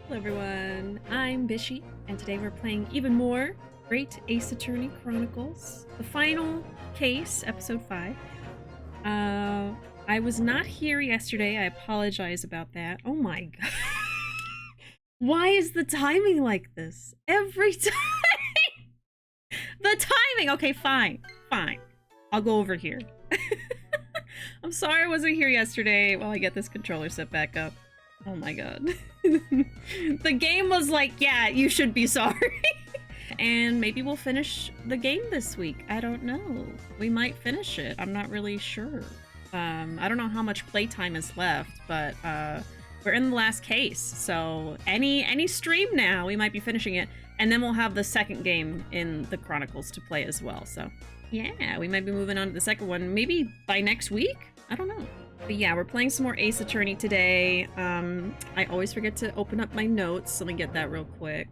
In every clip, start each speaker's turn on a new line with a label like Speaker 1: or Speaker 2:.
Speaker 1: Hello everyone, I'm Bishi, and today we're playing even more Great Ace Attorney Chronicles, the final case, episode 5. I was not here yesterday, I apologize about that. Oh my god. Why is the timing like this? Every time! The timing! Okay, fine. I'll go over here. I'm sorry I wasn't here yesterday while I get this controller set back up. Oh my god. The game was like, yeah, you should be sorry. And maybe we'll finish the game this week. I don't know. We might finish it. I'm not really sure. I don't know how much playtime is left, but we're in the last case. So any stream now, we might be finishing it. And then we'll have the second game in the Chronicles to play as well. So yeah, we might be moving on to the second one. Maybe by next week? I don't know. But yeah, we're playing some more Ace Attorney today. I always forget to open up my notes. Let me get that real quick.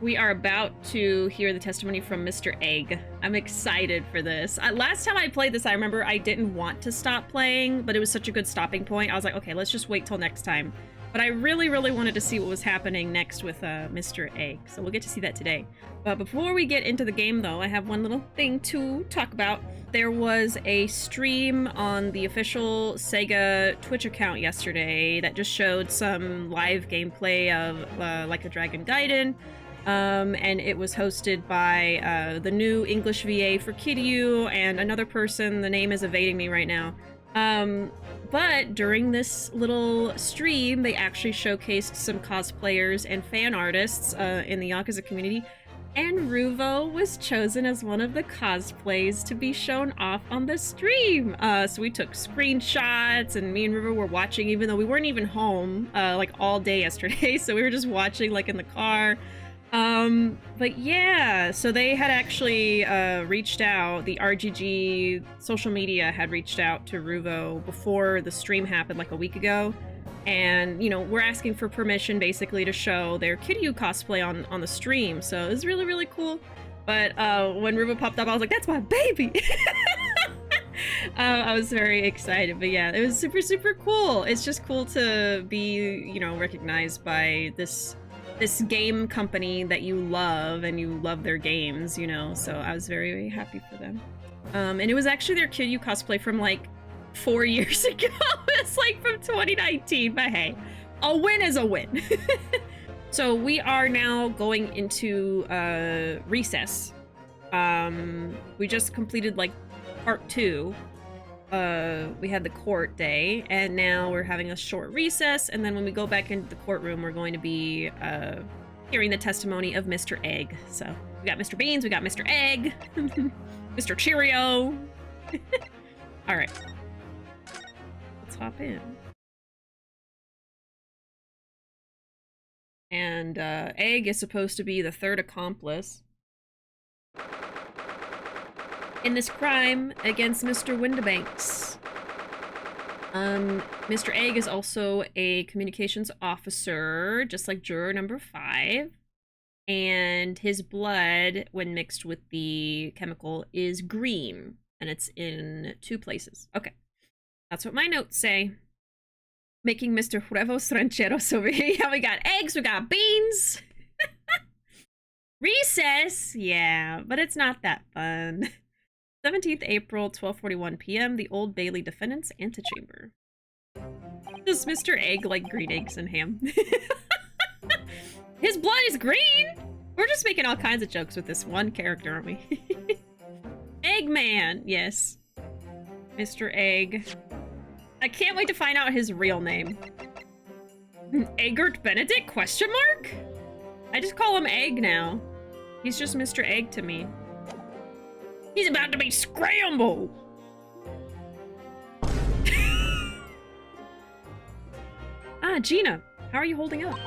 Speaker 1: We are about to hear the testimony from Mr. Egg. I'm excited for this. Last time I played this, I remember I didn't want to stop playing, but it was such a good stopping point. I was like, okay, let's just wait till next time. But I really wanted to see what was happening next with Mr. Egg. So we'll get to see that today. But before we get into the game, though, I have one little thing to talk about. There was a stream on the official Sega Twitch account yesterday that just showed some live gameplay of Like a Dragon Gaiden. And it was hosted by the new English VA for Kiryu and another person. The name is evading me right now. But during this little stream, they actually showcased some cosplayers and fan artists in the Yakuza community. And Ruuuvo was chosen as one of the cosplays to be shown off on the stream. So we took screenshots, and me and Ruuuvo were watching, even though we weren't even home like all day yesterday. So we were just watching like in the car. But yeah, so they had actually reached out, the RGG social media had reached out to Ruuuvo before the stream happened like a week ago. And, you know, we're asking for permission basically to show their Kiryu cosplay on the stream. So it was really cool. But when Ruuuvo popped up, I was like, that's my baby! I was very excited, but yeah, it was super cool. It's just cool to be, you know, recognized by this game company that you love, and you love their games, you know, so I was very happy for them. And it was actually their Kiryu cosplay from like 4 years ago. It's like from 2019, but hey, a win is a win. So we are now going into recess. We just completed like part 2. We had the court day, and now we're having a short recess, and then when we go back into the courtroom, we're going to be hearing the testimony of Mr. Egg. So we got Mr. Beans, we got Mr. Egg, Mr. Cheerio. All right, let's hop in. And Egg is supposed to be the third accomplice in this crime against Mr. Windibanks. Mr. Egg is also a communications officer, just like juror number 5. And his blood, when mixed with the chemical, is green. And it's in 2 places. Okay. That's what my notes say. Making Mr. Huevos Rancheros over here. Yeah, we got eggs, we got beans. Recess! Yeah, but it's not that fun. 17th April, 12:41 p.m., the Old Bailey Defendant's Antechamber. Does Mr. Egg like green eggs and ham? His blood is green! We're just making all kinds of jokes with this one character, aren't we? Eggman, yes. Mr. Egg. I can't wait to find out his real name. Eggert Benedict, question mark? I just call him Egg now. He's just Mr. Egg to me. He's about to be scrambled! Gina, how are you holding up?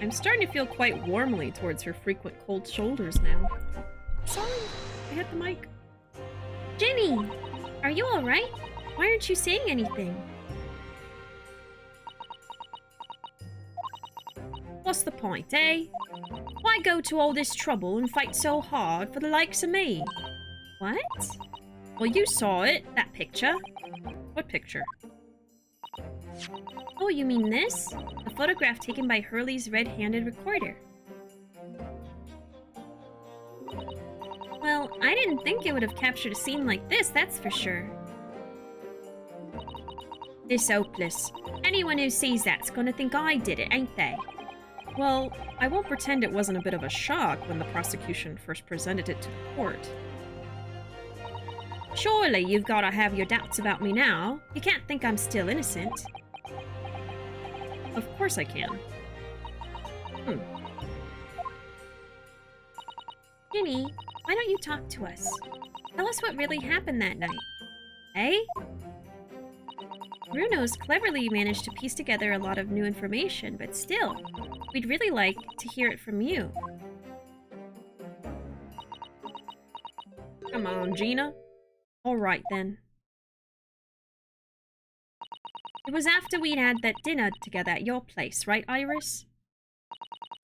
Speaker 1: I'm starting to feel quite warmly towards her frequent cold shoulders now. Sorry, I hit the mic.
Speaker 2: Jenny, are you alright? Why aren't you saying anything?
Speaker 1: What's the point, eh? Why go to all this trouble and fight so hard for the likes of me? What? Well, you saw it, that picture. What picture?
Speaker 2: Oh, you mean this? A photograph taken by Hurley's red-handed recorder. Well, I didn't think it would have captured a scene like this, that's for sure. It's hopeless. Anyone who sees that's gonna think I did it, ain't they?
Speaker 1: Well, I won't pretend it wasn't a bit of a shock when the prosecution first presented it to the court.
Speaker 2: Surely you've gotta have your doubts about me now. You can't think I'm still innocent.
Speaker 1: Of course I can.
Speaker 2: Ginny, why don't you talk to us? Tell us what really happened that night. Eh? Ruuuvo's cleverly managed to piece together a lot of new information, but still, we'd really like to hear it from you.
Speaker 1: Come on, Gina. All right, then.
Speaker 2: It was after we'd had that dinner together at your place, right, Iris?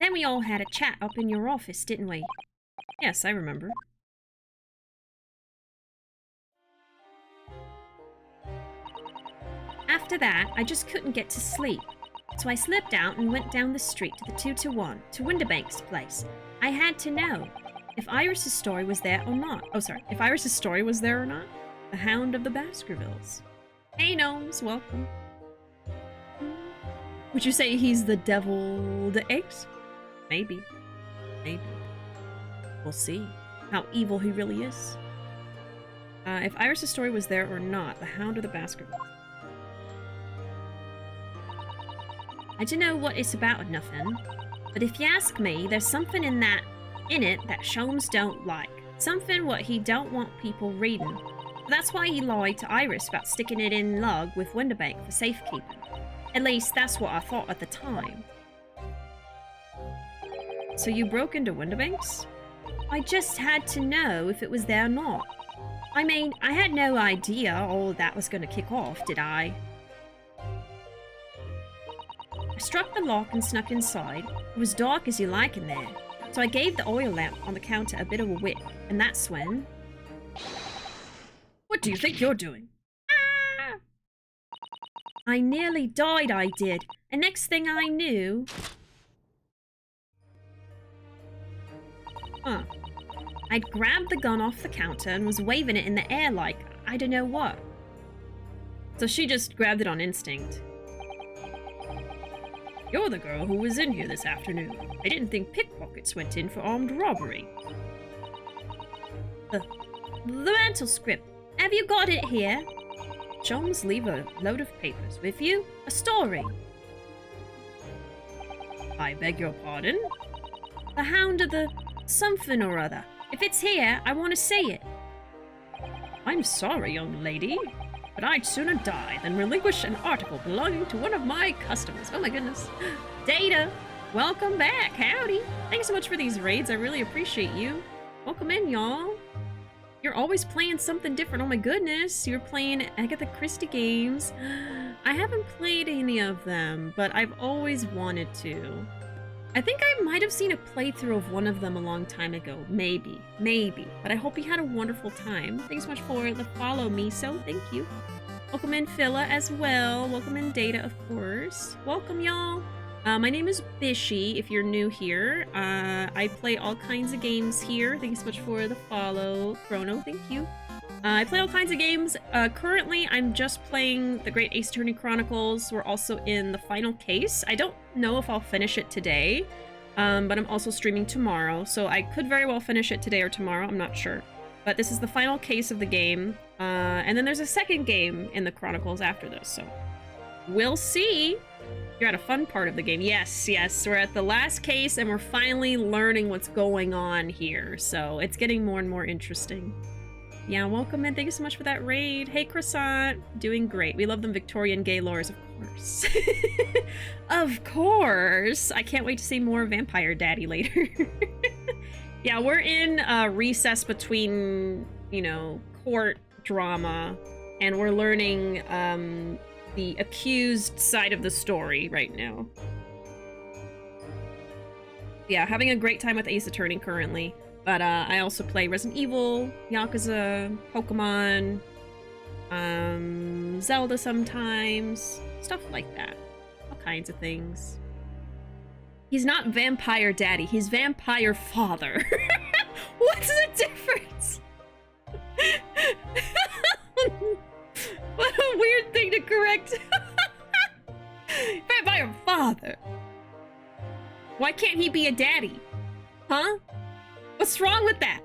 Speaker 2: Then we all had a chat up in your office, didn't we?
Speaker 1: Yes, I remember.
Speaker 2: After that, I just couldn't get to sleep. So I slipped out and went down the street to the 221, to Windibank's place. I had to know if Iris's story was there or not.
Speaker 1: Oh, sorry. If Iris's story was there or not? The Hound of the Baskervilles. Hey, gnomes, welcome. Would you say he's the deviled eggs? Maybe. Maybe. We'll see how evil he really is. If Iris' story was there or not, the Hound of the Baskervilles.
Speaker 2: I don't know what it's about or nothing, but if you ask me, there's something in it that Sholmes don't like. Something what he don't want people reading. That's why he lied to Iris about sticking it in lug with Windibank for safekeeping. At least that's what I thought at the time.
Speaker 1: So you broke into Windibank's?
Speaker 2: I just had to know if it was there or not. I mean, I had no idea all that was going to kick off, did I? I struck the lock and snuck inside. It was dark as you like in there, so I gave the oil lamp on the counter a bit of a wick, and that's when...
Speaker 1: What do you think you're doing?
Speaker 2: Ah! I nearly died, I did, and next thing I knew... I'd grabbed the gun off the counter and was waving it in the air like, I don't know what.
Speaker 1: So she just grabbed it on instinct. You're the girl who was in here this afternoon. I didn't think pickpockets went in for armed robbery.
Speaker 2: The mantle script. Have you got it here?
Speaker 1: Sholmes, leave a load of papers with you.
Speaker 2: A story.
Speaker 1: I beg your pardon?
Speaker 2: The Hound of the something or other. If it's here, I want to see it.
Speaker 1: I'm sorry, young lady, but I'd sooner die than relinquish an article belonging to one of my customers. Oh my goodness. Data, welcome back. Howdy. Thanks so much for these raids. I really appreciate you. Welcome in, y'all. You're always playing something different. Oh my goodness. You're playing Agatha Christie games. I haven't played any of them, but I've always wanted to. I think I might have seen a playthrough of one of them a long time ago. Maybe. But I hope you had a wonderful time. Thanks so much for the follow, Miso. Thank you. Welcome in, Phila, as well. Welcome in, Data, of course. Welcome, y'all. My name is Bishi, if you're new here. I play all kinds of games here. Thanks so much for the follow. Chrono, thank you. I play all kinds of games. Currently, I'm just playing the Great Ace Attorney Chronicles. We're also in the final case. I don't know if I'll finish it today, but I'm also streaming tomorrow, so I could very well finish it today or tomorrow. I'm not sure. But this is the final case of the game, and then there's a second game in the Chronicles after this, so we'll see. You're at a fun part of the game. Yes, we're at the last case, and we're finally learning what's going on here, so it's getting more and more interesting. Yeah, welcome in. Thank you so much for that raid. Hey, Croissant. Doing great. We love them Victorian gay lores, of course. Of course. I can't wait to see more Vampire Daddy later. Yeah, we're in a recess between, you know, court drama, and we're learning the accused side of the story right now. Yeah, having a great time with Ace Attorney currently. But I also play Resident Evil, Yakuza, Pokemon, Zelda sometimes.
Speaker 2: Stuff like that. All kinds of things.
Speaker 1: He's not vampire daddy, he's vampire father. What's the difference? What a weird thing to correct. Vampire father.
Speaker 2: Why can't he be a daddy? Huh?
Speaker 1: What's wrong with that?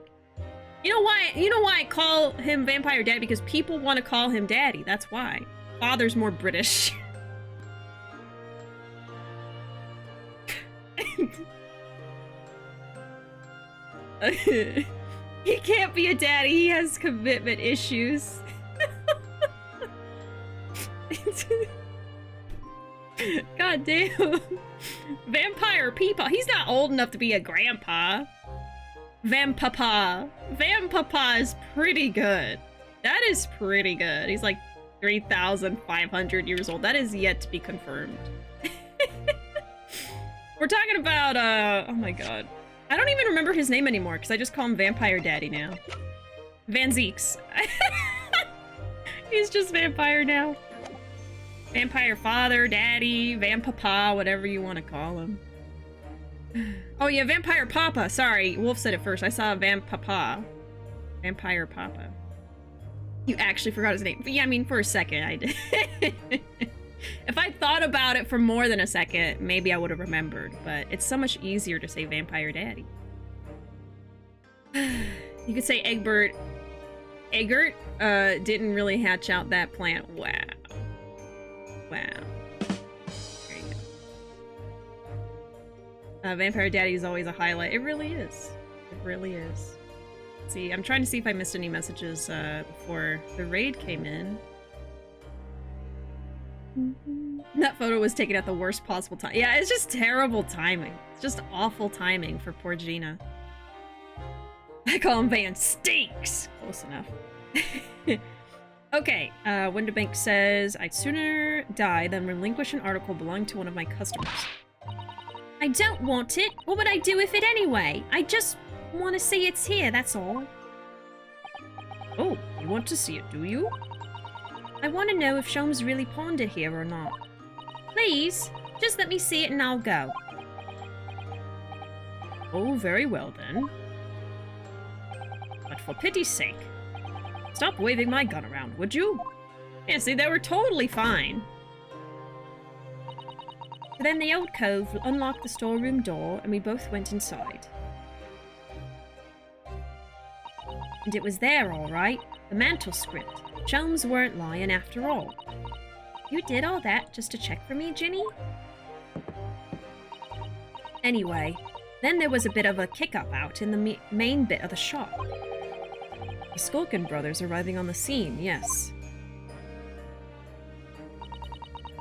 Speaker 2: You know why I call him vampire daddy? Because people want to call him daddy. That's why.
Speaker 1: Father's more British. He can't be a daddy, he has commitment issues. God damn. Vampire Peepaw. He's not old enough to be a grandpa. Vampapa. Vampapa is pretty good. That is pretty good. He's like 3,500 years old. That is yet to be confirmed. We're talking about, oh my god. I don't even remember his name anymore because I just call him Vampire Daddy now. Van Zeeks. He's just Vampire now. Vampire Father, Daddy, Vampapa, whatever you want to call him. Oh yeah, Vampire Papa. Sorry, Wolf said it first. I saw Vampapa. Vampire Papa. You actually forgot his name. But yeah, I mean, for a second, I did. If I thought about it for more than a second, maybe I would have remembered. But it's so much easier to say Vampire Daddy. You could say Egbert. Eggert didn't really hatch out that plant. Wow. Wow. There you go. Vampire Daddy is always a highlight. It really is. It really is. Let's see, I'm trying to see if I missed any messages before the raid came in. That photo was taken at the worst possible time. Yeah, it's just terrible timing. It's just awful timing for poor Gina. I call him Van Stinks. Close enough. Okay, Winterbank says, I'd sooner die than relinquish an article belonging to one of my customers.
Speaker 2: I don't want it. What would I do with it anyway? I just want to see it's here, that's all.
Speaker 1: Oh, you want to see it, do you?
Speaker 2: I want to know if Sholmes really pawned it here or not. Please, just let me see it and I'll go.
Speaker 1: Oh, very well then. But for pity's sake, stop waving my gun around, would you? Yeah, see, they were totally fine.
Speaker 2: Then the old cove unlocked the storeroom door and we both went inside. And it was there, all right. The mantle script. Sholmes weren't lying after all. You did all that just to check for me, Ginny? Anyway, then there was a bit of a kick-up out in the main bit of the shop. The Skulkin brothers arriving on the scene, yes.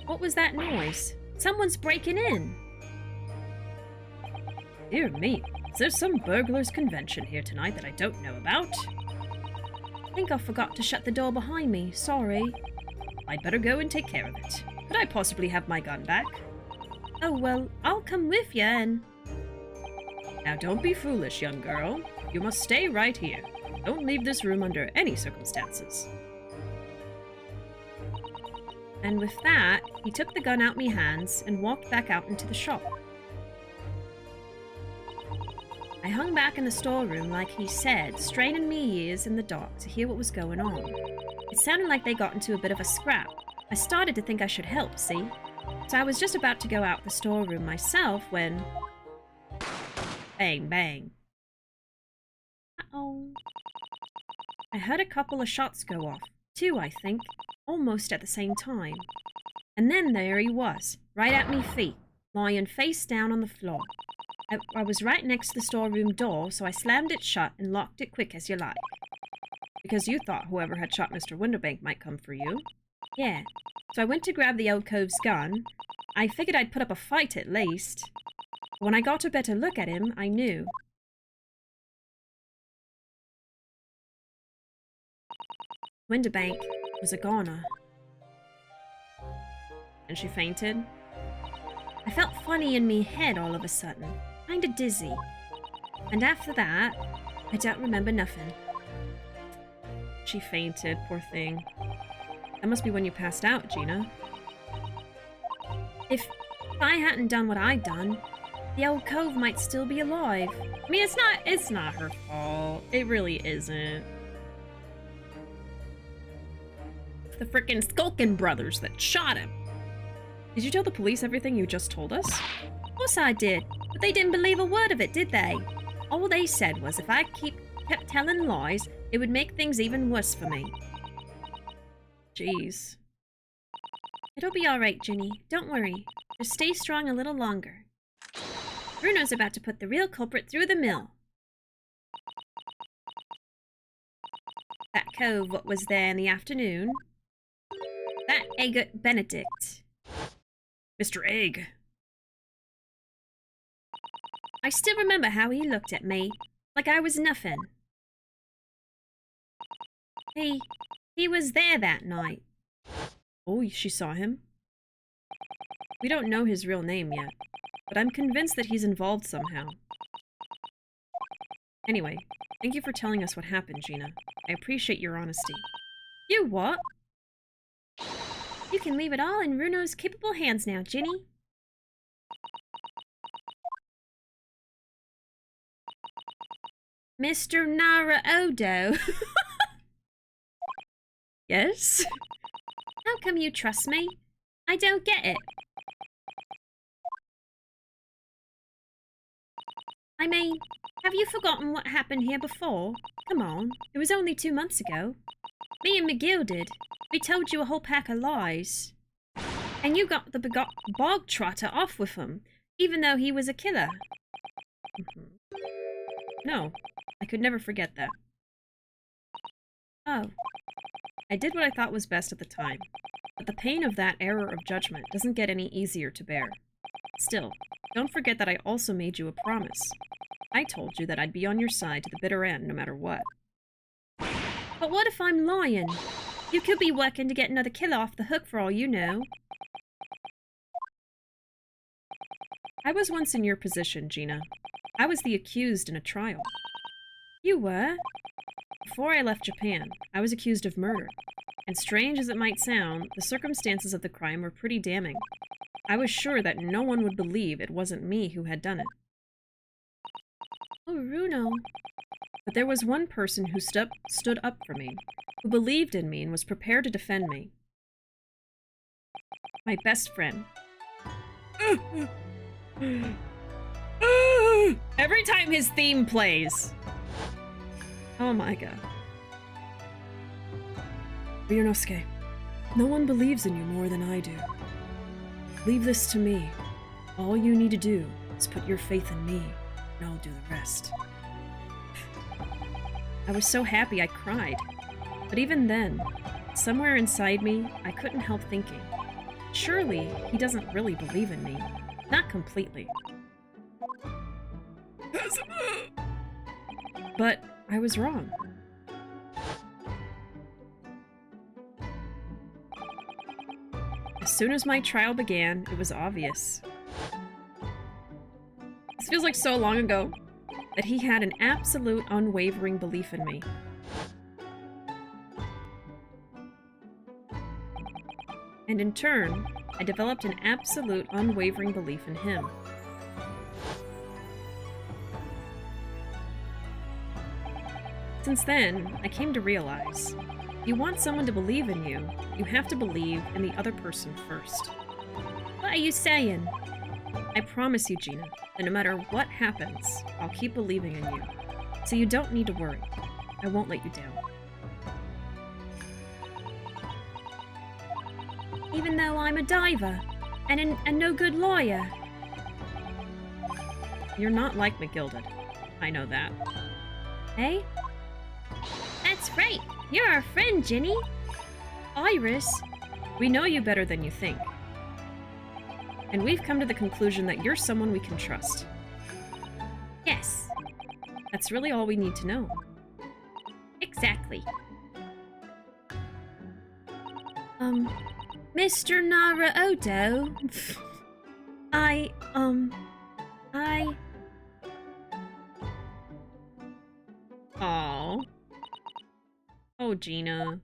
Speaker 2: What was that noise? Someone's breaking in.
Speaker 1: Dear me, is there some burglars' convention here tonight that I don't know about?
Speaker 2: I think I forgot to shut the door behind me, sorry.
Speaker 1: I'd better go and take care of it. Could I possibly have my gun back?
Speaker 2: Oh, well, I'll come with you and...
Speaker 1: Now don't be foolish, young girl. You must stay right here. Don't leave this room under any circumstances.
Speaker 2: And with that, he took the gun out me hands and walked back out into the shop. I hung back in the storeroom like he said, straining me ears in the dark to hear what was going on. It sounded like they got into a bit of a scrap. I started to think I should help, see? So I was just about to go out the storeroom myself when... Bang, bang. Uh-oh. I heard a couple of shots go off. 2, I think. Almost at the same time. And then there he was, right at me feet, lying face down on the floor. I was right next to the storeroom door, so I slammed it shut and locked it quick as you like.
Speaker 1: Because you thought whoever had shot Mr. Winterbank might come for you?
Speaker 2: Yeah. So I went to grab the old cove's gun. I figured I'd put up a fight at least. When I got a better look at him, I knew. Winterbank was a goner.
Speaker 1: And she fainted?
Speaker 2: I felt funny in me head all of a sudden. Kinda dizzy. And after that, I don't remember nothing.
Speaker 1: She fainted, poor thing. That must be when you passed out, Gina.
Speaker 2: If I hadn't done what I'd done, the old cove might still be alive.
Speaker 1: I mean, it's not her fault. It really isn't. The frickin' Skulkin brothers that shot him. Did you tell the police everything you just told us?
Speaker 2: Of course I did, but they didn't believe a word of it, did they? All they said was if I kept telling lies, it would make things even worse for me.
Speaker 1: Jeez.
Speaker 2: It'll be alright, Ginny. Don't worry. Just stay strong a little longer. Bruno's about to put the real culprit through the mill. That cove what was there in the afternoon. That egg Benedict.
Speaker 1: Mr. Egg.
Speaker 2: I still remember how he looked at me, like I was nothing. He was there that night.
Speaker 1: Oh, she saw him? We don't know his real name yet, but I'm convinced that he's involved somehow. Anyway, thank you for telling us what happened, Gina. I appreciate your honesty.
Speaker 2: You what? You can leave it all in Ruuuvo's capable hands now, Ginny. Mr. Ruuuvo.
Speaker 1: Yes?
Speaker 2: How come you trust me? I don't get it. I mean, have you forgotten what happened here before? Come on, it was only 2 months ago. Me and McGill did. We told you a whole pack of lies. And you got the bog trotter off with him, even though he was a killer.
Speaker 1: No, I could never forget that.
Speaker 2: Oh.
Speaker 1: I did what I thought was best at the time, but the pain of that error of judgment doesn't get any easier to bear. Still, don't forget that I also made you a promise. I told you that I'd be on your side to the bitter end, no matter what.
Speaker 2: But what if I'm lying? You could be working to get another killer off the hook for all you know.
Speaker 1: I was once in your position, Gina. I was the accused in a trial.
Speaker 2: You were?
Speaker 1: Before I left Japan, I was accused of murder. And strange as it might sound, the circumstances of the crime were pretty damning. I was sure that no one would believe it wasn't me who had done it.
Speaker 2: Oh, Ruuuvo.
Speaker 1: But there was one person who stood up for me, who believed in me and was prepared to defend me. My best friend. Every time his theme plays. Oh my god. Ryunosuke, no one believes in you more than I do. Leave this to me. All you need to do is put your faith in me, and I'll do the rest. I was so happy I cried. But even then, somewhere inside me, I couldn't help thinking, surely he doesn't really believe in me. Not completely. But I was wrong. As soon as my trial began, it was obvious. This feels like so long ago that he had an absolute unwavering belief in me. And in turn, I developed an absolute unwavering belief in him. Since then, I came to realize, you want someone to believe in you, you have to believe in the other person first.
Speaker 2: What are you saying?
Speaker 1: I promise you, Gina, that no matter what happens, I'll keep believing in you. So you don't need to worry. I won't let you down.
Speaker 2: Even though I'm a diver and a no-good lawyer.
Speaker 1: You're not like McGilded. I know that.
Speaker 2: Hey? That's right. You're our friend, Ginny. Iris.
Speaker 1: We know you better than you think. And we've come to the conclusion that you're someone we can trust.
Speaker 2: Yes.
Speaker 1: That's really all we need to know.
Speaker 2: Exactly. Mr. Ruuuvo. I...
Speaker 1: Aww. Oh, Gina.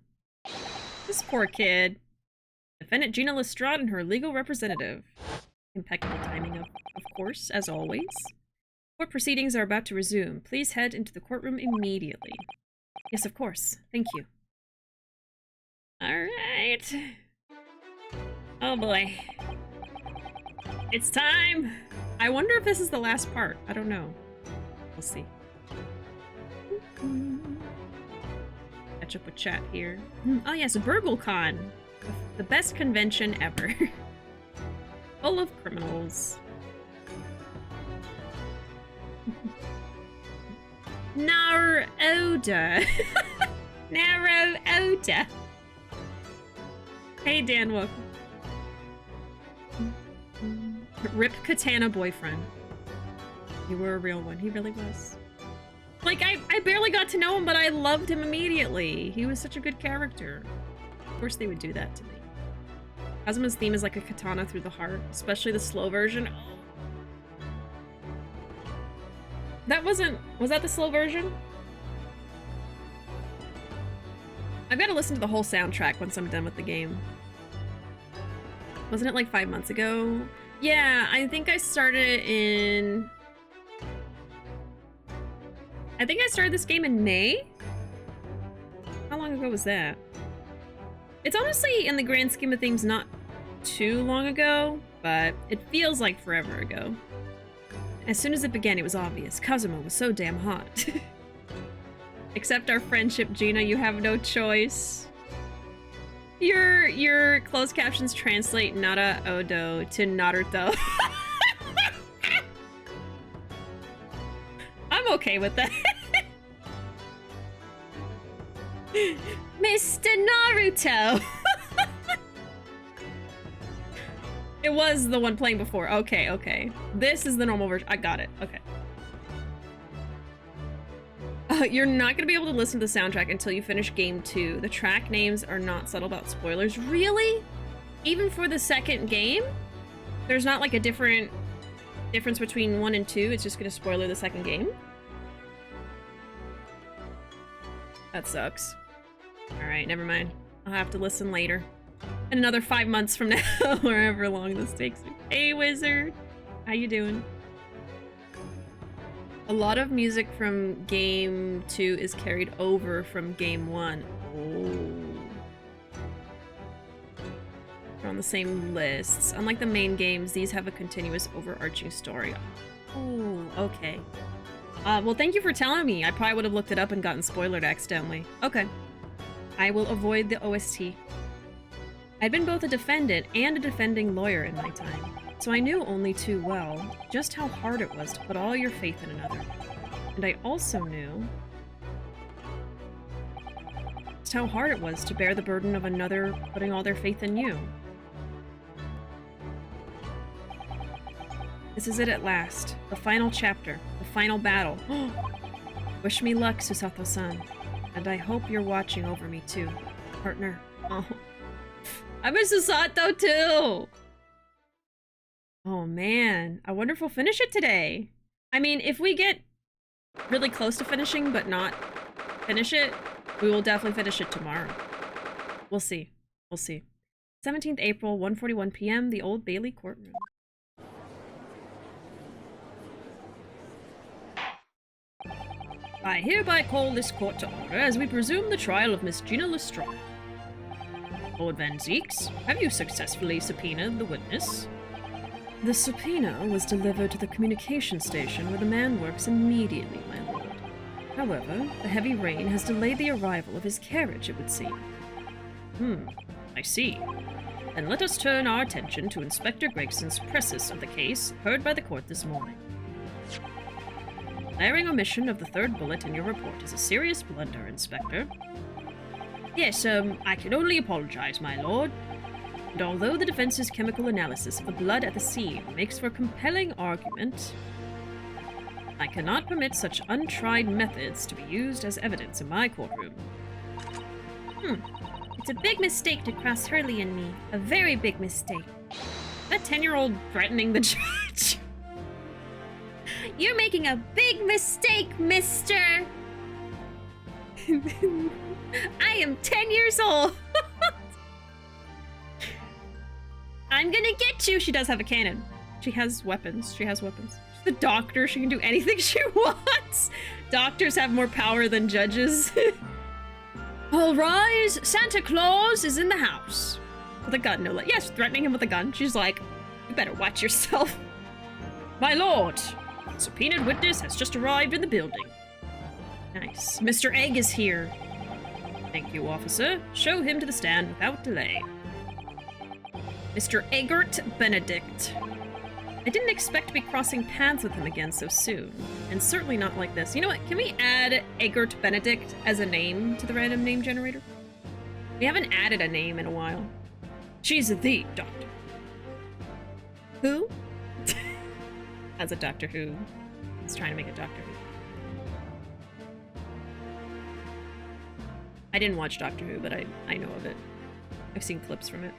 Speaker 1: This poor kid. Defendant Gina Lestrade and her legal representative. Impeccable timing, of course, as always. Court proceedings are about to resume. Please head into the courtroom immediately. Yes, of course. Thank you. Alright. Oh boy. It's time! I wonder if this is the last part. I don't know. We'll see. Catch up with chat here. Oh yes, BurgleCon. The best convention ever. Full of criminals. Narrow Oda. Narrow Oda. Hey Dan, welcome. Rip Katana boyfriend. You were a real one. He really was. Like, I barely got to know him, but I loved him immediately. He was such a good character. Of course they would do that to me. Kazuma's theme is like a katana through the heart, especially the slow version. Oh. That wasn't... Was that the slow version? I've got to listen to the whole soundtrack once I'm done with the game. Wasn't it like 5 months ago? Yeah, I think I started in... I think I started this game in May? How long ago was that? It's honestly, in the grand scheme of things, not too long ago, but it feels like forever ago. As soon as it began, it was obvious. Kazuma was so damn hot. Accept our friendship, Gina. You have no choice. Your closed captions translate Nara Odo to Naruto. I'm okay with that. Mr. Naruto! It was the one playing before. Okay, okay. This is the normal version. I got it. Okay. You're not gonna be able to listen to the soundtrack until you finish game 2. The track names are not subtle about spoilers. Really? Even for the second game? There's not like a difference between 1 and 2? It's just gonna spoiler the second game? That sucks. Alright, never mind. I'll have to listen later. And another 5 months from now, or however long this takes me. Hey, Wizard! How you doing? A lot of music from game 2 is carried over from game 1. Oh. They're on the same lists. Unlike the main games, these have a continuous overarching story. Oh, okay. Well, thank you for telling me. I probably would have looked it up and gotten spoilered accidentally. Okay. I will avoid the OST. I'd been both a defendant and a defending lawyer in my time, so I knew only too well just how hard it was to put all your faith in another. And I also knew just how hard it was to bear the burden of another putting all their faith in you. This is it at last. The final chapter. The final battle. Wish me luck, Susato-san. And I hope you're watching over me too, partner. Oh. I'm a Susato too! Oh man, I wonder if we'll finish it today. I mean, if we get really close to finishing but not finish it, we will definitely finish it tomorrow. We'll see. We'll see. 17th April, 1:41 p.m., the Old Bailey courtroom. I hereby call this court to order as we presume the trial of Miss Gina Lestrade. Lord Van Zeeks, have you successfully subpoenaed the witness? The subpoena was delivered to the communication station where the man works immediately, my lord. However, the heavy rain has delayed the arrival of his carriage, it would seem. I see. Then let us turn our attention to Inspector Gregson's precis of the case heard by the court this morning. Glaring omission of the third bullet in your report is a serious blunder, Inspector. Yes, I can only apologize, my lord. And although the defense's chemical analysis of the blood at the scene makes for a compelling argument, I cannot permit such untried methods to be used as evidence in my courtroom.
Speaker 2: It's a big mistake to cross Hurley and me. A very big mistake.
Speaker 1: That 10-year-old threatening the judge.
Speaker 2: You're making a big mistake, mister! I am 10 years old! I'm gonna get you.
Speaker 1: She does have a cannon. She has weapons. She has weapons. She's the doctor. She can do anything she wants. Doctors have more power than judges.
Speaker 2: All rise. Santa Claus is in the house.
Speaker 1: With a gun, no less. Yes, threatening him with a gun. She's like, you better watch yourself.
Speaker 2: My lord, subpoenaed witness has just arrived in the building.
Speaker 1: Nice.
Speaker 2: Mr. Egg is here. Thank you, officer. Show him to the stand without delay. Mr. Eggert Benedict.
Speaker 1: I didn't expect to be crossing paths with him again so soon. And certainly not like this. You know what? Can we add Eggert Benedict as a name to the random name generator? We haven't added a name in a while.
Speaker 2: She's the doctor.
Speaker 1: Who? As a Doctor Who. He's trying to make a Doctor Who. I didn't watch Doctor Who, but I know of it. I've seen clips from it.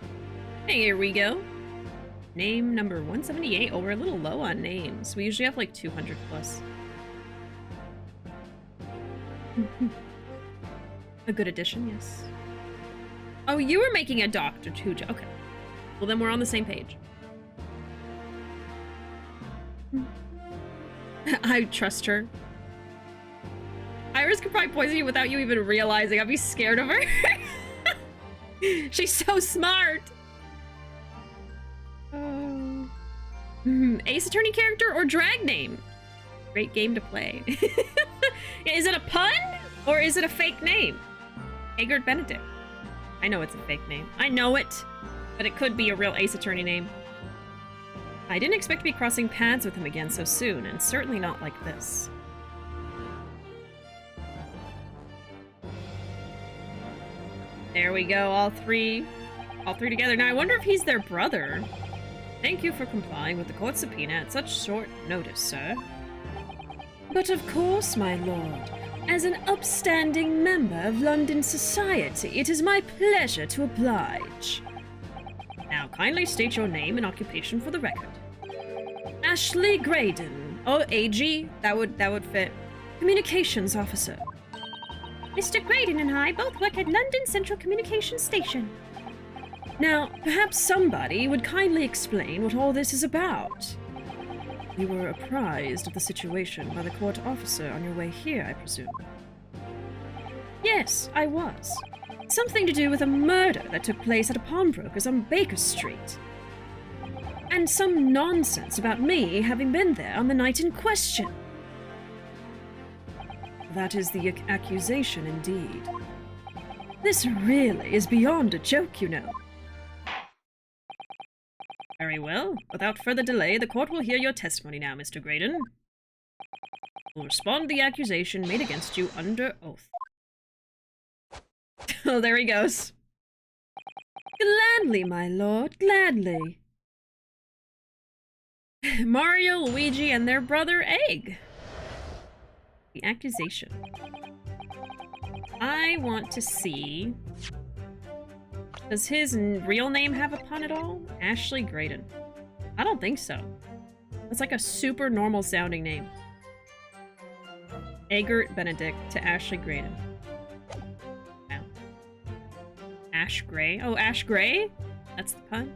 Speaker 1: Hey, here we go. Name number 178. Oh, we're a little low on names. We usually have like 200 plus. A good addition, yes. Oh, you were making a Doctor Who joke. Okay. Well, then we're on the same page. I trust her. Iris could probably poison you without you even realizing. I'd be scared of her. She's so smart. Ace Attorney character or drag name? Great game to play. Is it a pun or is it a fake name? Eggert Benedict. I know it's a fake name. I know it, but it could be a real Ace Attorney name. I didn't expect to be crossing paths with him again so soon, and certainly not like this. There we go, all three together. Now I wonder if he's their brother. Thank you for complying with the court subpoena at such short notice, sir.
Speaker 2: But of course, my lord. As an upstanding member of London society, it is my pleasure to oblige.
Speaker 1: Now kindly state your name and occupation for the record.
Speaker 2: Ashley Graydon.
Speaker 1: Oh, AG? That would fit.
Speaker 2: Communications officer.
Speaker 3: Mr. Graydon and I both work at London Central Communications Station.
Speaker 2: Now, perhaps somebody would kindly explain what all this is about. You were apprised of the situation by the court officer on your way here, I presume? Yes, I was. Something to do with a murder that took place at a pawnbroker's on Baker Street. And some nonsense about me having been there on the night in question. That is the accusation indeed. This really is beyond a joke, you know.
Speaker 1: Very well. Without further delay, the court will hear your testimony now, Mr. Graydon. Will respond to the accusation made against you under oath. Oh, there he goes.
Speaker 2: Gladly, my lord, gladly.
Speaker 1: Mario, Luigi, and their brother Egg. The accusation. I want to see... Does his real name have a pun at all? Ashley Graydon. I don't think so. It's like a super normal sounding name. Eggert Benedict to Ashley Graydon. Wow. Ash Gray? Oh, Ash Gray? That's the pun?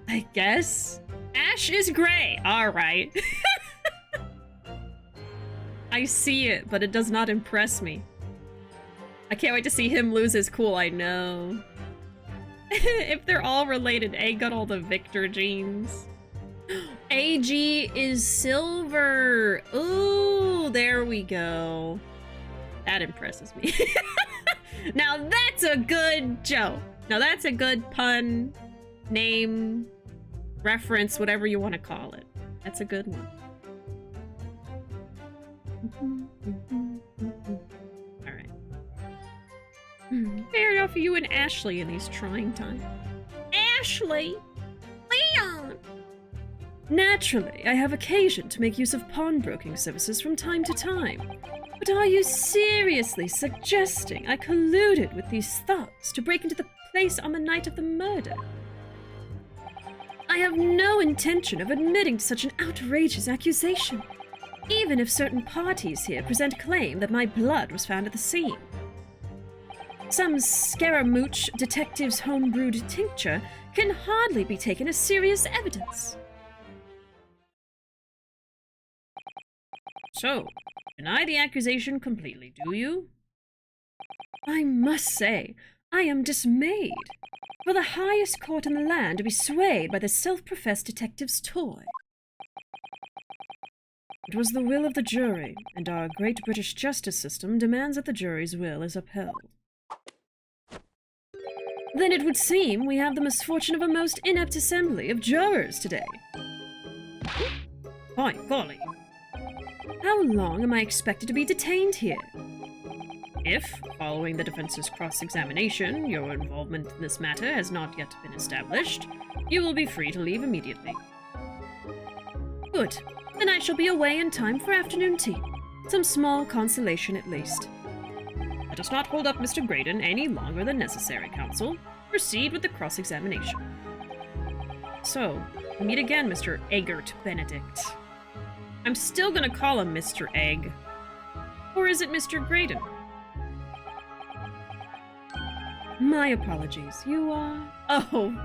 Speaker 1: I guess. Ash is gray. Alright. I see it, but it does not impress me. I can't wait to see him lose his cool, I know. If they're all related, A got all the Victor genes. AG is silver. Ooh, there we go. That impresses me. Now that's a good joke. Now that's a good pun, name, reference, whatever you want to call it. That's a good one. Alright. Fair enough for you and Ashley in these trying times. Ashley! Leon!
Speaker 2: Naturally, I have occasion to make use of pawnbroking services from time to time. But are you seriously suggesting I colluded with these thugs to break into the place on the night of the murder? I have no intention of admitting to such an outrageous accusation, even if certain parties here present claim that my blood was found at the scene. Some Scaramouche detective's homebrewed tincture can hardly be taken as serious evidence.
Speaker 1: So, deny the accusation completely, do you?
Speaker 2: I must say, I am dismayed. For the highest court in the land to be swayed by the self-professed detective's toy. It was the will of the jury, and our great British justice system demands that the jury's will is upheld. Then it would seem we have the misfortune of a most inept assembly of jurors today.
Speaker 1: By golly.
Speaker 2: How long am I expected to be detained here?
Speaker 1: If, following the defense's cross-examination, your involvement in this matter has not yet been established, you will be free to leave immediately.
Speaker 2: Good. Then I shall be away in time for afternoon tea. Some small consolation at least.
Speaker 1: Let us not hold up Mr. Graydon any longer than necessary, counsel. Proceed with the cross-examination. So, we meet again, Mr. Eggert Benedict. I'm still gonna call him Mr. Egg. Or is it Mr. Graydon?
Speaker 2: My apologies. You are...
Speaker 1: Oh,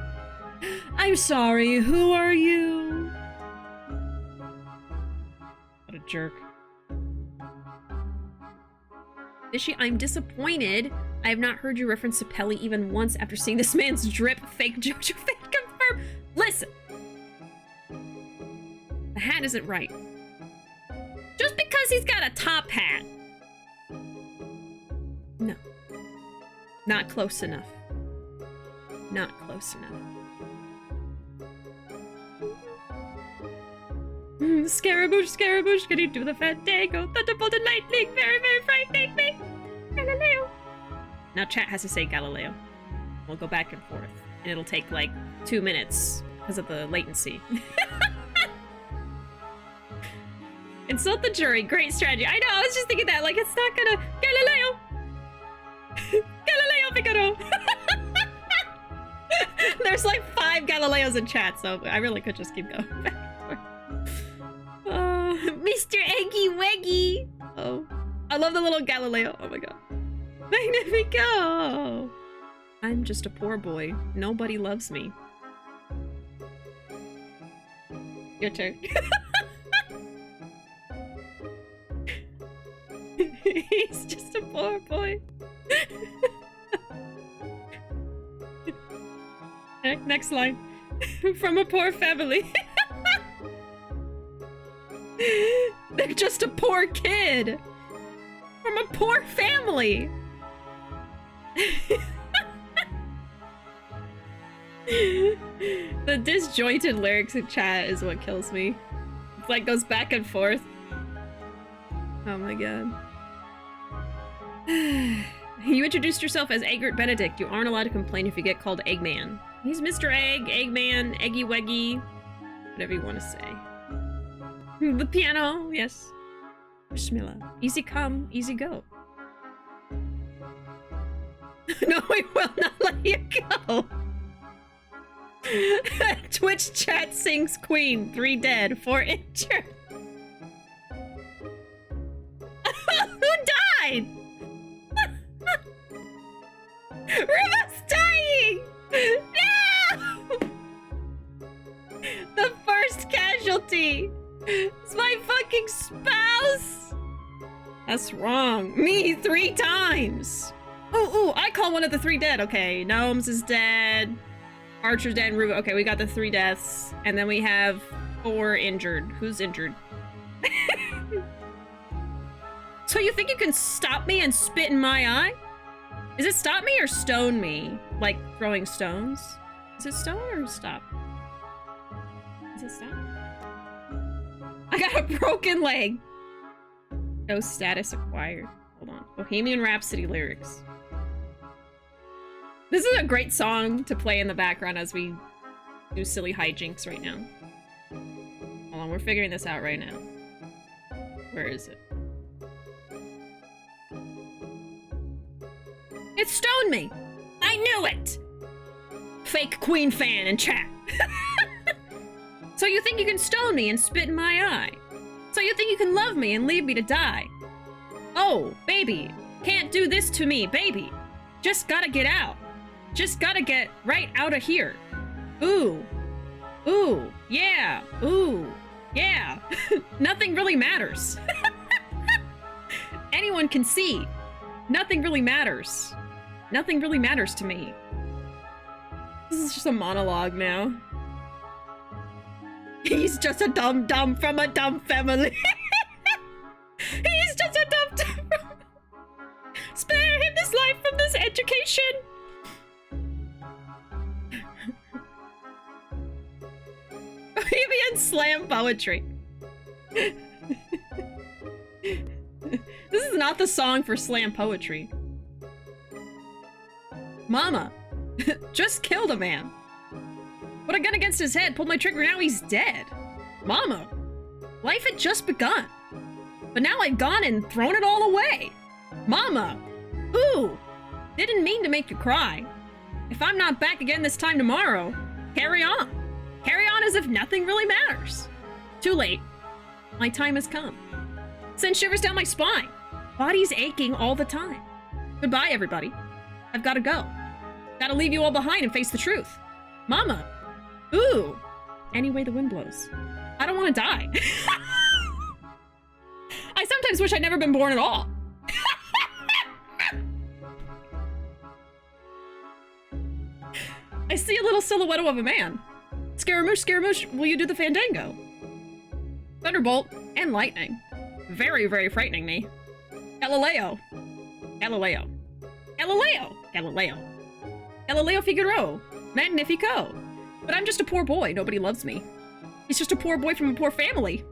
Speaker 1: I'm sorry. Who are you? What a jerk.
Speaker 2: Bishi, I'm disappointed. I have not heard you reference Sapelli even once after seeing this man's drip. Fake Jojo, fake confirm. Listen. The hat isn't right. Just because he's got a top hat. No. Not close enough. Not close enough.
Speaker 1: Scaramouche, Scaramouche, can you do the fandango? Thunderbolt and lightning, very, very frightening me. Galileo. Now chat has to say Galileo. We'll go back and forth, and it'll take like 2 minutes because of the latency. Insult the jury, great strategy. I know, I was just thinking that, like, it's not gonna... Galileo! Galileo Figaro! There's like 5 Galileos in chat, so I really could just keep going back and forth. Mr. Eggy Weggy! Oh, I love the little Galileo. Oh my god. Magnifico! I'm just a poor boy. Nobody loves me. Your turn. He's just a poor boy. Next line. From a poor family. They're just a poor kid. From a poor family. The disjointed lyrics in chat is what kills me. It's like goes back and forth. Oh my god. You introduced yourself as Eggert Benedict. You aren't allowed to complain if you get called Eggman. He's Mr. Egg, Eggman, Eggy Weggy, whatever you want to say. The piano, yes. Bismillah. Easy come, easy go. No, we will not let you go. Twitch chat sings Queen, 3 dead, 4 injured. Who died? Ruuuvo's dying! No! The first casualty! It's my fucking spouse! That's wrong. Me 3 times! Oh, I call one of the 3 dead. Okay, Gnomes is dead. Archer's dead and Ruuuvo. Okay, we got the 3 deaths. And then we have 4 injured. Who's injured? So you think you can stop me and spit in my eye? Is it stop me or stone me? Like throwing stones? Is it stone or stop? Is it stop? I got a broken leg. No status acquired. Hold on. Bohemian Rhapsody lyrics. This is a great song to play in the background as we do silly hijinks right now. Hold on, we're figuring this out right now. Where is it? It stoned me! I knew it! Fake Queen fan in chat. So you think you can stone me and spit in my eye? So you think you can love me and leave me to die? Oh, baby, can't do this to me, baby. Just gotta get out. Just gotta get right out of here. Ooh. Ooh. Yeah. Ooh. Yeah. Nothing really matters. Anyone can see. Nothing really matters. Nothing really matters to me. This is just a monologue now. He's just a dumb from a dumb family. He's just a dumb. Spare him this life from this education. Bohemian slam poetry. This is not the song for slam poetry. Mama, just killed a man. Put a gun against his head, pulled my trigger, now he's dead. Mama, life had just begun. But now I've gone and thrown it all away. Mama, ooh, didn't mean to make you cry. If I'm not back again this time tomorrow, carry on. Carry on as if nothing really matters. Too late. My time has come. Send shivers down my spine. Body's aching all the time. Goodbye, everybody. I've gotta go. Gotta leave you all behind and face the truth. Mama. Ooh. Any way the wind blows. I don't want to die. I sometimes wish I'd never been born at all. I see a little silhouette of a man. Scaramouche, will you do the fandango? Thunderbolt and lightning. Very, very frightening me. Galileo. Galileo Figaro. Magnifico. But I'm just a poor boy. Nobody loves me. He's just a poor boy from a poor family.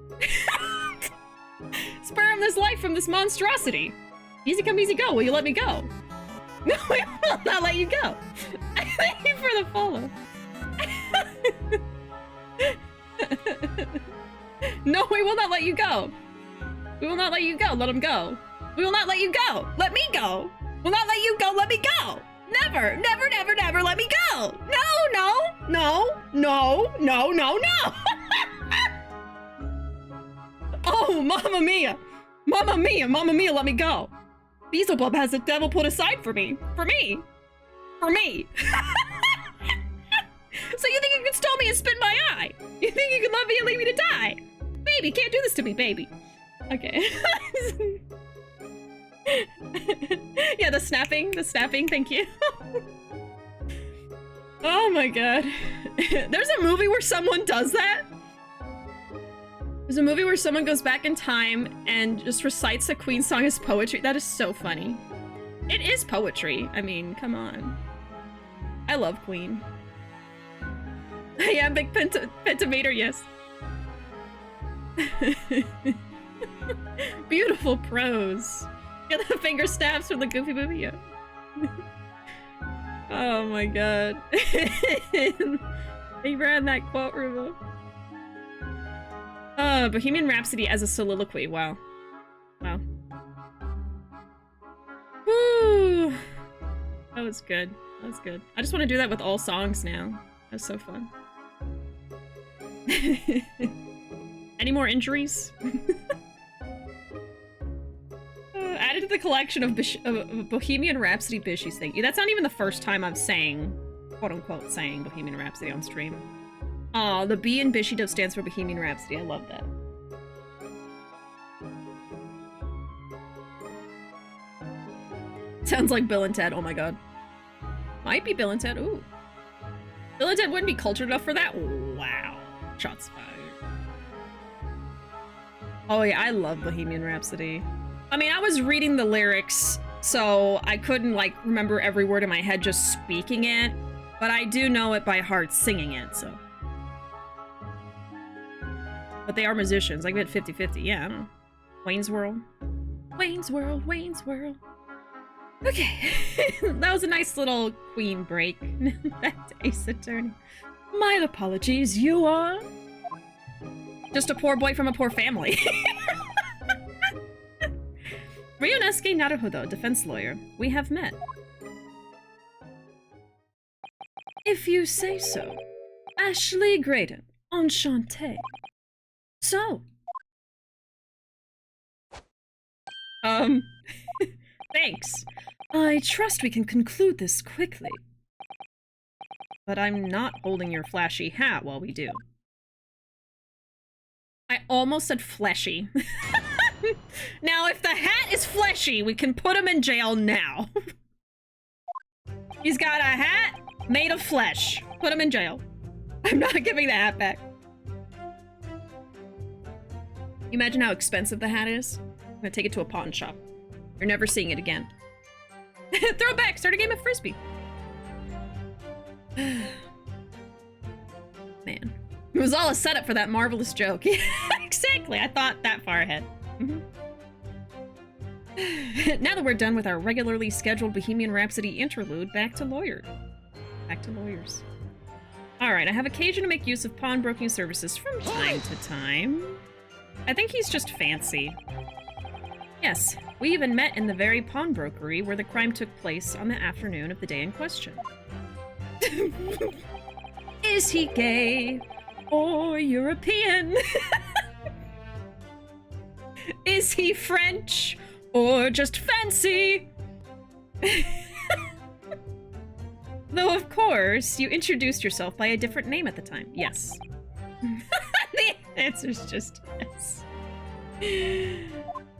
Speaker 1: Spare him this life from this monstrosity. Easy come, easy go. Will you let me go? No, I will not let you go. Thank you for the follow. No, we will not let you go. We will not let you go. Let him go. We will not let you go. Let me go. We'll not let you go. Let me go. Never, never, never, never let me go. No. Oh, Mamma Mia. Mamma Mia, let me go. Beelzebub has the devil put aside for me. For me. So you think you can stole me and spit my eye? You think you can love me and leave me to die? Baby, can't do this to me, baby. Okay. Yeah, the snapping, thank you. Oh my god. There's a movie where someone does that? There's a movie where someone goes back in time and just recites a Queen song as poetry. That is so funny. It is poetry. I mean, come on. I love Queen. Yeah, big pentameter, yes. Beautiful prose. Yeah, the finger stabs from the Goofy movie, yeah. Oh my god. They ran that quote, Ruuuvo. Bohemian Rhapsody as a soliloquy, wow. Wow. Woo! That was good. That was good. I just want to do that with all songs now. That was so fun. Any more injuries? Added to the collection of Bohemian Rhapsody Bishies. Thank you. That's not even the first time I've sang, quote-unquote, sang Bohemian Rhapsody on stream. Aw, the B in BishiDove stands for Bohemian Rhapsody. I love that. Sounds like Bill and Ted. Oh my god. Might be Bill and Ted. Ooh. Bill and Ted wouldn't be cultured enough for that? Wow. Shots fired. Oh yeah, I love Bohemian Rhapsody. I mean, I was reading the lyrics, so I couldn't, like, remember every word in my head just speaking it, but I do know it by heart singing it, so. But they are musicians. I get 50-50, yeah, I don't know. Wayne's World. Wayne's World. Okay. That was a nice little Queen break. Back to Ace Attorney. My apologies, you are? Just a poor boy from a poor family. Ryunosuke Naruhodo, defense lawyer. We have met. If you say so. Ashley Graydon. Enchanté. So. Thanks. I trust we can conclude this quickly. But I'm not holding your flashy hat while we do. I almost said fleshy. Now, if the hat is fleshy, we can put him in jail now. He's got a hat made of flesh. Put him in jail. I'm not giving the hat back. You imagine how expensive the hat is? I'm gonna take it to a pawn shop. You're never seeing it again. Throw it back! Start a game of Frisbee! Man. It was all a setup for that marvelous joke. Yeah, exactly. I thought that far ahead. Now that we're done with our regularly scheduled Bohemian Rhapsody interlude, back to lawyers. Back to lawyers. Alright, I have occasion to make use of pawnbroking services from time to time. I think he's just fancy. Yes, we even met in the very pawnbrokery where the crime took place on the afternoon of the day in question. Is he gay or European? Is he French or just fancy? Though, of course, you introduced yourself by a different name at the time. Yes. The answer's just yes.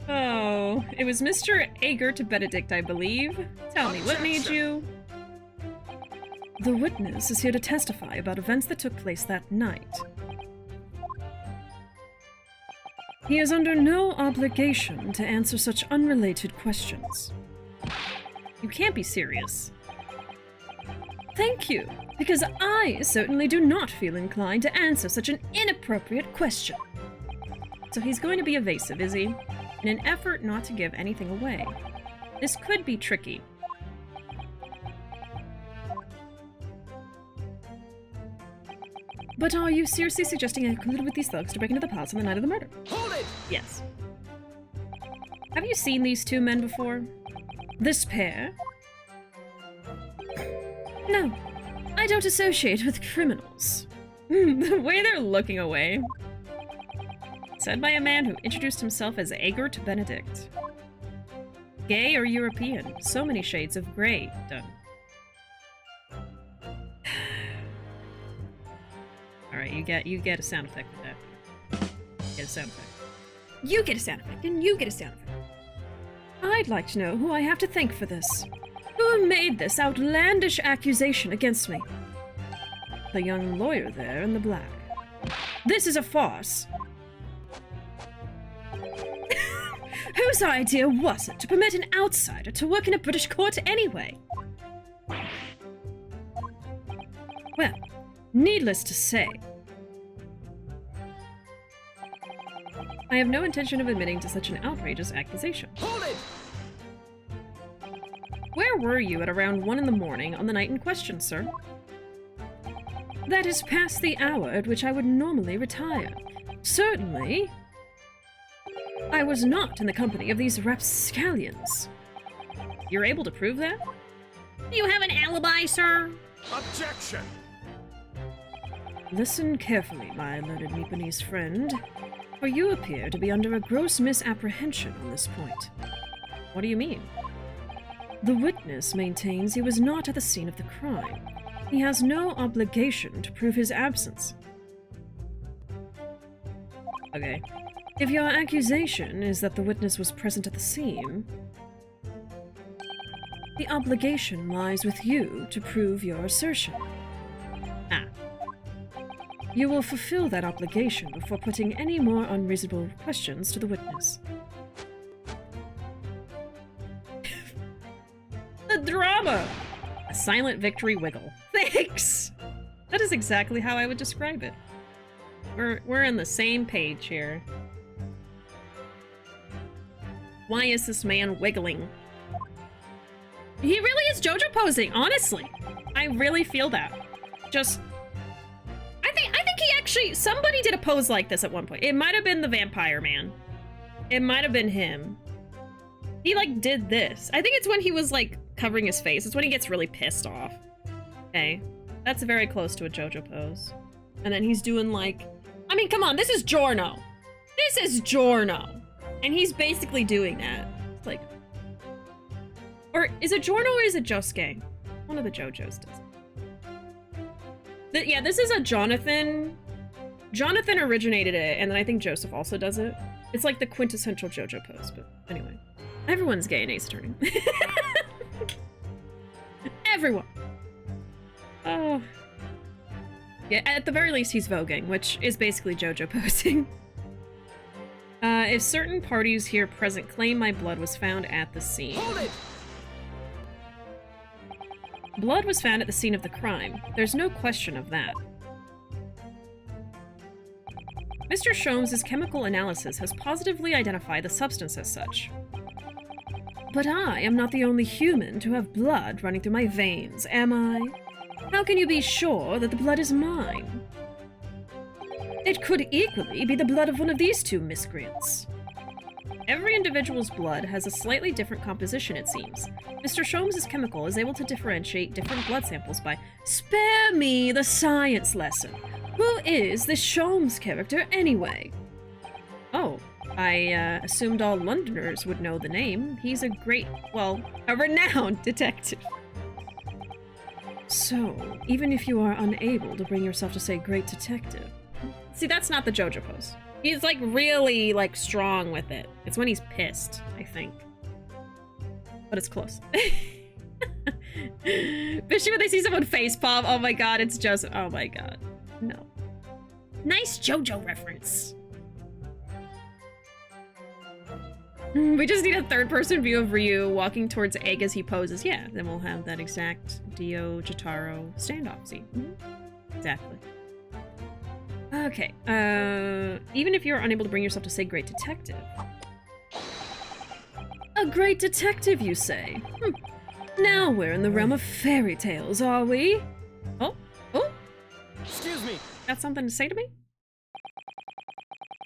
Speaker 1: Oh, it was Mr. Ager to Benedict, I believe. Tell me, what made you... The witness is here to testify about events that took place that night. He is under no obligation to answer such unrelated questions. You can't be serious. Thank you, because I certainly do not feel inclined to answer such an inappropriate question. So he's going to be evasive, is he? In an effort not to give anything away. This could be tricky. But are you seriously suggesting I colluded with these thugs to break into the palace on the night of the murder?
Speaker 4: Hold it!
Speaker 1: Yes. Have you seen these two men before? This pair? No, I don't associate with criminals. The way they're looking away. Said by a man who introduced himself as Ager to Benedict. Gay or European? So many shades of gray. Done. Alright, you get a sound effect with that. Get a sound effect. You get a sound effect, and you get a sound effect. I'd like to know who I have to thank for this. Who made this outlandish accusation against me? The young lawyer there in the black. This is a farce. Whose idea was it to permit an outsider to work in a British court anyway? Well, needless to say, I have no intention of admitting to such an outrageous accusation.
Speaker 4: Hold it!
Speaker 1: Where were you at around 1 in the morning on the night in question, sir? That is past the hour at which I would normally retire. Certainly, I was not in the company of these rapscallions. You're able to prove that?
Speaker 2: Do you have an alibi, sir?
Speaker 4: Objection!
Speaker 1: Listen carefully, my learned Nipponese friend, for you appear to be under a gross misapprehension on this point. What do you mean? The witness maintains he was not at the scene of the crime. He has no obligation to prove his absence. Okay. If your accusation is that the witness was present at the scene, the obligation lies with you to prove your assertion. Ah. You will fulfill that obligation before putting any more unreasonable questions to the witness. The drama! A silent victory wiggle. Thanks! That is exactly how I would describe it. We're on the same page here. Why is this man wiggling? He really is JoJo posing, honestly. I really feel that. Just... I think he actually... Somebody did a pose like this at one point. It might have been the vampire man. It might have been him. He, like, did this. I think it's when he was, like, covering his face. It's when he gets really pissed off. Okay. That's very close to a JoJo pose. And then he's doing, like... I mean, come on, this is Giorno. This is Giorno. And he's basically doing that. It's like... Or is it Giorno or is it Josuke? One of the JoJos does. Yeah, this is a Jonathan. Jonathan originated it, and then I think Joseph also does it. It's like the quintessential JoJo pose, but anyway. Everyone's gay in Ace Attorney. Everyone. Oh. Yeah, at the very least he's voguing, which is basically JoJo posing. If certain parties here present claim my blood was found at the scene.
Speaker 4: Hold it!
Speaker 1: Blood was found at the scene of the crime. There's no question of that. Mr. Sholmes' chemical analysis has positively identified the substance as such. But I am not the only human to have blood running through my veins, am I? How can you be sure that the blood is mine? It could equally be the blood of one of these two miscreants. Every individual's blood has a slightly different composition, it seems. Mr. Sholmes' chemical is able to differentiate different blood samples by— Spare me the science lesson! Who is this Sholmes character, anyway? Oh, I assumed all Londoners would know the name. He's a a renowned detective. So, even if you are unable to bring yourself to say great detective... See, that's not the JoJo pose. He's, like, really, like, strong with it. It's when he's pissed, I think. But it's close. Especially when they see someone facepalm. Oh my god, it's Joseph. Oh my god. No.
Speaker 2: Nice JoJo reference.
Speaker 1: We just need a third-person view of Ryu walking towards Egg as he poses. Yeah, then we'll have that exact Dio Jotaro standoff scene. Exactly. Okay, even if you're unable to bring yourself to say great detective. A great detective, you say? Now we're in the realm of fairy tales, are we? Oh,
Speaker 4: Excuse me.
Speaker 1: got something to say to me?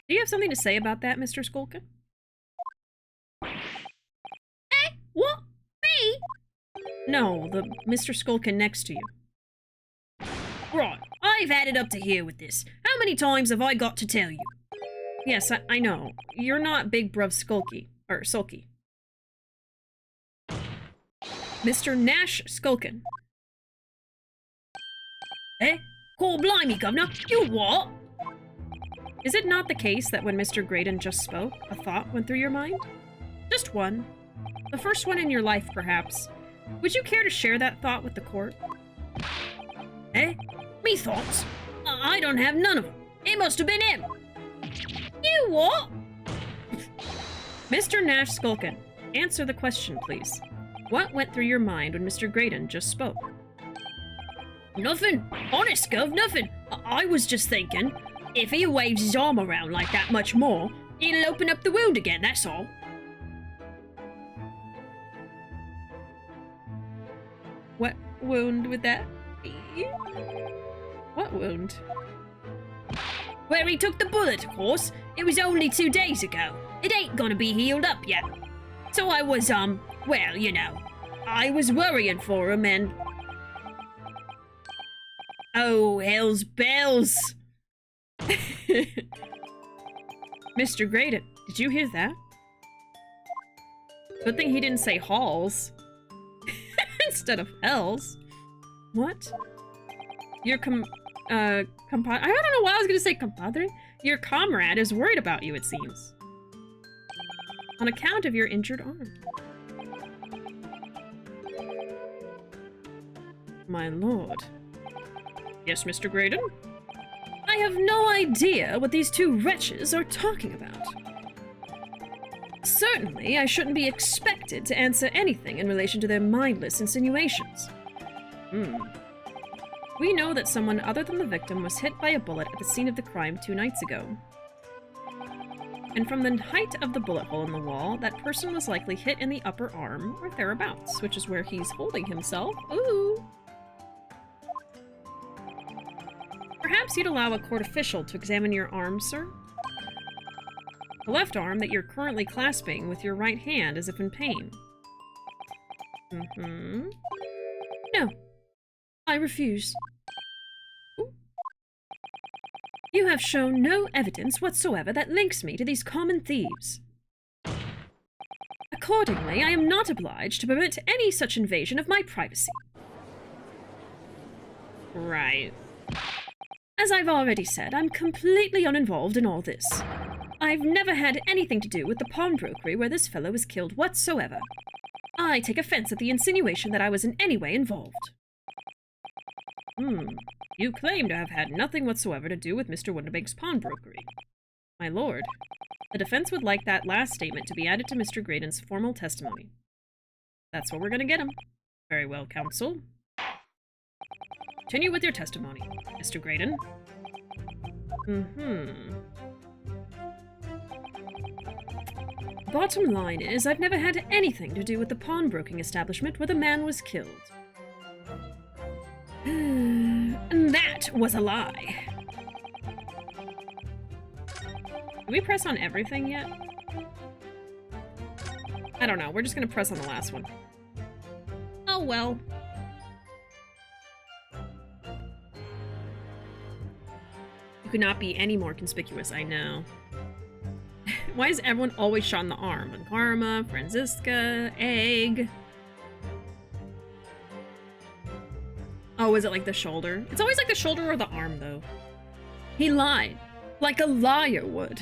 Speaker 1: Do you have something to say about that, Mr. Skulkin?
Speaker 2: Eh? What? Me?
Speaker 1: No, the Mr. Skulkin next to you.
Speaker 2: Right, I've had it up to here with this. How many times have I got to tell you?
Speaker 1: Yes, I know. You're not Big Bruv Sulky. Mr. Nash Skulkin.
Speaker 2: Eh? Call blimey, governor. You what?
Speaker 1: Is it not the case that when Mr. Graydon just spoke, a thought went through your mind? Just one. The first one in your life, perhaps. Would you care to share that thought with the court?
Speaker 2: Eh? Me thoughts? I don't have none of them. It must have been him. You what?
Speaker 1: Mr. Nash Skulkin, answer the question, please. What went through your mind when Mr. Graydon just spoke?
Speaker 2: Nothing. Honest, Gov, nothing. I was just thinking, if he waves his arm around like that much more, it'll open up the wound again, that's all.
Speaker 1: What wound would that be? What wound?
Speaker 2: Where he took the bullet, of course. It was only 2 days ago. It ain't gonna be healed up yet. So I was, well, you know, I was worrying for him and... Oh, hell's bells!
Speaker 1: Mr. Graydon, did you hear that? Good thing he didn't say halls. Instead of hells. What? Your I don't know why I was gonna say compadre. Your comrade is worried about you, it seems. On account of your injured arm. My lord. Yes, Mr. Graydon? I have no idea what these two wretches are talking about. Certainly, I shouldn't be expected to answer anything in relation to their mindless insinuations. We know that someone other than the victim was hit by a bullet at the scene of the crime 2 nights ago. And from the height of the bullet hole in the wall, that person was likely hit in the upper arm or thereabouts, which is where he's holding himself. Ooh! Perhaps you'd allow a court official to examine your arm, sir? The left arm that you're currently clasping with your right hand as if in pain. No. I refuse. Ooh. You have shown no evidence whatsoever that links me to these common thieves.
Speaker 2: Accordingly, I am not obliged to permit any such invasion of my privacy. Right. As I've already said, I'm completely uninvolved in all this. I've never had anything to do with the pawnbrokery where this fellow was killed whatsoever. I take offense at the insinuation that I was in any way involved. You claim to have had nothing whatsoever to do with Mr. Wonderbank's pawnbrokery. My lord, the defense would like that last statement to be added to Mr. Graydon's formal testimony. That's what we're gonna get him. Very well, counsel. Continue with your testimony, Mr. Graydon. Bottom line is, I've never had anything to do with the pawnbroking establishment where the man was killed. And that was a lie. Did we press on everything yet? I don't know. We're just gonna press on the last one. Oh well. You could not be any more conspicuous, I know. Why is everyone always shot in the arm? Karma, Franziska, Egg. Oh, is it like the shoulder? It's always like the shoulder or the arm, though. He lied. Like a liar would.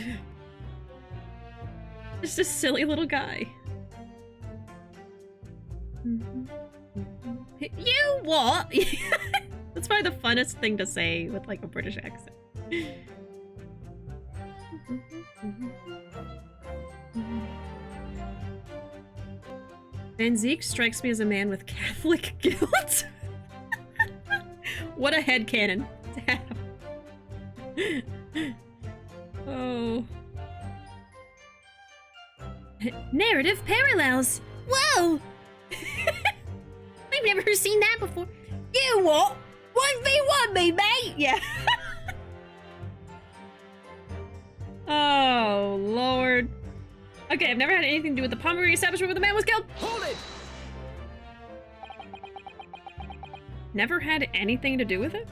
Speaker 2: Just a silly little guy. You what? That's probably the funnest thing to say with like a British accent. Van Zeke strikes me as a man with Catholic guilt. What a headcanon to have. Oh.
Speaker 3: Narrative parallels. Whoa! I've never seen that before. You what? 1v1 me, mate?
Speaker 1: Yeah. Oh, Lord. Okay, I've never had anything to do with the pawnbrokery establishment where the man was killed.
Speaker 4: Hold it!
Speaker 1: Never had anything to do with it?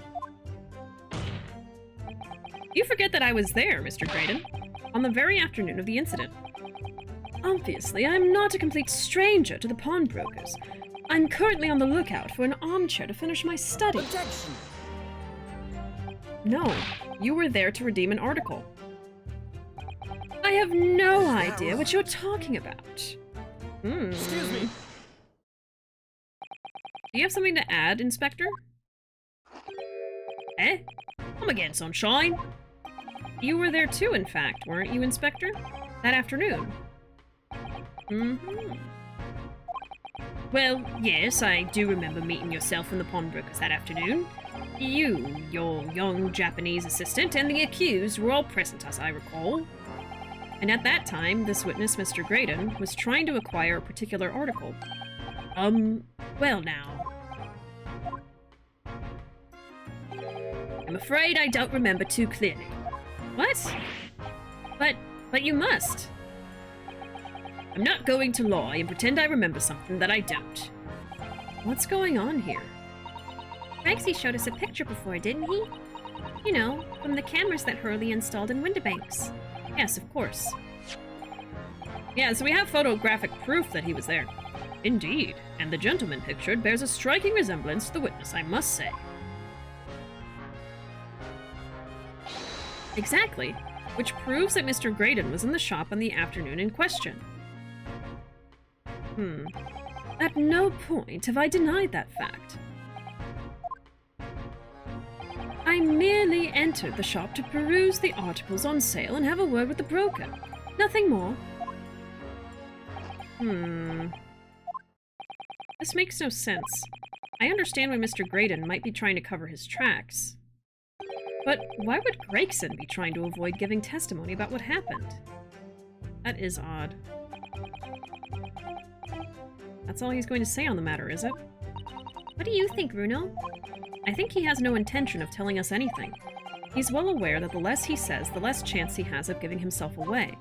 Speaker 1: You forget that I was there, Mr. Graydon, on the very afternoon of the incident. Obviously, I'm not a complete stranger to the pawnbrokers. I'm currently on the lookout for an armchair to finish my study.
Speaker 4: Objection!
Speaker 1: No, you were there to redeem an article. I have no idea what you're talking about.
Speaker 4: Excuse me.
Speaker 1: Do you have something to add, Inspector? Eh? Come again, sunshine. You were there too, in fact, weren't you, Inspector? That afternoon. Well, yes, I do remember meeting yourself and the pawnbrokers that afternoon. You, your young Japanese assistant, and the accused were all present, as I recall. And at that time, this witness, Mr. Graydon, was trying to acquire a particular article. Well now. I'm afraid I don't remember too clearly. What? But you must. I'm not going to lie and pretend I remember something that I don't. What's going on here?
Speaker 3: Rexy showed us a picture before, didn't he? You know, from the cameras that Hurley installed in Windibanks.
Speaker 1: Yes, of course. Yeah, so we have photographic proof that he was there. Indeed, and the gentleman pictured bears a striking resemblance to the witness, I must say. Exactly, which proves that Mr. Graydon was in the shop on the afternoon in question. At no point have I denied that fact. I merely entered the shop to peruse the articles on sale and have a word with the broker. Nothing more. This makes no sense. I understand why Mr. Graydon might be trying to cover his tracks. But why would Gregson be trying to avoid giving testimony about what happened? That is odd. That's all he's going to say on the matter, is it?
Speaker 3: What do you think, Ruuuvo?
Speaker 1: I think he has no intention of telling us anything. He's well aware that the less he says, the less chance he has of giving himself away.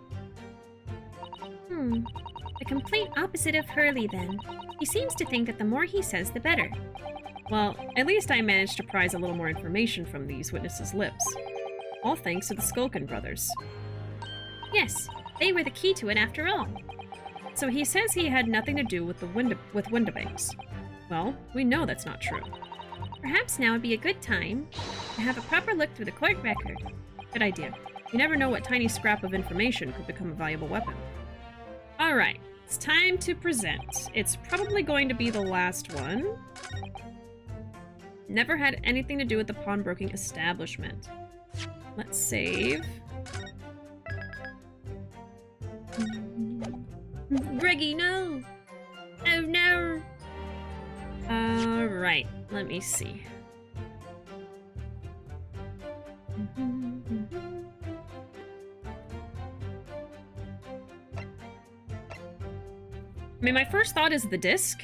Speaker 3: The complete opposite of Hurley, then. He seems to think that the more he says, the better.
Speaker 1: Well, at least I managed to prise a little more information from these witnesses' lips. All thanks to the Skulkin brothers.
Speaker 3: Yes, they were the key to it after all.
Speaker 2: So he says he had nothing to do with the window banks. Well, we know that's not true.
Speaker 3: Perhaps now would be a good time to have a proper look through the court record.
Speaker 2: Good idea. You never know what tiny scrap of information could become a valuable weapon. Alright, it's time to present. It's probably going to be the last one. Never had anything to do with the pawnbroking establishment. Let's save.
Speaker 3: Greggy, no! Oh no!
Speaker 2: Alright, let me see. I mean, my first thought is the disc.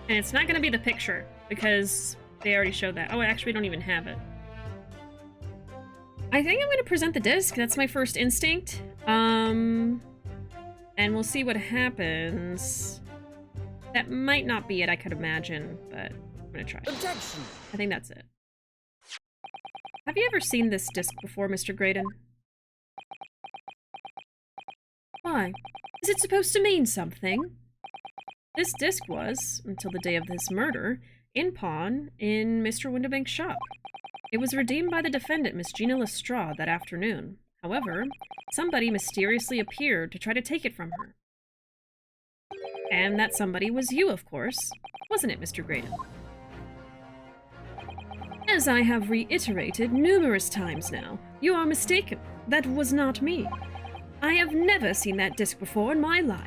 Speaker 2: And it's not going to be the picture, because they already showed that. Oh, actually, we don't even have it. I think I'm going to present the disc. That's my first instinct. And we'll see what happens. That might not be it, I could imagine, but I'm going to try.
Speaker 4: Objection!
Speaker 2: I think that's it. Have you ever seen this disc before, Mr. Graydon? Why? Is it supposed to mean something? This disc was, until the day of this murder, in pawn in Mr. Windibank's shop. It was redeemed by the defendant, Miss Gina Lestrade, that afternoon. However, somebody mysteriously appeared to try to take it from her. And that somebody was you, of course. Wasn't it, Mr. Graydon? As I have reiterated numerous times now, you are mistaken. That was not me. I have never seen that disc before in my life.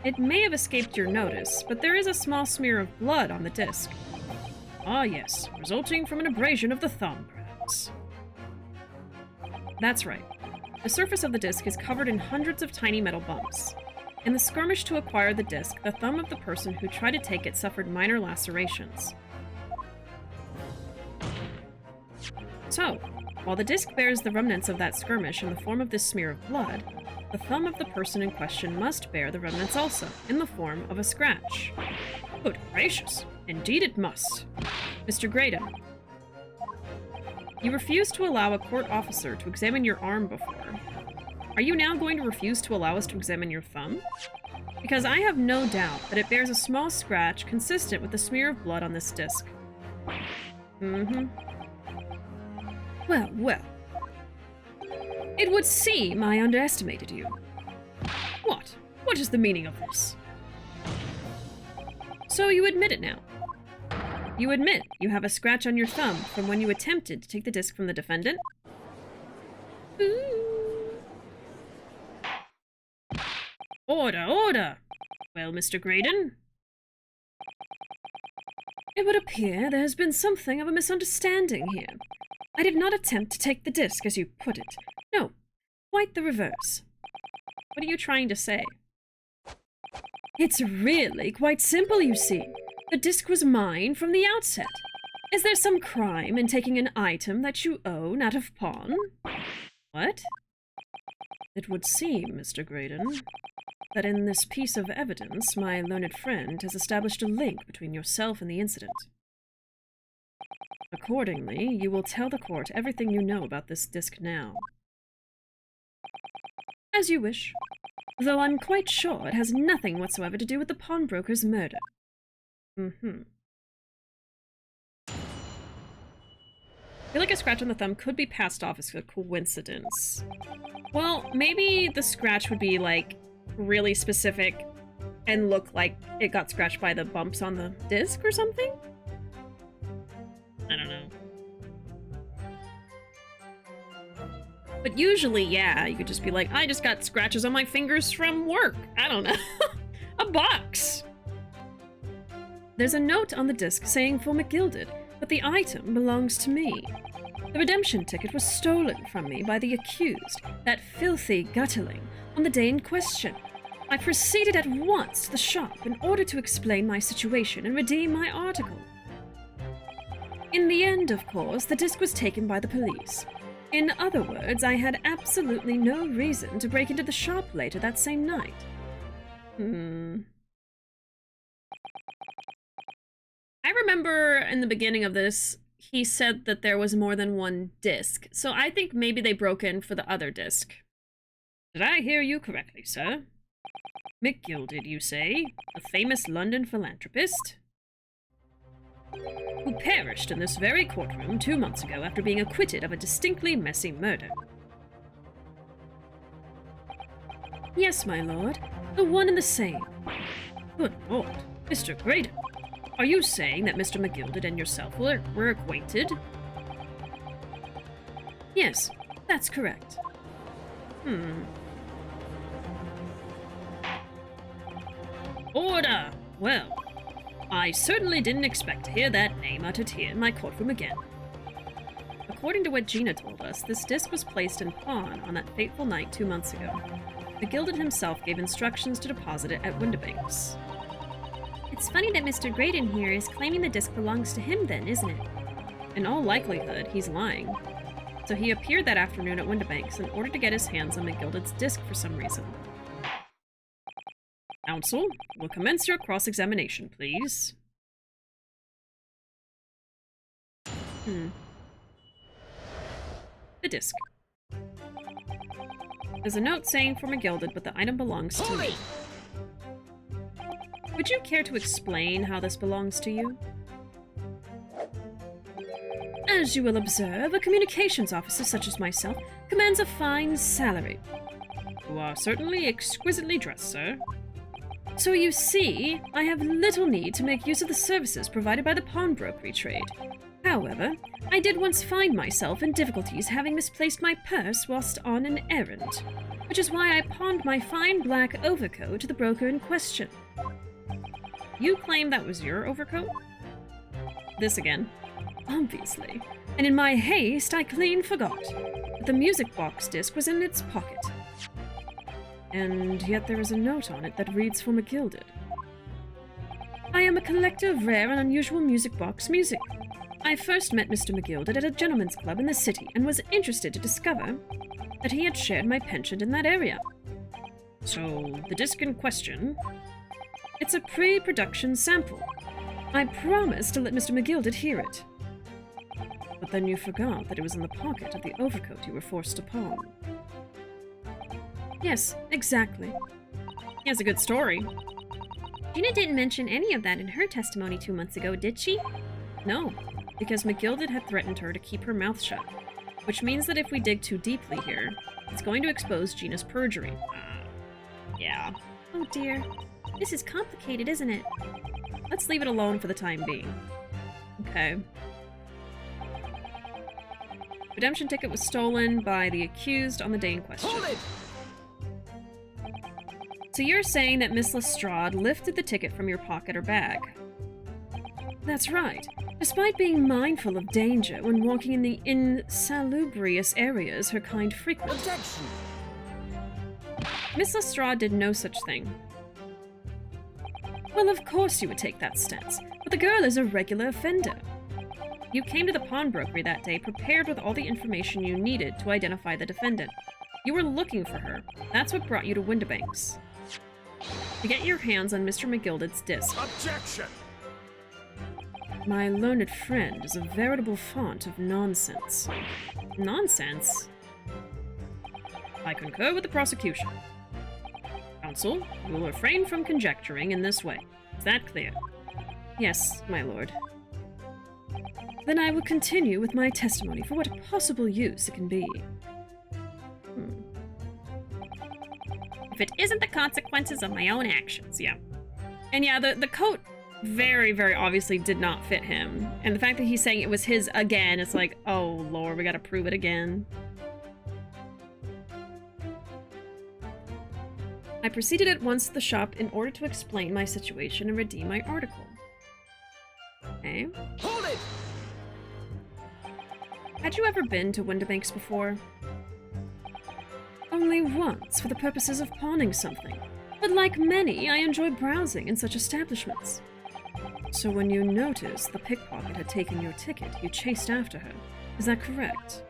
Speaker 2: It may have escaped your notice, but there is a small smear of blood on the disc. Ah, yes, resulting from an abrasion of the thumb, perhaps. That's right. The surface of the disc is covered in hundreds of tiny metal bumps. In the skirmish to acquire the disc, the thumb of the person who tried to take it suffered minor lacerations. So, while the disc bears the remnants of that skirmish in the form of this smear of blood, the thumb of the person in question must bear the remnants also, in the form of a scratch. Good gracious! Indeed it must. Mr. Graydon, you refused to allow a court officer to examine your arm before. Are you now going to refuse to allow us to examine your thumb? Because I have no doubt that it bears a small scratch consistent with the smear of blood on this disc. Well, well. It would seem I underestimated you. What? What is the meaning of this? So you admit it now. You admit you have a scratch on your thumb from when you attempted to take the disc from the defendant? Ooh. Order, order! Well, Mr. Graydon? It would appear there has been something of a misunderstanding here. I did not attempt to take the disc, as you put it. No, quite the reverse. What are you trying to say? It's really quite simple, you see. The disc was mine from the outset. Is there some crime in taking an item that you own out of pawn? What? It would seem, Mr. Graydon, that in this piece of evidence, my learned friend has established a link between yourself and the incident. Accordingly, you will tell the court everything you know about this disc now. As you wish, though I'm quite sure it has nothing whatsoever to do with the pawnbroker's murder. I feel like a scratch on the thumb could be passed off as a coincidence. Well, maybe the scratch would be, like, really specific and look like it got scratched by the bumps on the disc or something? I don't know. But usually, yeah, you could just be like, I just got scratches on my fingers from work. I don't know. A box! There's a note on the disc saying for McGilded, but the item belongs to me. The redemption ticket was stolen from me by the accused, that filthy gutterling, on the day in question. I proceeded at once to the shop in order to explain my situation and redeem my article. In the end, of course, the disc was taken by the police. In other words, I had absolutely no reason to break into the shop later that same night. I remember in the beginning of this, he said that there was more than one disc, so I think maybe they broke in for the other disc. Did I hear you correctly, sir? McGilded, you say? A famous London philanthropist? Who perished in this very courtroom 2 months ago after being acquitted of a distinctly messy murder. Yes, my lord. The one and the same. Good lord. Mr. Graydon. Are you saying that Mr. McGilded and yourself were acquainted? Yes, that's correct. Order! Well, I certainly didn't expect to hear that name uttered here in my courtroom again. According to what Gina told us, this disc was placed in pawn on that fateful night 2 months ago. McGilded himself gave instructions to deposit it at Windibanks.
Speaker 3: It's funny that Mr. Graydon here is claiming the disc belongs to him then, isn't it?
Speaker 2: In all likelihood, he's lying. So he appeared that afternoon at Windibanks in order to get his hands on McGilded's disc for some reason. Counsel, will commence your cross-examination, please. The disc. There's a note saying for McGilded, but the item belongs to me. Would you care to explain how this belongs to you? As you will observe, a communications officer such as myself commands a fine salary. You are certainly exquisitely dressed, sir. So you see, I have little need to make use of the services provided by the pawnbrokery trade. However, I did once find myself in difficulties having misplaced my purse whilst on an errand, which is why I pawned my fine black overcoat to the broker in question. You claim that was your overcoat? This again. Obviously. And in my haste, I clean forgot that the music box disc was in its pocket. And yet there is a note on it that reads for McGilded. I am a collector of rare and unusual music box music. I first met Mr. McGilded at a gentleman's club in the city and was interested to discover that he had shared my penchant in that area. So, the disc in question... It's a pre-production sample. I promised to let Mr. McGilded hear it. But then you forgot that it was in the pocket of the overcoat you were forced to pawn. Yes, exactly. He has a good story.
Speaker 3: Gina didn't mention any of that in her testimony 2 months ago, did she?
Speaker 2: No, because McGilded had threatened her to keep her mouth shut. Which means that if we dig too deeply here, it's going to expose Gina's perjury. Yeah.
Speaker 3: Oh dear. This is complicated, isn't it?
Speaker 2: Let's leave it alone for the time being. Okay. Redemption ticket was stolen by the accused on the day in question.
Speaker 4: Hold it!
Speaker 2: So you're saying that Miss Lestrade lifted the ticket from your pocket or bag? That's right. Despite being mindful of danger when walking in the insalubrious areas her kind frequent.
Speaker 4: Objection!
Speaker 2: Miss Lestrade did no such thing. Well, of course you would take that stance, but the girl is a regular offender. You came to the pawnbrokery that day prepared with all the information you needed to identify the defendant. You were looking for her. That's what brought you to Windibanks. To get your hands on Mr. McGilded's disc.
Speaker 4: Objection!
Speaker 2: My learned friend is a veritable font of nonsense. Nonsense? I concur with the prosecution. Counsel, you will refrain from conjecturing in this way. Is that clear? Yes, my lord. Then I will continue with my testimony for what possible use it can be.
Speaker 3: If it isn't the consequences of my own actions,
Speaker 2: yeah. And yeah, the coat very, very obviously did not fit him. And the fact that he's saying it was his again, it's like, oh lord, we gotta prove it again. I proceeded at once to the shop in order to explain my situation and redeem my article. Okay.
Speaker 4: Hold it!
Speaker 2: Had you ever been to Windibanks before? Only once, for the purposes of pawning something. But like many, I enjoy browsing in such establishments. So when you noticed the pickpocket had taken your ticket, you chased after her. Is that correct?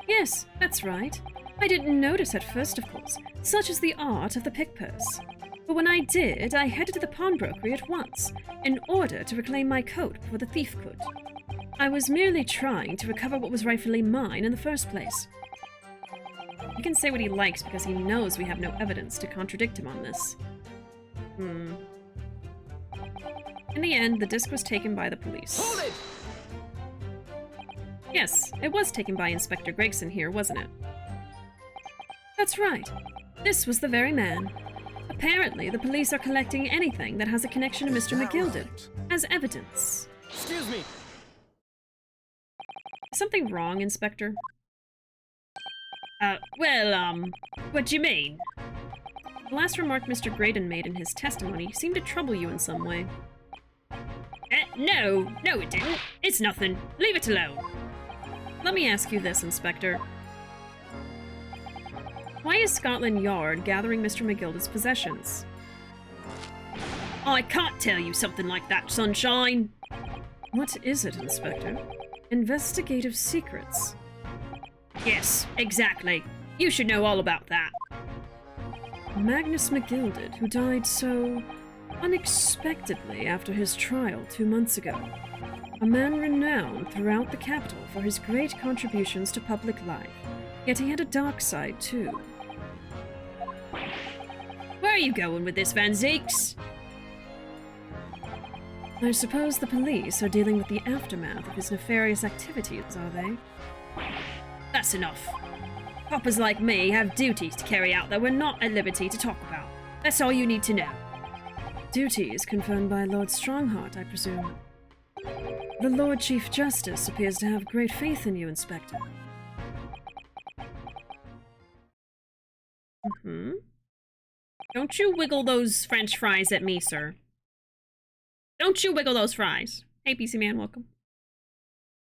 Speaker 3: Yes, that's right. I didn't notice at first, of course. Such is the art of the pick purse. But when I did, I headed to the pawnbrokery at once, in order to reclaim my coat before the thief could. I was merely trying to recover what was rightfully mine in the first place.
Speaker 1: He can say what he likes because he knows we have no evidence to contradict him on this. In the end, the disc was taken by the police.
Speaker 4: Hold it!
Speaker 1: Yes, it was taken by Inspector Gregson here, wasn't it?
Speaker 3: That's right. This was the very man. Apparently, the police are collecting anything that has a connection to Mr. McGilded as evidence.
Speaker 4: Excuse me.
Speaker 1: Is something wrong, Inspector?
Speaker 2: What do you mean?
Speaker 1: The last remark Mr. Graydon made in his testimony seemed to trouble you in some way.
Speaker 2: No, it didn't. It's nothing. Leave it alone.
Speaker 1: Let me ask you this, Inspector. Why is Scotland Yard gathering Mr. McGilded's possessions?
Speaker 2: I can't tell you something like that, Sunshine.
Speaker 3: What is it, Inspector? Investigative secrets.
Speaker 2: Yes, exactly. You should know all about that.
Speaker 3: Magnus McGilded, who died so unexpectedly after his trial 2 months ago. A man renowned throughout the capital for his great contributions to public life. Yet he had a dark side, too.
Speaker 2: Where are you going with this, Van Zeeks?
Speaker 3: I suppose the police are dealing with the aftermath of his nefarious activities, are they?
Speaker 2: That's enough. Coppers like me have duties to carry out that we're not at liberty to talk about. That's all you need to know.
Speaker 3: Duties confirmed by Lord Strongheart, I presume. The Lord Chief Justice appears to have great faith in you, Inspector.
Speaker 1: Don't you wiggle those French fries at me, sir. Don't you wiggle those fries. Hey, PC Man, welcome.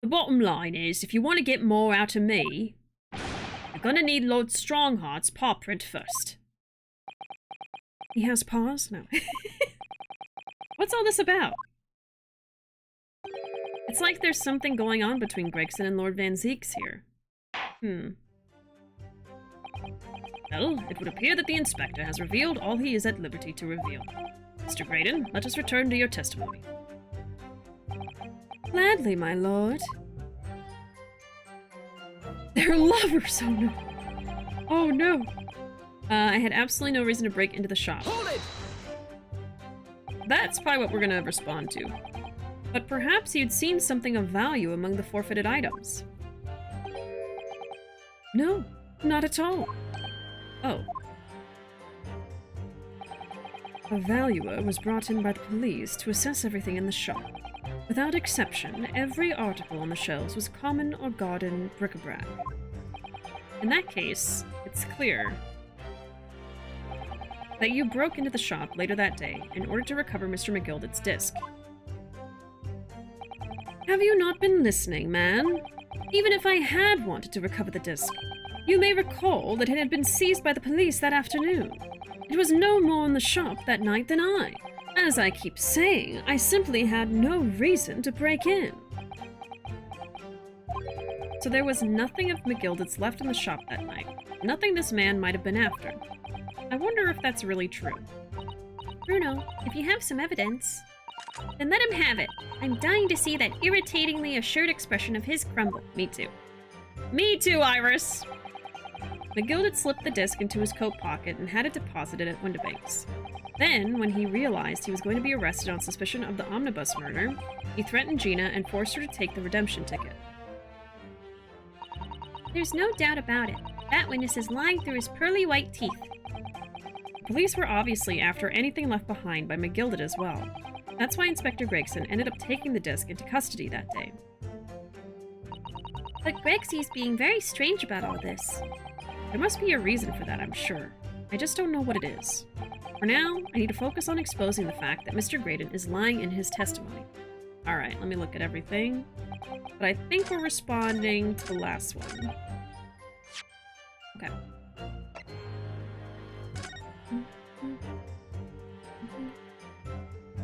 Speaker 2: The bottom line is, if you want to get more out of me, you're gonna need Lord Strongheart's paw print first.
Speaker 3: He has paws? No.
Speaker 1: What's all this about? It's like there's something going on between Gregson and Lord Van Zeeks here. Well, it would appear that the Inspector has revealed all he is at liberty to reveal. Mr. Graydon, let us return to your testimony.
Speaker 3: Gladly, my lord. They're lovers, oh no.
Speaker 1: Oh no. I had absolutely no reason to break into the shop.
Speaker 4: Hold it!
Speaker 1: That's probably what we're gonna respond to. But perhaps you'd seen something of value among the forfeited items.
Speaker 3: No, not at all.
Speaker 1: Oh.
Speaker 3: A valuer was brought in by the police to assess everything in the shop. Without exception, every article on the shelves was common or garden bric-a-brac.
Speaker 1: In that case, it's clear that you broke into the shop later that day in order to recover Mr. McGilded's disc.
Speaker 3: Have you not been listening, man? Even if I had wanted to recover the disc, you may recall that it had been seized by the police that afternoon. It was no more in the shop that night than I. As I keep saying, I simply had no reason to break in.
Speaker 1: So there was nothing of McGilded's left in the shop that night. Nothing this man might have been after. I wonder if that's really true.
Speaker 2: Bruno, if you have some evidence, then let him have it. I'm dying to see that irritatingly assured expression of his crumble.
Speaker 1: Me too. Me too, Iris! McGilded slipped the disc into his coat pocket and had it deposited at Windibanks. Then, when he realized he was going to be arrested on suspicion of the omnibus murder, he threatened Gina and forced her to take the redemption ticket.
Speaker 2: There's no doubt about it. That witness is lying through his pearly white teeth.
Speaker 1: The police were obviously after anything left behind by McGilded as well. That's why Inspector Gregson ended up taking the disc into custody that day.
Speaker 2: But Gregsy's being very strange about all this.
Speaker 1: There must be a reason for that, I'm sure. I just don't know what it is. For now, I need to focus on exposing the fact that Mr. Graydon is lying in his testimony. Alright, let me look at everything. But I think we're responding to the last one. Okay.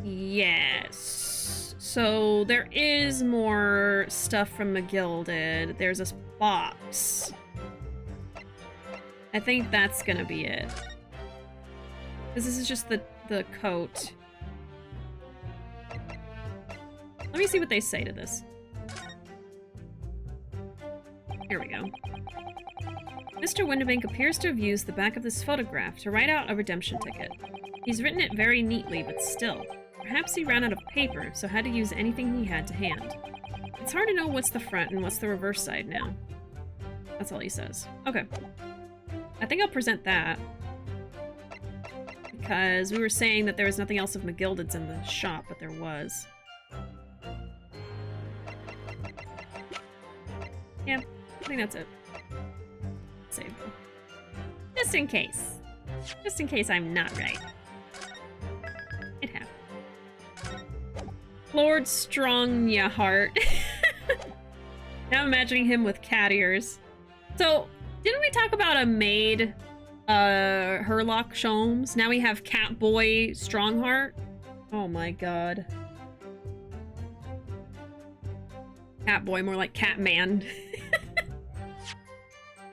Speaker 1: Yes. So there is more stuff from McGilded. There's a box. I think that's gonna be it. Because this is just the coat. Let me see what they say to this. Here we go. Mr. Windibank appears to have used the back of this photograph to write out a redemption ticket. He's written it very neatly, but still. Perhaps he ran out of paper, so had to use anything he had to hand. It's hard to know what's the front and what's the reverse side now. That's all he says. Okay. I think I'll present that. Because we were saying that there was nothing else of McGilded's in the shop, but there was. Yeah, I think that's it. Save. Just in case. Just in case I'm not right. It happened. Lord Strongyheart. Now I'm imagining him with cat ears. So, didn't we talk about a maid, Herlock Sholmes? Now we have Catboy Strongheart? Oh my god. Catboy, more like Catman.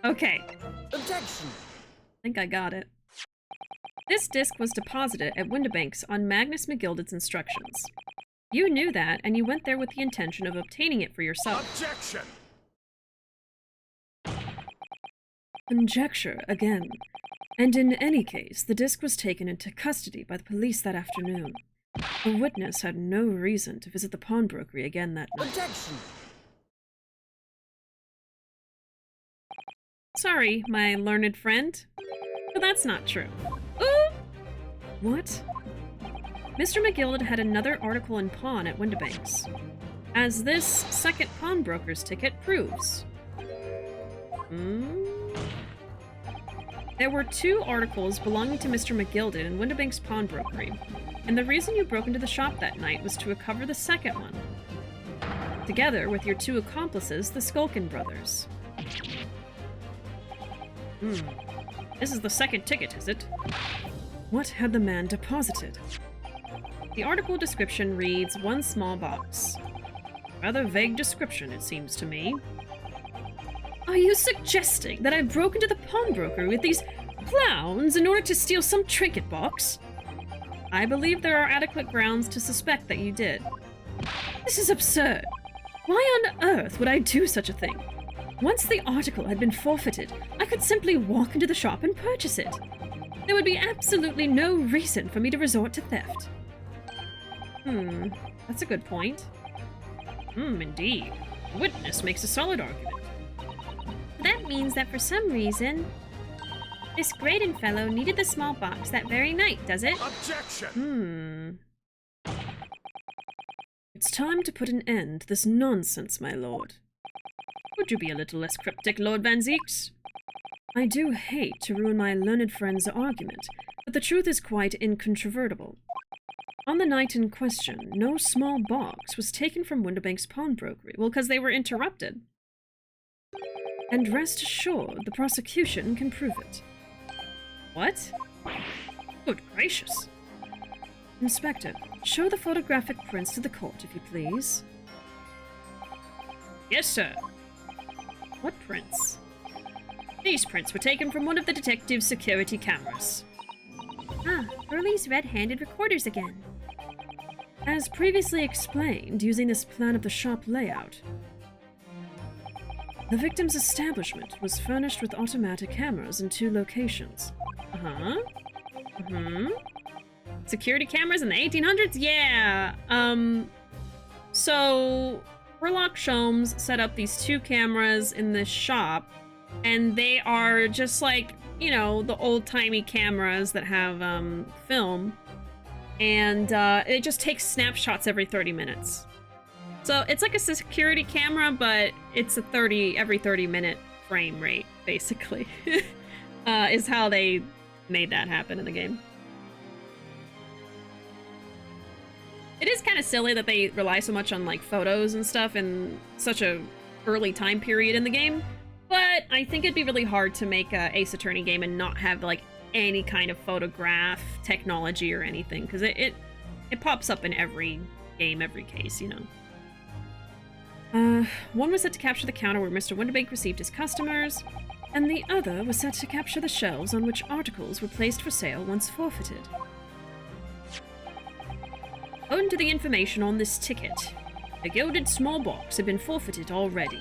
Speaker 1: Okay.
Speaker 4: Objection!
Speaker 1: I think I got it. This disc was deposited at Windibank's on Magnus McGilded's instructions. You knew that, and you went there with the intention of obtaining it for yourself.
Speaker 4: Objection!
Speaker 3: Conjecture again. And in any case, the disc was taken into custody by the police that afternoon. The witness had no reason to visit the pawnbrokery again that night.
Speaker 4: Objection!
Speaker 1: Sorry, my learned friend, but that's not true. Ooh!
Speaker 3: What?
Speaker 1: Mr. McGilded had another article in pawn at Windibank's, as this second pawnbroker's ticket proves. There were 2 articles belonging to Mr. McGilded in Windibank's pawnbrokery, and the reason you broke into the shop that night was to recover the second one, together with your 2 accomplices, the Skulkin brothers. This is the second ticket, is it?
Speaker 3: What had the man deposited?
Speaker 1: The article description reads, 1 small box. Rather vague description, it seems to me.
Speaker 3: Are you suggesting that I broke into the pawnbroker with these clowns in order to steal some trinket box?
Speaker 1: I believe there are adequate grounds to suspect that you did.
Speaker 3: This is absurd. Why on earth would I do such a thing? Once the article had been forfeited, I could simply walk into the shop and purchase it. There would be absolutely no reason for me to resort to theft.
Speaker 1: That's a good point. Indeed. The witness makes a solid argument.
Speaker 2: That means that for some reason, this Graydon fellow needed the small box that very night, does it?
Speaker 4: Objection!
Speaker 3: It's time to put an end to this nonsense, my lord.
Speaker 1: Would you be a little less cryptic, Lord Van Zieks?
Speaker 3: I do hate to ruin my learned friend's argument, but the truth is quite incontrovertible. On the night in question, no small box was taken from Windibank's pawnbrokery.
Speaker 1: Well, because they were interrupted.
Speaker 3: And rest assured, the prosecution can prove it.
Speaker 1: What? Good gracious.
Speaker 3: Inspector, show the photographic prints to the court, if you please.
Speaker 1: Yes, sir. What prints? These prints were taken from one of the detective's security cameras.
Speaker 2: Ah, Burley's red-handed recorders again.
Speaker 3: As previously explained, using this plan of the shop layout, the victim's establishment was furnished with automatic cameras in 2 locations.
Speaker 1: Security cameras in the 1800s? Yeah! So Herlock Sholmes set up these 2 cameras in this shop, and they are just like, you know, the old-timey cameras that have film, and it just takes snapshots every 30 minutes. So it's like a security camera, but it's a every 30-minute frame rate, basically, is how they made that happen in the game. It is kind of silly that they rely so much on like photos and stuff in such a early time period in the game, but I think it'd be really hard to make a Ace Attorney game and not have like any kind of photograph technology or anything, because it pops up in every game, every case, you know. One was set to capture the counter where Mr. Windibank received his customers.
Speaker 3: and the other was set to capture the shelves on which articles were placed for sale once forfeited. Owing to the information on this ticket, the gilded small box had been forfeited already,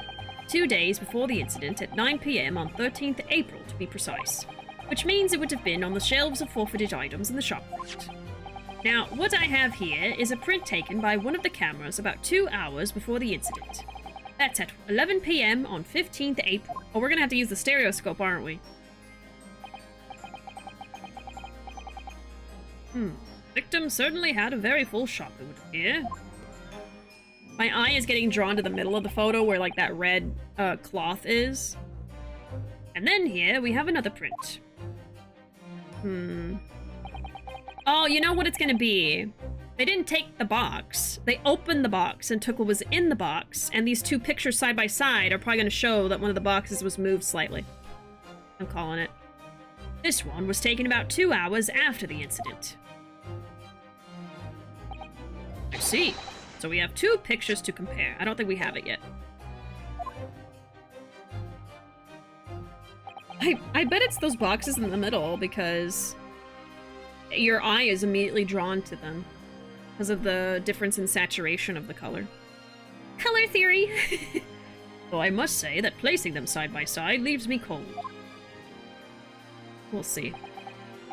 Speaker 3: 2 days before the incident at 9 p.m. on 13th April to be precise, which means it would have been on the shelves of forfeited items in the shop front. Now, what I have here is a print taken by one of the cameras about 2 hours before the incident. That's at 11 p.m. on 15th April.
Speaker 1: Oh, we're gonna have to use the stereoscope, aren't we? Victim certainly had a very full shop, it would appear. My eye is getting drawn to the middle of the photo where, like, that red cloth is. And then here we have another print. Oh, you know what it's gonna be? They didn't take the box. They opened the box and took what was in the box, and these two pictures side by side are probably gonna show that one of the boxes was moved slightly. I'm calling it. This one was taken about 2 hours after the incident. I see. So we have 2 pictures to compare. I don't think we have it yet. I bet it's those boxes in the middle because your eye is immediately drawn to them because of the difference in saturation of the color. Color theory! Though I must say that placing them side by side leaves me cold. We'll see.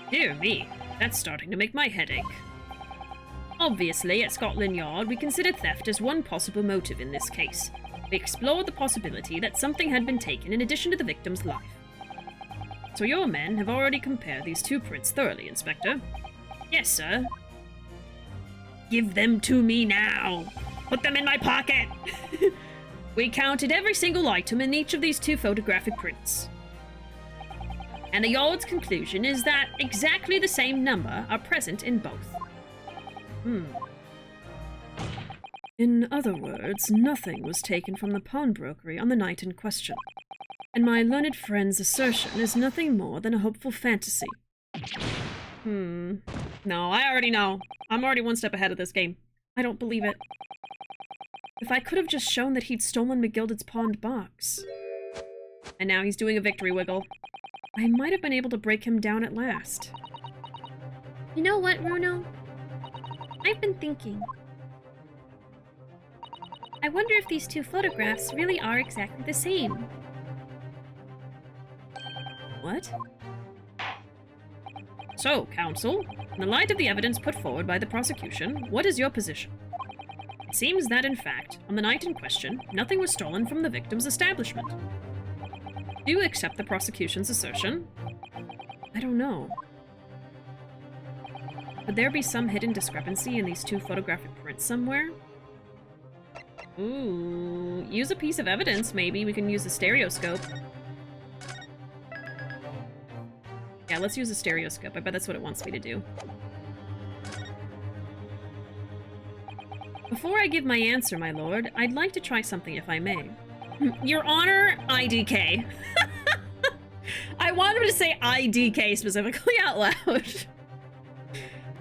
Speaker 1: Dear me, that's starting to make my head ache. Obviously, at Scotland Yard, we considered theft as one possible motive in this case. We explored the possibility that something had been taken in addition to the victim's life. So your men have already compared these 2 prints thoroughly, Inspector? Yes, sir. Give them to me now! Put them in my pocket! We counted every single item in each of these 2 photographic prints. And the Yard's conclusion is that exactly the same number are present in both.
Speaker 3: In other words, nothing was taken from the pawnbrokery on the night in question, and my learned friend's assertion is nothing more than a hopeful fantasy.
Speaker 1: No, I already know. I'm already one step ahead of this game. I don't believe it.
Speaker 3: If I could have just shown that he'd stolen McGilded's pawned box.
Speaker 1: And now he's doing a victory wiggle.
Speaker 3: I might have been able to break him down at last.
Speaker 2: You know what, Ruuuvo? I've been thinking. I wonder if these 2 photographs really are exactly the same.
Speaker 3: What?
Speaker 1: So, counsel, in the light of the evidence put forward by the prosecution, what is your position? It seems that, in fact, on the night in question, nothing was stolen from the victim's establishment. Do you accept the prosecution's assertion?
Speaker 3: I don't know.
Speaker 1: Could there be some hidden discrepancy in these 2 photographic prints somewhere? Ooh, use a piece of evidence, maybe. We can use a stereoscope. Yeah, let's use a stereoscope. I bet that's what it wants me to do. Before I give my answer, my lord, I'd like to try something if I may. Your Honor, IDK. I wanted to say IDK specifically out loud.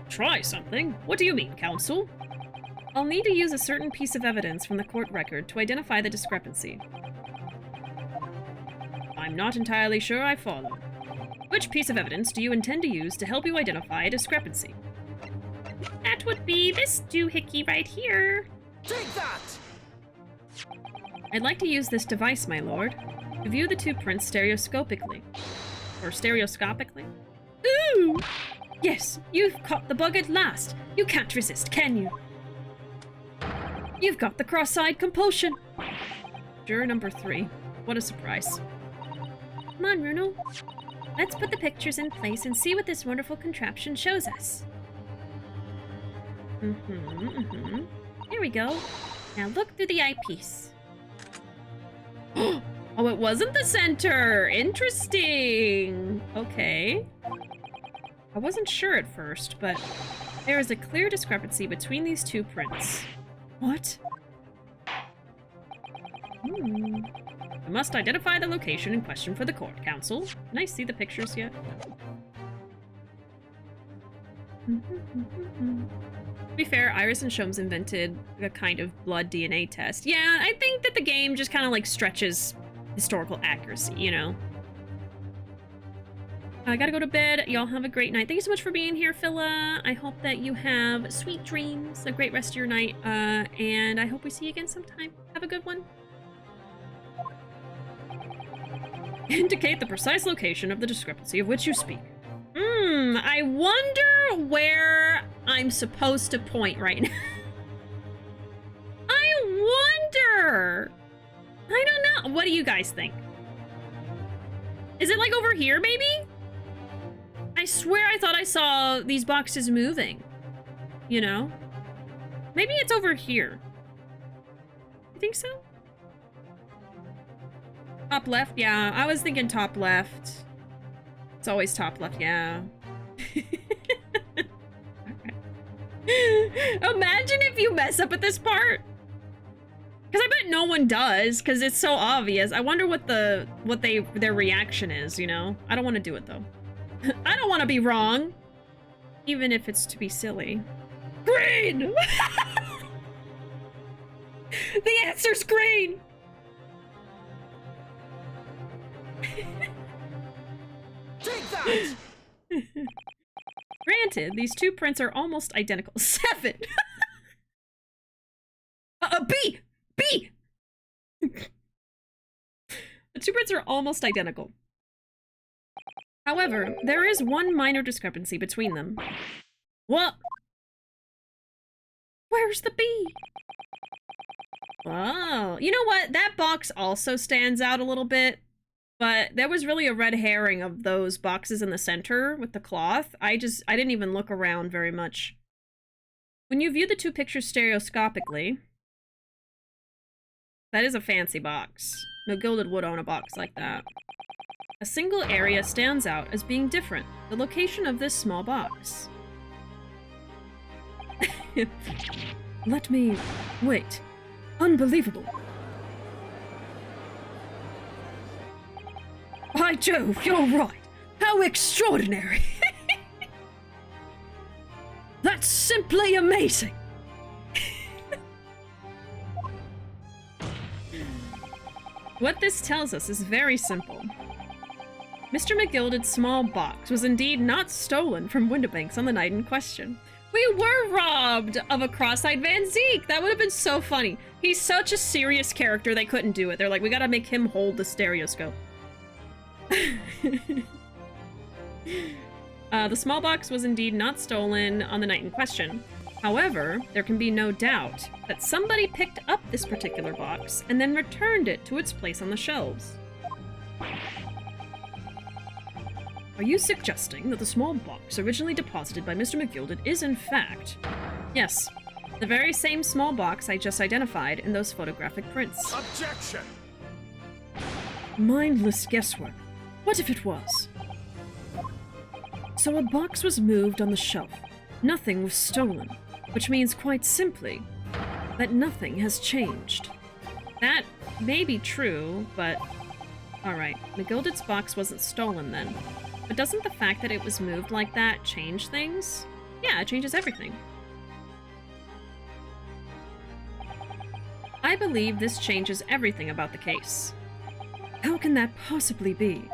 Speaker 1: Try something? What do you mean, counsel? I'll need to use a certain piece of evidence from the court record to identify the discrepancy. I'm not entirely sure I follow. Which piece of evidence do you intend to use to help you identify a discrepancy? That would be this doohickey right here.
Speaker 4: Take that!
Speaker 1: I'd like to use this device, my lord, to view the 2 prints stereoscopically. Or stereoscopically? Ooh! Yes, you've caught the bug at last. You can't resist, can you? You've got the cross-eyed compulsion. Juror number 3. What a surprise.
Speaker 2: Come on, Ruuuvo. Let's put the pictures in place and see what this wonderful contraption shows us. Here we go. Now look through the eyepiece.
Speaker 1: Oh, it wasn't the center! Interesting! Okay. I wasn't sure at first, but there is a clear discrepancy between these 2 prints. What? I must identify the location in question for the court, counsel. Can I see the pictures yet? To be fair, Iris and Sholmes invented a kind of blood DNA test. Yeah, I think that the game just kind of like stretches historical accuracy, you know?
Speaker 2: I gotta go to bed. Y'all have a great night. Thank you so much for being here, Phila. I hope that you have sweet dreams, a great rest of your night, and I hope we see you again sometime. Have a good one. Indicate the precise location of the discrepancy of which you speak. I wonder where I'm supposed to point right now. I wonder. I don't know. What do you guys think? Is it like over here, maybe? I swear I thought I saw these boxes moving. You know? Maybe it's over here. You think so? Top left? Yeah, I was thinking top left. It's always top left, yeah. Imagine if you mess up at this part. Because I bet no one does, because it's so obvious. I wonder what their reaction is, you know? I don't want to do it, though. I don't want to be wrong. Even if it's to be silly. Green! The answer's green!
Speaker 4: Take that!
Speaker 2: Granted, these two prints are almost identical. 7! B! B! The two prints are almost identical. However, there is one minor discrepancy between them. What? Where's the B? Oh, you know what? That box also stands out a little bit, but there was really a red herring of those boxes in the center with the cloth. I didn't even look around very much. When you view the two pictures stereoscopically, that is a fancy box. No Gilded would own a box like that. A single area stands out as being different. The location of this small box.
Speaker 3: Let me... wait. Unbelievable. By Jove, you're right. How extraordinary. That's simply amazing.
Speaker 2: What this tells us is very simple. Mr. McGilded's small box was indeed not stolen from Windibanks on the night in question. We were robbed of a cross-eyed Van Zeke! That would have been so funny. He's such a serious character, they couldn't do it. They're like, we gotta make him hold the stereoscope. The small box was indeed not stolen on the night in question. However, there can be no doubt that somebody picked up this particular box and then returned it to its place on the shelves.
Speaker 3: Are you suggesting that the small box originally deposited by Mr. McGilded is in fact...
Speaker 2: Yes, the very same small box I just identified in those photographic prints.
Speaker 4: Objection!
Speaker 3: Mindless guesswork. What if it was? So a box was moved on the shelf. Nothing was stolen, which means quite simply that nothing has changed.
Speaker 2: That may be true, but... Alright, McGilded's box wasn't stolen then. But doesn't the fact that it was moved like that change things? Yeah, it changes everything. I believe this changes everything about the case.
Speaker 3: How can that possibly be?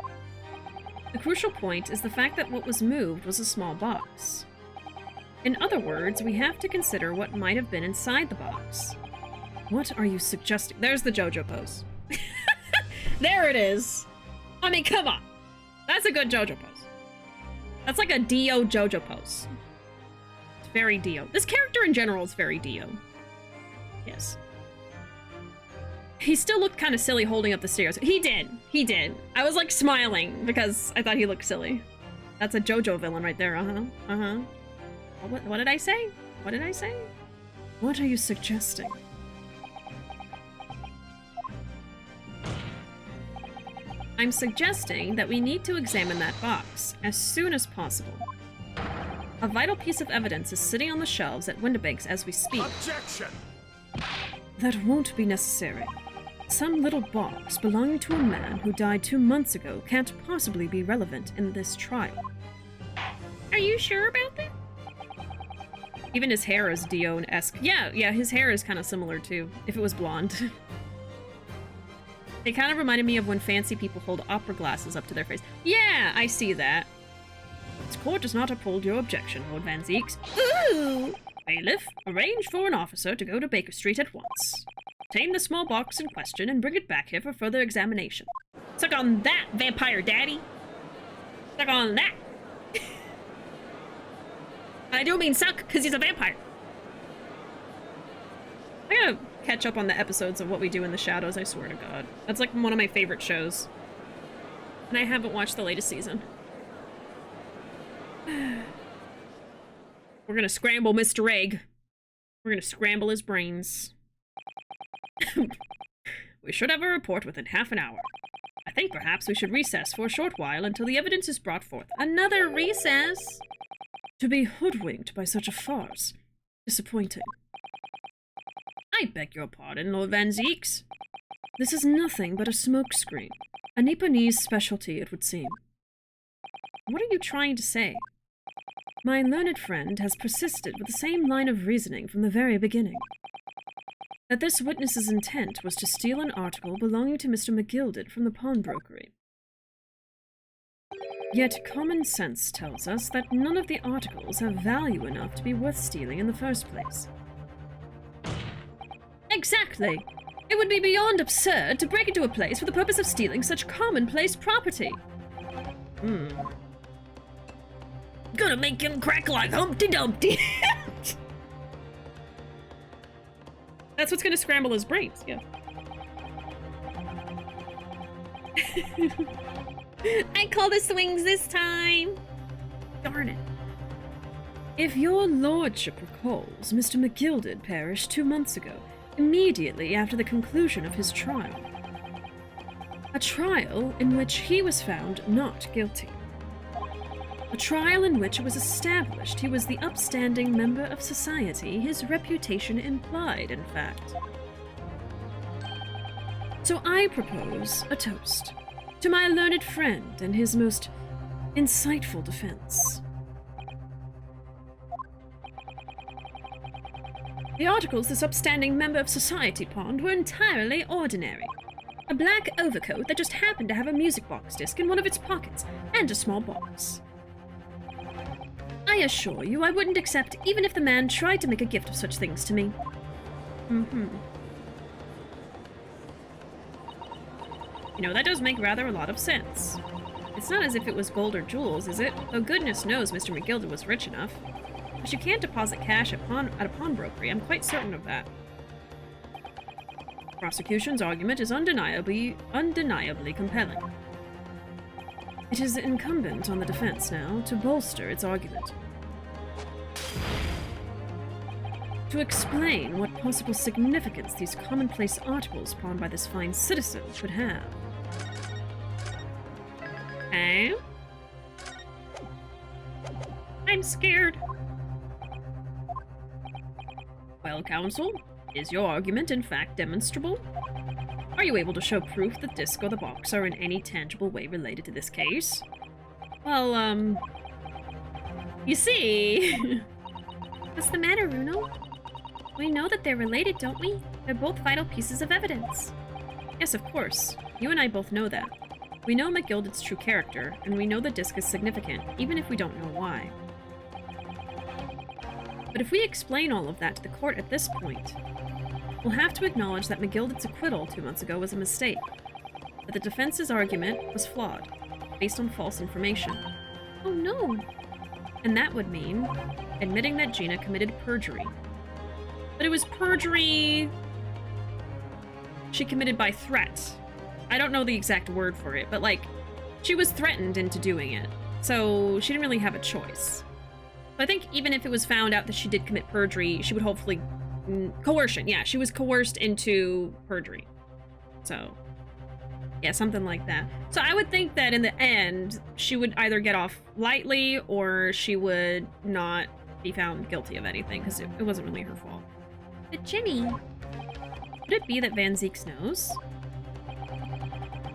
Speaker 2: The crucial point is the fact that what was moved was a small box. In other words, we have to consider what might have been inside the box.
Speaker 3: What are you suggesting?
Speaker 2: There's the JoJo pose. There it is! I mean, come on! That's a good JoJo pose. That's like a Dio JoJo pose. It's very Dio. This character in general is very Dio. Yes. He still looked kind of silly holding up the stairs. He did. He did. I was like smiling because I thought he looked silly. That's a JoJo villain right there. Uh-huh. Uh-huh. What did I say? What did I say?
Speaker 3: What are you suggesting?
Speaker 2: I'm suggesting that we need to examine that box as soon as possible. A vital piece of evidence is sitting on the shelves at Windibanks as we speak.
Speaker 4: Objection!
Speaker 3: That won't be necessary. Some little box belonging to a man who died 2 months ago can't possibly be relevant in this trial.
Speaker 2: Are you sure about that? Even his hair is Dio-esque. Yeah, his hair is kind of similar too, if it was blonde. It kind of reminded me of when fancy people hold opera glasses up to their face. Yeah, I see that.
Speaker 3: This court does not uphold your objection, Lord Van Zeeks.
Speaker 2: Ooh!
Speaker 3: Bailiff, arrange for an officer to go to Baker Street at once. Obtain the small box in question and bring it back here for further examination.
Speaker 2: Suck on that, vampire daddy! Suck on that! I do mean suck, because he's a vampire.
Speaker 1: I gotta catch up on the episodes of What We Do in the Shadows, I swear to God. That's like one of my favorite shows. And I haven't watched the latest season. We're gonna scramble Mr. Egg. We're gonna scramble his brains.
Speaker 3: We should have a report within half an hour. I think perhaps we should recess for a short while until the evidence is brought forth.
Speaker 2: Another recess?
Speaker 3: To be hoodwinked by such a farce. Disappointing. I beg your pardon, Lord Van Zeeks. This is nothing but a smokescreen. A Nipponese specialty, it would seem.
Speaker 1: What are you trying to say?
Speaker 3: My learned friend has persisted with the same line of reasoning from the very beginning. That this witness's intent was to steal an article belonging to Mr. McGilded from the pawnbrokery. Yet common sense tells us that none of the articles have value enough to be worth stealing in the first place. Exactly! It would be beyond absurd to break into a place for the purpose of stealing such commonplace property.
Speaker 2: Gonna make him crack like Humpty Dumpty!
Speaker 1: That's what's gonna scramble his brains, yeah.
Speaker 2: I call the swings this time!
Speaker 1: Darn it.
Speaker 3: If your lordship recalls, Mr. McGilded perished 2 months ago, immediately after the conclusion of his trial. A trial in which he was found not guilty. A trial in which it was established he was the upstanding member of society his reputation implied, in fact. So I propose a toast to my learned friend and his most insightful defense. The articles this upstanding member of society pawned were entirely ordinary. A black overcoat that just happened to have a music box disc in one of its pockets, and a small box. I assure you I wouldn't accept even if the man tried to make a gift of such things to me.
Speaker 1: You know, that does make rather a lot of sense. It's not as if it was gold or jewels, is it? Though goodness knows Mr. McGilded was rich enough. But you can't deposit cash at a pawnbrokery, I'm quite certain of that.
Speaker 3: Prosecution's argument is undeniably compelling. It is incumbent on the defense now to bolster its argument. To explain what possible significance these commonplace articles pawned by this fine citizen could have.
Speaker 1: Okay. I'm scared.
Speaker 3: Well, counsel, is your argument in fact demonstrable? Are you able to show proof the disc or the box are in any tangible way related to this case?
Speaker 1: Well, you see...
Speaker 2: What's the matter, Ruuuvo? We know that they're related, don't we? They're both vital pieces of evidence.
Speaker 1: Yes, of course. You and I both know that. We know McGilded's true character, and we know the disc is significant, even if we don't know why. But if we explain all of that to the court at this point, we'll have to acknowledge that McGilded's acquittal 2 months ago was a mistake, that the defense's argument was flawed, based on false information.
Speaker 2: Oh no!
Speaker 1: And that would mean admitting that Gina committed perjury. But it was perjury she committed by threat. I don't know the exact word for it, but like, she was threatened into doing it, so she didn't really have a choice. But I think even if it was found out that she did commit perjury, she would hopefully... coercion, yeah, she was coerced into perjury. So, yeah, something like that. So I would think that in the end, she would either get off lightly or she would not be found guilty of anything, because it wasn't really her fault.
Speaker 2: But Jimmy...
Speaker 1: Could it be that Van Zeeks knows?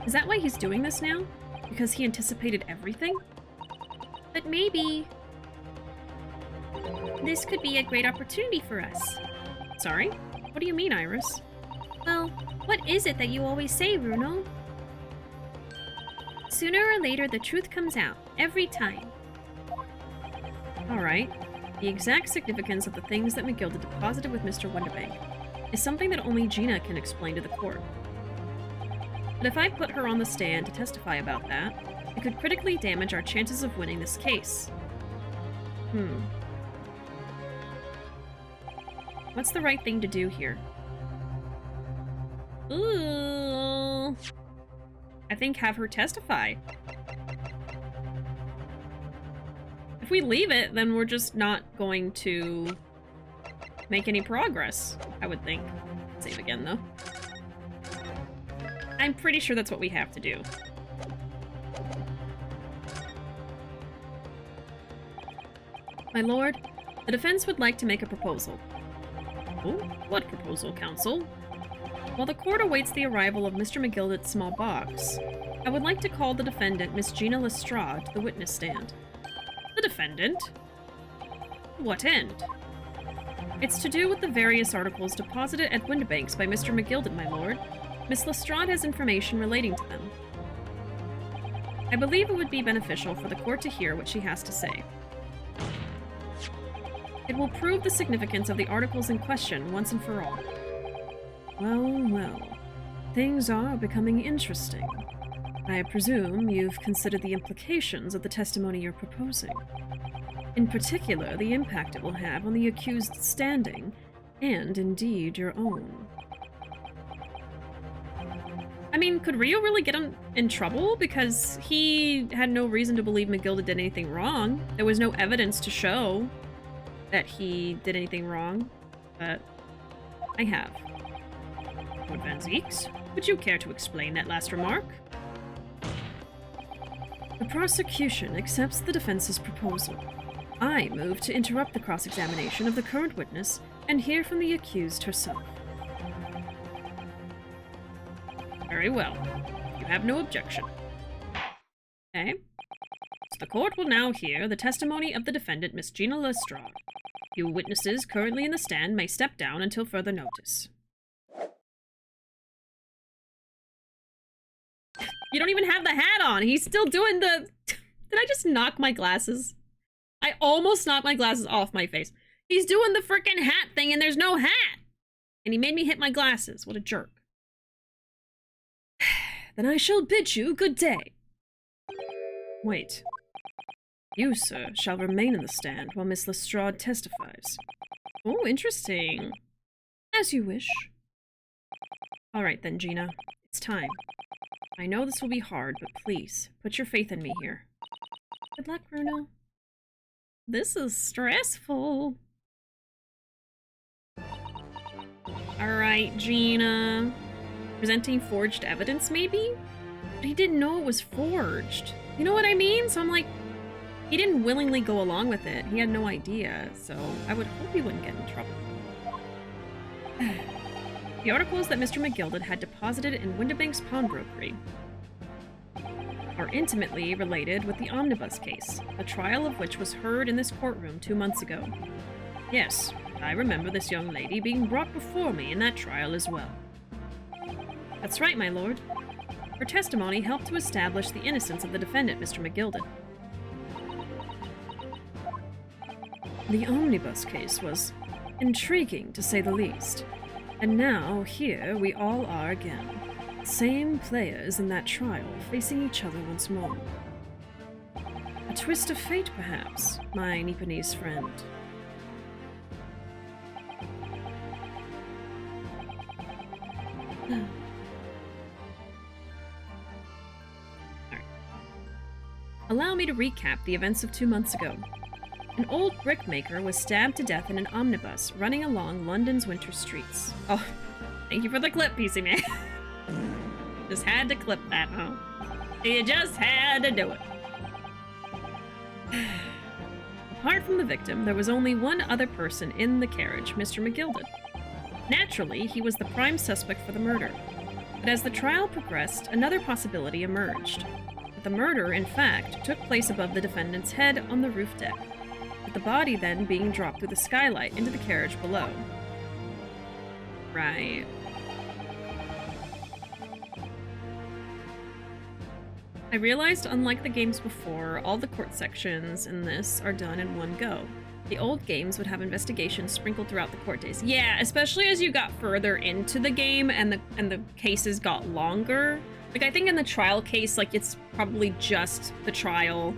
Speaker 1: Is that why he's doing this now? Because he anticipated everything?
Speaker 2: But maybe... this could be a great opportunity for us.
Speaker 1: Sorry? What do you mean, Iris?
Speaker 2: Well, what is it that you always say, Ruuuvo? Sooner or later, the truth comes out. Every time. Alright. The exact significance of the things that McGilda deposited with Mr. Wonderbank is something that only Gina can explain to the court. But if I put her on the stand to testify about that, it could critically damage our chances of winning this case. What's the right thing to do here? Ooh. I think have her testify. If we leave it, then we're just not going to make any progress, I would think. Save again, though. I'm pretty sure that's what we have to do. My lord, the defense would like to make a proposal. Oh, what proposal, counsel? While the court awaits the arrival of Mr. McGildat's small box, I would like to call the defendant, Miss Gina Lestrade, to the witness stand. The defendant? What end? It's to do with the various articles deposited at Windibanks by Mr. McGildat, my lord. Miss Lestrade has information relating to them. I believe it would be beneficial for the court to hear what she has to say. It will prove the significance of the articles in question once and for all. Well, well. Things are becoming interesting. I presume you've considered the implications of the testimony you're proposing. In particular, the impact it will have on the accused's standing, and indeed your own. I mean, could Rio really get him in trouble? Because he had no reason to believe McGilda did anything wrong. There was no evidence to show that he did anything wrong, but I have. Lord Van Zeeks, would you care to explain that last remark? The prosecution accepts the defense's proposal. I move to interrupt the cross-examination of the current witness and hear from the accused herself. Very well. You have no objection. Okay. So the court will now hear the testimony of the defendant, Miss Gina Lestrade. You witnesses currently in the stand may step down until further notice. You don't even have the hat on! He's still doing the... Did I just knock my glasses? I almost knocked my glasses off my face. He's doing the frickin' hat thing and there's no hat! And he made me hit my glasses. What a jerk. Then I shall bid you good day. Wait. You, sir, shall remain in the stand while Miss Lestrade testifies. Oh, interesting. As you wish. Alright then, Gina. It's time. I know this will be hard, but please, put your faith in me here. Good luck, Bruno. This is stressful. Alright, Gina. Presenting forged evidence, maybe? But he didn't know it was forged. You know what I mean? So I'm like, he didn't willingly go along with it. He had no idea, so I would hope he wouldn't get in trouble. The articles that Mr. McGildat had deposited in Windibank's pawnbrokery are intimately related with the omnibus case, the trial of which was heard in this courtroom 2 months ago. Yes, I remember this young lady being brought before me in that trial as well. That's right, my lord. Her testimony helped to establish the innocence of the defendant, Mr. McGildat. The omnibus case was intriguing, to say the least. And now, here we all are again. Same players in that trial, facing each other once more. A twist of fate, perhaps, my Nipponese friend. Allow me to recap the events of 2 months ago. An old brickmaker was stabbed to death in an omnibus running along London's winter streets. Oh, thank you for the clip, PC Man. Just had to clip that, huh? You just had to do it. Apart from the victim, there was only one other person in the carriage, Mr. McGildat. Naturally, he was the prime suspect for the murder. But as the trial progressed, another possibility emerged. That the murder, in fact, took place above the defendant's head on the roof deck, with the body then being dropped through the skylight into the carriage below. Right.
Speaker 3: I realized, unlike the games before, all the court sections in this are done in one go. The old games would have investigations sprinkled throughout the court days. Yeah, especially as you got further into the game and the cases got longer. Like, I think in the trial case, like, it's probably just the trial,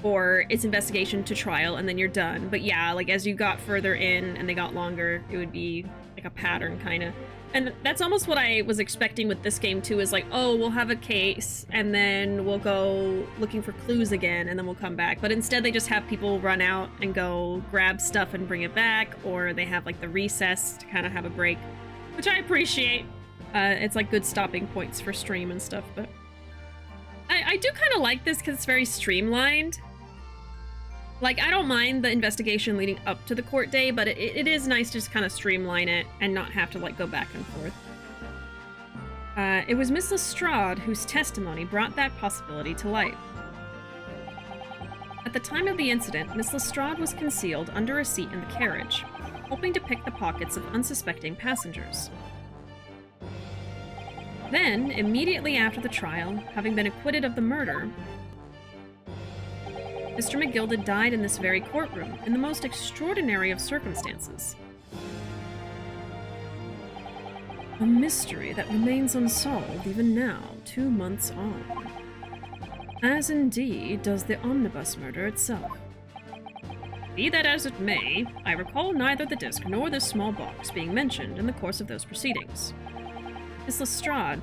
Speaker 3: or it's investigation to trial, and then you're done. But yeah, like, as you got further in and they got longer, it would be like a pattern, kind of. And that's almost what I was expecting with this game, too, is like, oh, we'll have a case, and then we'll go looking for clues again, and then we'll come back. But instead, they just have people run out and go grab stuff and bring it back, or they have, like, the recess to kind of have a break, which I appreciate. It's, like, good stopping points for stream and stuff, but I do kind of like this because it's very streamlined. Like, I don't mind the investigation leading up to the court day, but it is nice to just kind of streamline it and not have to, like, go back and forth. It was Miss Lestrade whose testimony brought that possibility to light. At the time of the incident, Miss Lestrade was concealed under a seat in the carriage, hoping to pick the pockets of unsuspecting passengers. Then, immediately after the trial, having been acquitted of the murder, Mr. McGilded died in this very courtroom, in the most extraordinary of circumstances. A mystery that remains unsolved even now, 2 months on. As indeed does the omnibus murder itself. Be that as it may, I recall neither the disc nor this small box being mentioned in the course of those proceedings. Miss Lestrade,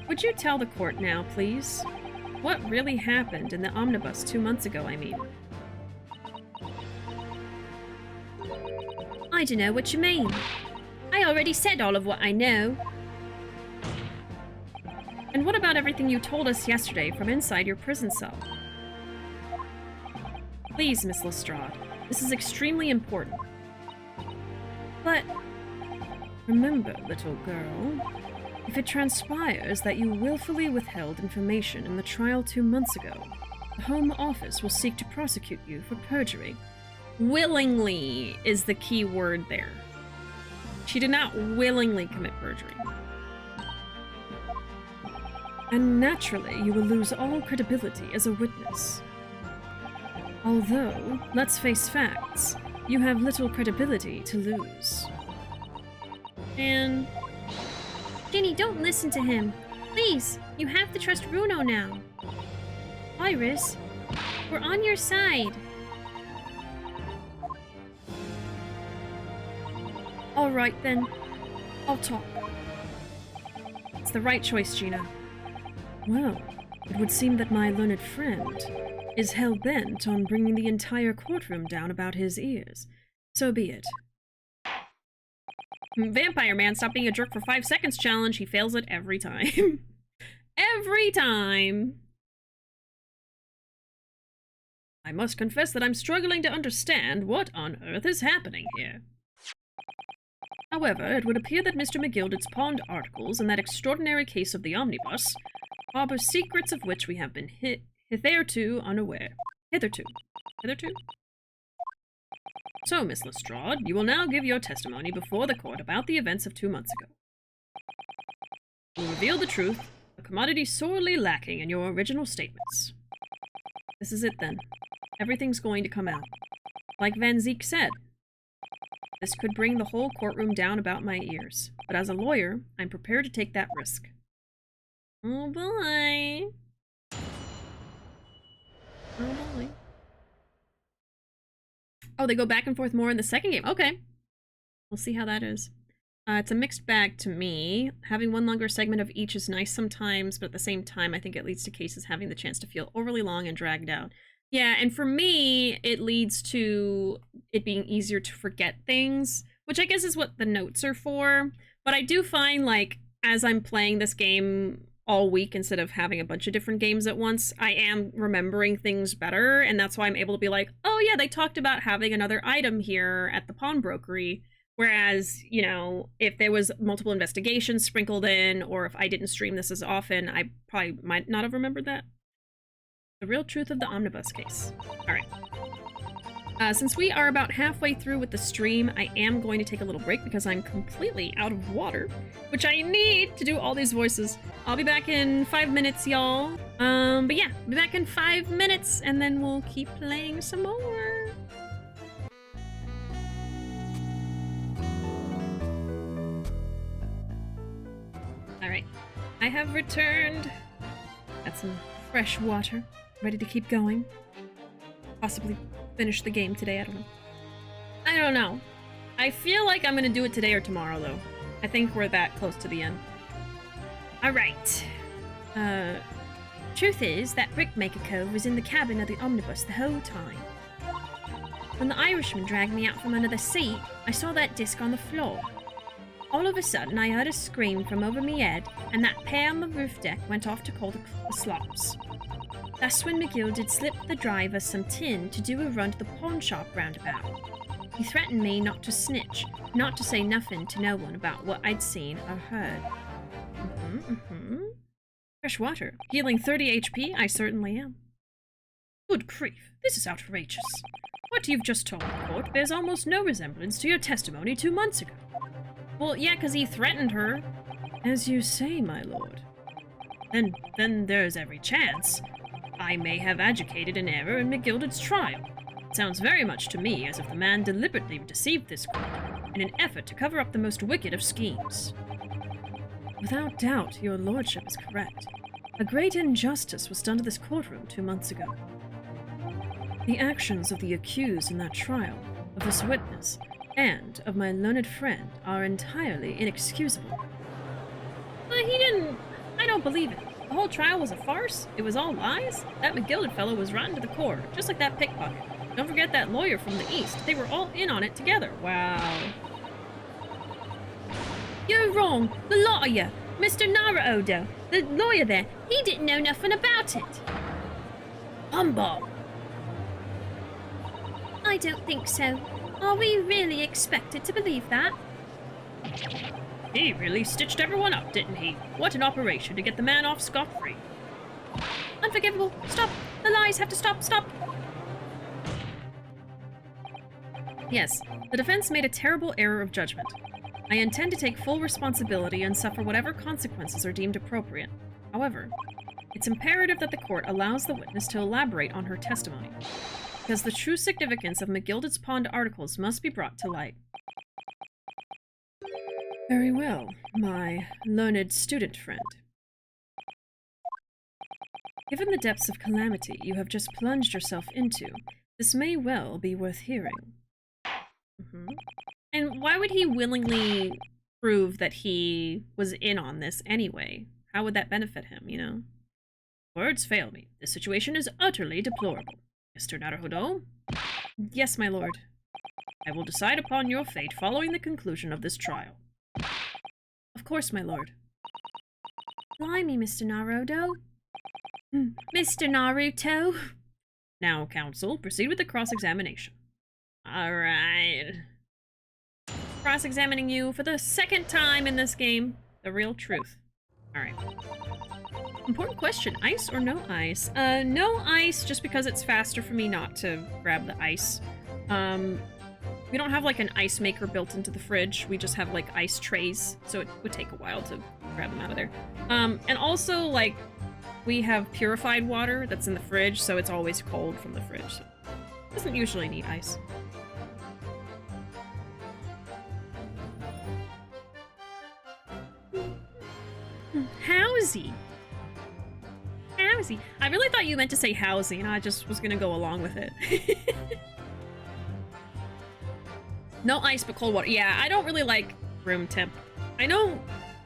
Speaker 3: would you tell the court now, please? What really happened in the omnibus 2 months ago, I mean?
Speaker 2: I don't know what you mean. I already said all of what I know.
Speaker 3: And what about everything you told us yesterday from inside your prison cell? Please, Miss Lestrade, this is extremely important.
Speaker 2: But
Speaker 3: remember, little girl, if it transpires that you willfully withheld information in the trial 2 months ago, the Home Office will seek to prosecute you for perjury. Willingly is the key word there. She did not willingly commit perjury. And naturally, you will lose all credibility as a witness. Although, let's face facts, you have little credibility to lose. And
Speaker 2: Ginny, don't listen to him. Please, you have to trust Ruuuvo now. Iris, we're on your side.
Speaker 3: all right then, I'll talk. It's the right choice, Gina. Well, it would seem that my learned friend is hell-bent on bringing the entire courtroom down about his ears. So be it. Vampire Man, stop being a jerk for 5 seconds challenge. He fails it every time. Every time. I must confess that I'm struggling to understand what on earth is happening here. However, it would appear that Mr. McGilded's pawned articles in that extraordinary case of the omnibus harbor secrets of which we have been hitherto unaware. Hitherto. So, Miss Lestrade, you will now give your testimony before the court about the events of 2 months ago. You will reveal the truth, a commodity sorely lacking in your original statements. This is it then. Everything's going to come out. Like Van Zeek said, this could bring the whole courtroom down about my ears, but as a lawyer, I'm prepared to take that risk. Oh boy. Oh boy. Oh, they go back and forth more in the second game. Okay. We'll see how that is. It's a mixed bag to me. Having one longer segment of each is nice sometimes, but at the same time, I think it leads to cases having the chance to feel overly long and dragged out. Yeah, and for me, it leads to it being easier to forget things, which I guess is what the notes are for. But I do find, like, as I'm playing this game all week instead of having a bunch of different games at once, I am remembering things better, and that's why I'm able to be like, oh yeah, they talked about having another item here at the pawnbrokery, whereas, you know, if there was multiple investigations sprinkled in, or if I didn't stream this as often, I probably might not have remembered that. The real truth of the omnibus case. Alright.
Speaker 1: Since we are about halfway through with the stream, I am going to take a little break because I'm completely out of water, which I need to do all these voices. I'll be back in 5 minutes, y'all. But yeah, be back in 5 minutes, and then we'll keep playing some more. Alright, I have returned. Got some fresh water, ready to keep going. Possibly finish the game today, I don't know. I don't know. I feel like I'm gonna do it today or tomorrow, though. I think we're that close to the end.
Speaker 2: Alright. Truth is, that Brickmaker Cove was in the cabin of the omnibus the whole time. When the Irishman dragged me out from under the seat, I saw that disc on the floor. All of a sudden, I heard a scream from over me head, and that pair on the roof deck went off to call the slops. That's when McGill did slip the driver some tin to do a run to the pawn shop roundabout. He threatened me not to snitch, not to say nothing to no one about what I'd seen or heard.
Speaker 1: Fresh water. Healing 30 HP? I certainly am.
Speaker 3: Good grief, this is outrageous. What you've just told the court bears almost no resemblance to your testimony 2 months ago.
Speaker 1: Well, yeah, because he threatened her.
Speaker 3: As you say, my lord. Then there's every chance I may have adjudicated an error in McGilded's trial. It sounds very much to me as if the man deliberately deceived this court in an effort to cover up the most wicked of schemes. Without doubt, your lordship is correct. A great injustice was done to this courtroom 2 months ago. The actions of the accused in that trial, of this witness, and of my learned friend are entirely inexcusable.
Speaker 1: But he didn't... I don't believe it. The whole trial was a farce? It was all lies? That McGilded fellow was rotten to the core, just like that pickpocket. Don't forget that lawyer from the east. They were all in on it together. Wow.
Speaker 2: You're wrong. The lot of you. Mr. Naruuvo, the lawyer there, he didn't know nothing about it.
Speaker 3: Humbug!
Speaker 2: I don't think so. Are we really expected to believe that?
Speaker 3: He really stitched everyone up, didn't he? What an operation to get the man off scot-free.
Speaker 2: Unforgivable. Stop. The lies have to stop. Stop.
Speaker 1: Yes, the defense made a terrible error of judgment. I intend to take full responsibility and suffer whatever consequences are deemed appropriate. However, it's imperative that the court allows the witness to elaborate on her testimony, because the true significance of McGilded's pawned articles must be brought to light.
Speaker 3: Very well, my learned student friend. Given the depths of calamity you have just plunged yourself into, this may well be worth hearing.
Speaker 1: And why would he willingly prove that he was in on this anyway? How would that benefit him, you know?
Speaker 3: Words fail me. The situation is utterly deplorable. Mr. Naruuvo?
Speaker 1: Yes, my lord.
Speaker 3: I will decide upon your fate following the conclusion of this trial.
Speaker 1: Of course, my lord.
Speaker 2: Blimey, Mr. Naruuvo. Mr. Naruto.
Speaker 3: Now, counsel, proceed with the cross-examination.
Speaker 1: Alright. Cross-examining you for the second time in this game. The real truth. Alright. Important question. Ice or no ice? No ice, just because it's faster for me not to grab the ice. We don't have like an ice maker built into the fridge. We just have like ice trays, so it would take a while to grab them out of there. And also, like, we have purified water that's in the fridge, so it's always cold from the fridge. So it doesn't usually need ice. Howsy. Howsy. I really thought you meant to say housey, and I just was gonna go along with it. No ice, but cold water. Yeah, I don't really like room temp. I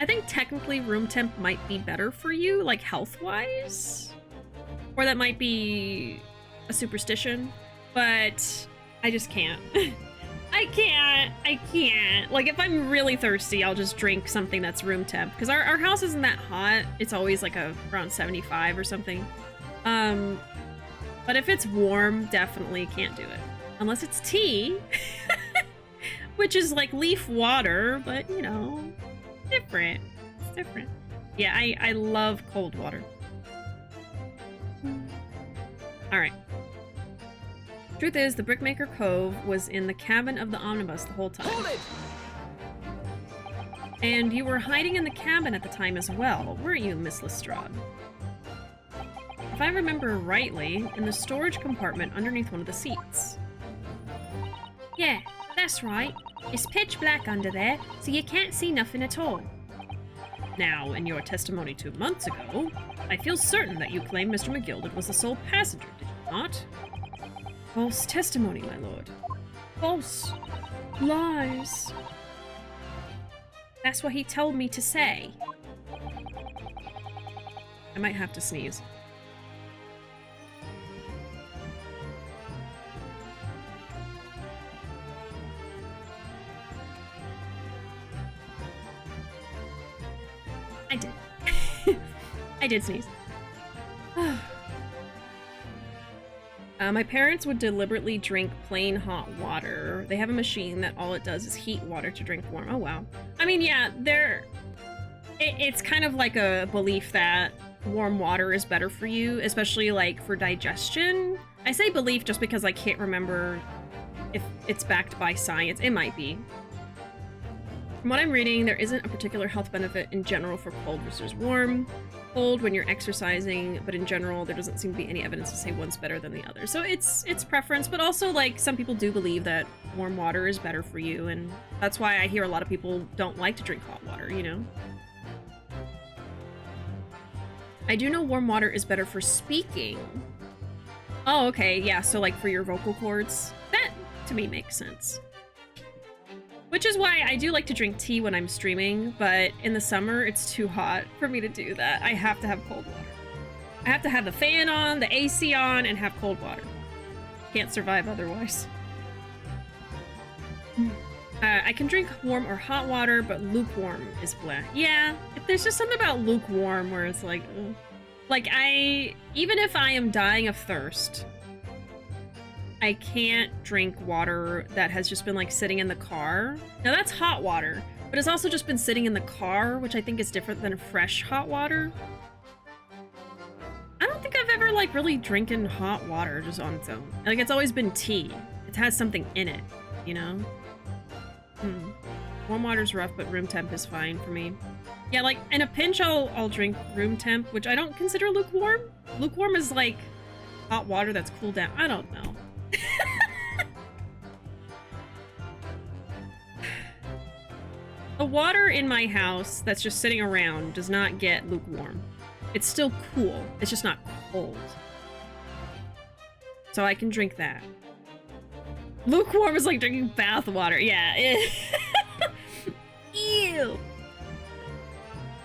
Speaker 1: think technically room temp might be better for you, like health-wise. Or that might be a superstition, but I just can't. I can't. Like, if I'm really thirsty, I'll just drink something that's room temp. Because our house isn't that hot. It's always like around 75 or something. But if it's warm, definitely can't do it. Unless it's tea. Which is like leaf water, but you know, different. It's different. Yeah, I love cold water. Alright.
Speaker 3: Truth is, the Brickmaker Cove was in the cabin of the omnibus the whole time.
Speaker 4: Hold it!
Speaker 3: And you were hiding in the cabin at the time as well, weren't you, Miss Lestrade? If I remember rightly, in the storage compartment underneath one of the seats.
Speaker 2: Yeah, that's right. It's pitch black under there, so you can't see nothing at all.
Speaker 3: Now, in your testimony 2 months ago, I feel certain that you claimed Mr. McGilded was the sole passenger, did you not? False testimony, my lord. False. Lies.
Speaker 2: That's what he told me to say.
Speaker 3: I might have to sneeze.
Speaker 2: I did.
Speaker 3: I did sneeze. My parents would deliberately drink plain hot water. They have a machine that all it does is heat water to drink warm. Oh, wow. I mean, yeah, it's kind of like a belief that warm water is better for you, especially like for digestion. I say belief just because I can't remember if it's backed by science. It might be. From what I'm reading, there isn't a particular health benefit in general for cold versus warm. Cold when you're exercising, but in general, there doesn't seem to be any evidence to say one's better than the other. So it's preference, but also like some people do believe that warm water is better for you, and that's why I hear a lot of people don't like to drink hot water, you know? I do know warm water is better for speaking. Oh, okay, yeah, so like for your vocal cords. That, to me, makes sense. Which is why I do like to drink tea when I'm streaming, but in the summer, it's too hot for me to do that. I have to have cold water. I have to have the fan on, the AC on, and have cold water. Can't survive otherwise. I can drink warm or hot water, but lukewarm is blah. Yeah, there's just something about lukewarm where it's like, ugh. Like even if I am dying of thirst, I can't drink water that has just been like sitting in the car. Now that's hot water, but it's also just been sitting in the car, which I think is different than fresh hot water. I don't think I've ever like really drinking hot water just on its own. Like it's always been tea. It has something in it, you know? Warm water's rough, but room temp is fine for me. Yeah, like in a pinch I'll drink room temp, which I don't consider lukewarm. Lukewarm is like hot water that's cooled down. I don't know. The water in my house that's just sitting around does not get lukewarm. It's still cool. It's just not cold. So I can drink that. Lukewarm is like drinking bath water. Yeah. Ew.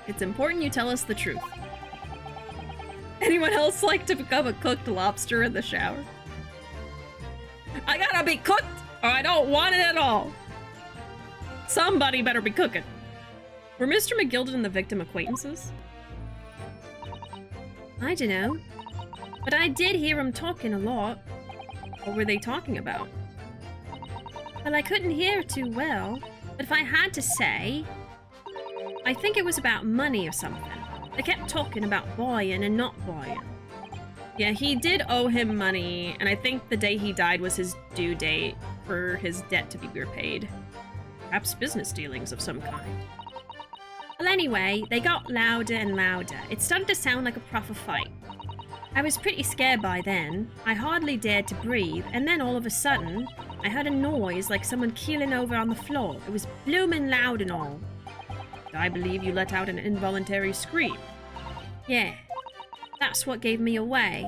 Speaker 3: It's important you tell us the truth. Anyone else like to become a cooked lobster in the shower? I gotta be cooked or I don't want it at all. Somebody better be cooking. Were Mr. McGilded and the victim acquaintances?
Speaker 2: I don't know. But I did hear him talking a lot.
Speaker 3: What were they talking about?
Speaker 2: Well, I couldn't hear too well. But if I had to say, I think it was about money or something. They kept talking about buying and not buying.
Speaker 3: Yeah, he did owe him money, and I think the day he died was his due date for his debt to be repaid. Perhaps business dealings of some kind.
Speaker 2: Well, anyway, they got louder and louder. It started to sound like a proper fight. I was pretty scared by then. I hardly dared to breathe, and then all of a sudden, I heard a noise like someone keeling over on the floor. It was blooming loud and all.
Speaker 3: I believe you let out an involuntary scream.
Speaker 2: Yeah, that's what gave me away.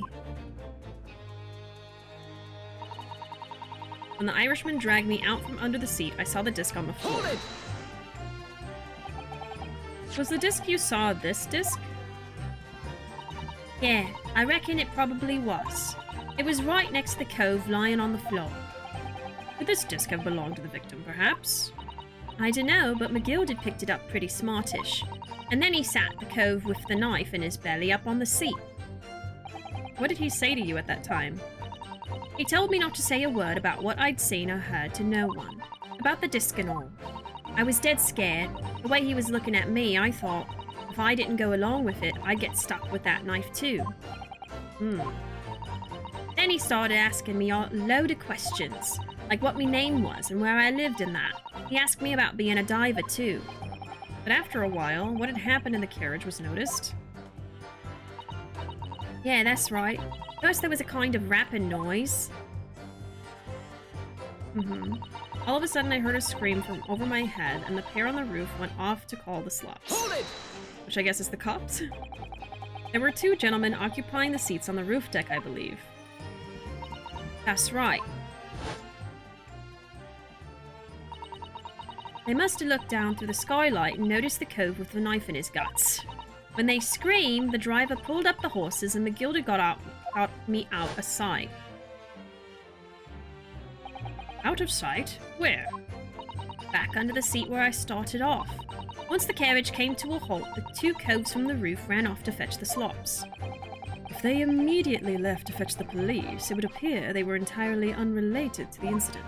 Speaker 3: When the Irishman dragged me out from under the seat, I saw the disc on the floor.
Speaker 4: Hold it!
Speaker 3: Was the disc you saw this disc?
Speaker 2: Yeah, I reckon it probably was. It was right next to the cove lying on the floor.
Speaker 3: Could this disc have belonged to the victim, perhaps?
Speaker 2: I dunno, but McGilded picked it up pretty smartish. And then he sat at the cove with the knife in his belly up on the seat.
Speaker 3: What did he say to you at that time?
Speaker 2: He told me not to say a word about what I'd seen or heard to no one. About the disc and all. I was dead scared. The way he was looking at me, I thought, if I didn't go along with it, I'd get stuck with that knife too. Then Then he started asking me a load of questions, like what my name was and where I lived and that. He asked me about being a diver too.
Speaker 3: But after a while, what had happened in the carriage was noticed.
Speaker 2: Yeah, that's right. First there was a kind of rapping noise.
Speaker 3: All of a sudden, I heard a scream from over my head, and the pair on the roof went off to call the slops.
Speaker 4: Hold it!
Speaker 3: Which I guess is the cops. There were 2 gentlemen occupying the seats on the roof deck, I believe.
Speaker 2: That's right. They must have looked down through the skylight and noticed the cove with the knife in his guts. When they screamed, the driver pulled up the horses and McGilda got me out of sight.
Speaker 3: Out of sight? Where?
Speaker 2: Back under the seat where I started off. Once the carriage came to a halt, the 2 coves from the roof ran off to fetch the slops.
Speaker 3: If they immediately left to fetch the police, it would appear they were entirely unrelated to the incident.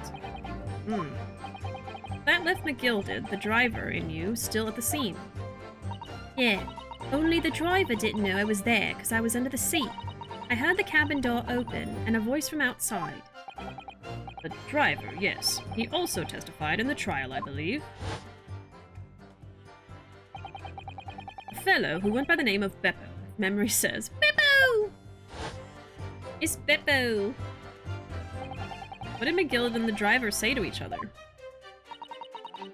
Speaker 3: That left McGilded, the driver, and you still at the scene.
Speaker 2: Yeah, only the driver didn't know I was there because I was under the seat. I heard the cabin door open and a voice from outside.
Speaker 3: The driver, yes. He also testified in the trial, I believe. A fellow who went by the name of Beppo, if memory says.
Speaker 2: Beppo! It's Beppo!
Speaker 3: What did McGillen and the driver say to each other?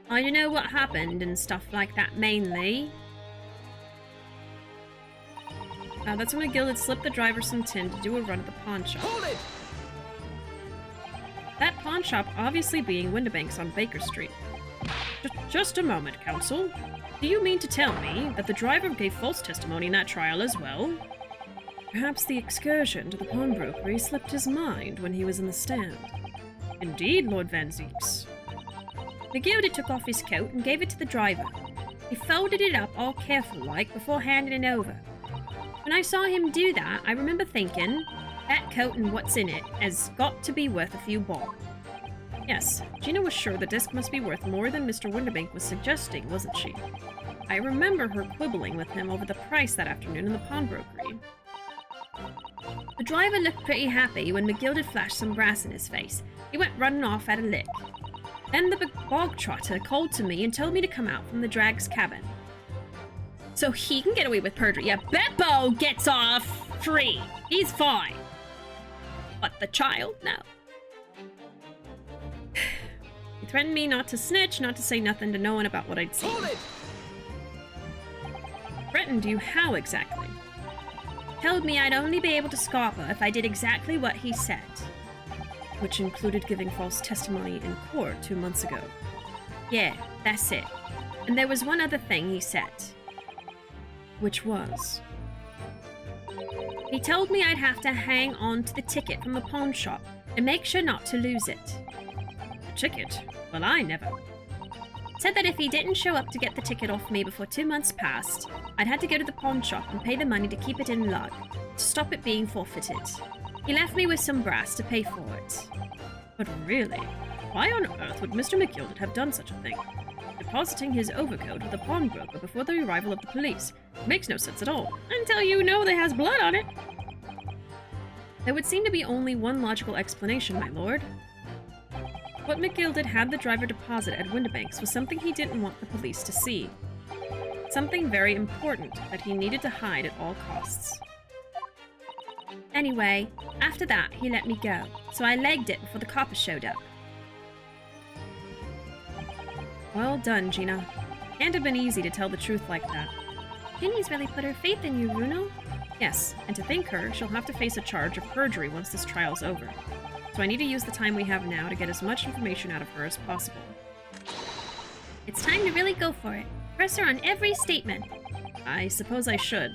Speaker 2: I don't know what happened and stuff like that mainly.
Speaker 3: That's when McGill had slipped the driver some tin to do a run at the pawn shop.
Speaker 4: Hold it!
Speaker 3: That pawn shop obviously being Windibank's on Baker Street. Just a moment, counsel. Do you mean to tell me that the driver gave false testimony in that trial as well? Perhaps the excursion to the pawnbrokery slipped his mind when he was in the stand. Indeed, Lord Van Zeeks.
Speaker 2: McGilda took off his coat and gave it to the driver. He folded it up all careful-like before handing it over. When I saw him do that, I remember thinking, that coat and what's in it has got to be worth a few bob.
Speaker 3: Yes, Gina was sure the disc must be worth more than Mr. Windibank was suggesting, wasn't she? I remember her quibbling with him over the price that afternoon in the pawnbrokery.
Speaker 2: The driver looked pretty happy when McGilda flashed some brass in his face. He went running off at a lick. Then the big bog trotter called to me and told me to come out from the drag's cabin. So he can get away with perjury. Yeah, Beppo gets off free. He's fine. But the child, no.
Speaker 3: He threatened me not to snitch, not to say nothing to no one about what I'd seen.
Speaker 4: Hold it!
Speaker 3: Threatened you how exactly?
Speaker 2: Told me I'd only be able to scarper if I did exactly what he said.
Speaker 3: Which included giving false testimony in court 2 months ago.
Speaker 2: Yeah, that's it. And there was one other thing he said.
Speaker 3: Which was?
Speaker 2: He told me I'd have to hang on to the ticket from the pawn shop and make sure not to lose it.
Speaker 3: The ticket? Well, I never.
Speaker 2: Said that if he didn't show up to get the ticket off me before 2 months passed, I'd have to go to the pawn shop and pay the money to keep it in lug, to stop it being forfeited. He left me with some brass to pay for it.
Speaker 3: But really, why on earth would Mr. McGilded have done such a thing? Depositing his overcoat with a pawnbroker before the arrival of the police makes no sense at all, until you know that has blood on it. There would seem to be only one logical explanation, my lord. What McGilded had the driver deposit at Windibank's was something he didn't want the police to see. Something very important that he needed to hide at all costs.
Speaker 2: Anyway, after that, he let me go, so I legged it before the coppers showed up.
Speaker 3: Well done, Gina. Can't have been easy to tell the truth like that.
Speaker 2: Ginny's really put her faith in you, Ruuuvo.
Speaker 3: Yes, and to thank her, she'll have to face a charge of perjury once this trial's over. So I need to use the time we have now to get as much information out of her as possible.
Speaker 2: It's time to really go for it. Press her on every statement.
Speaker 3: I suppose I should.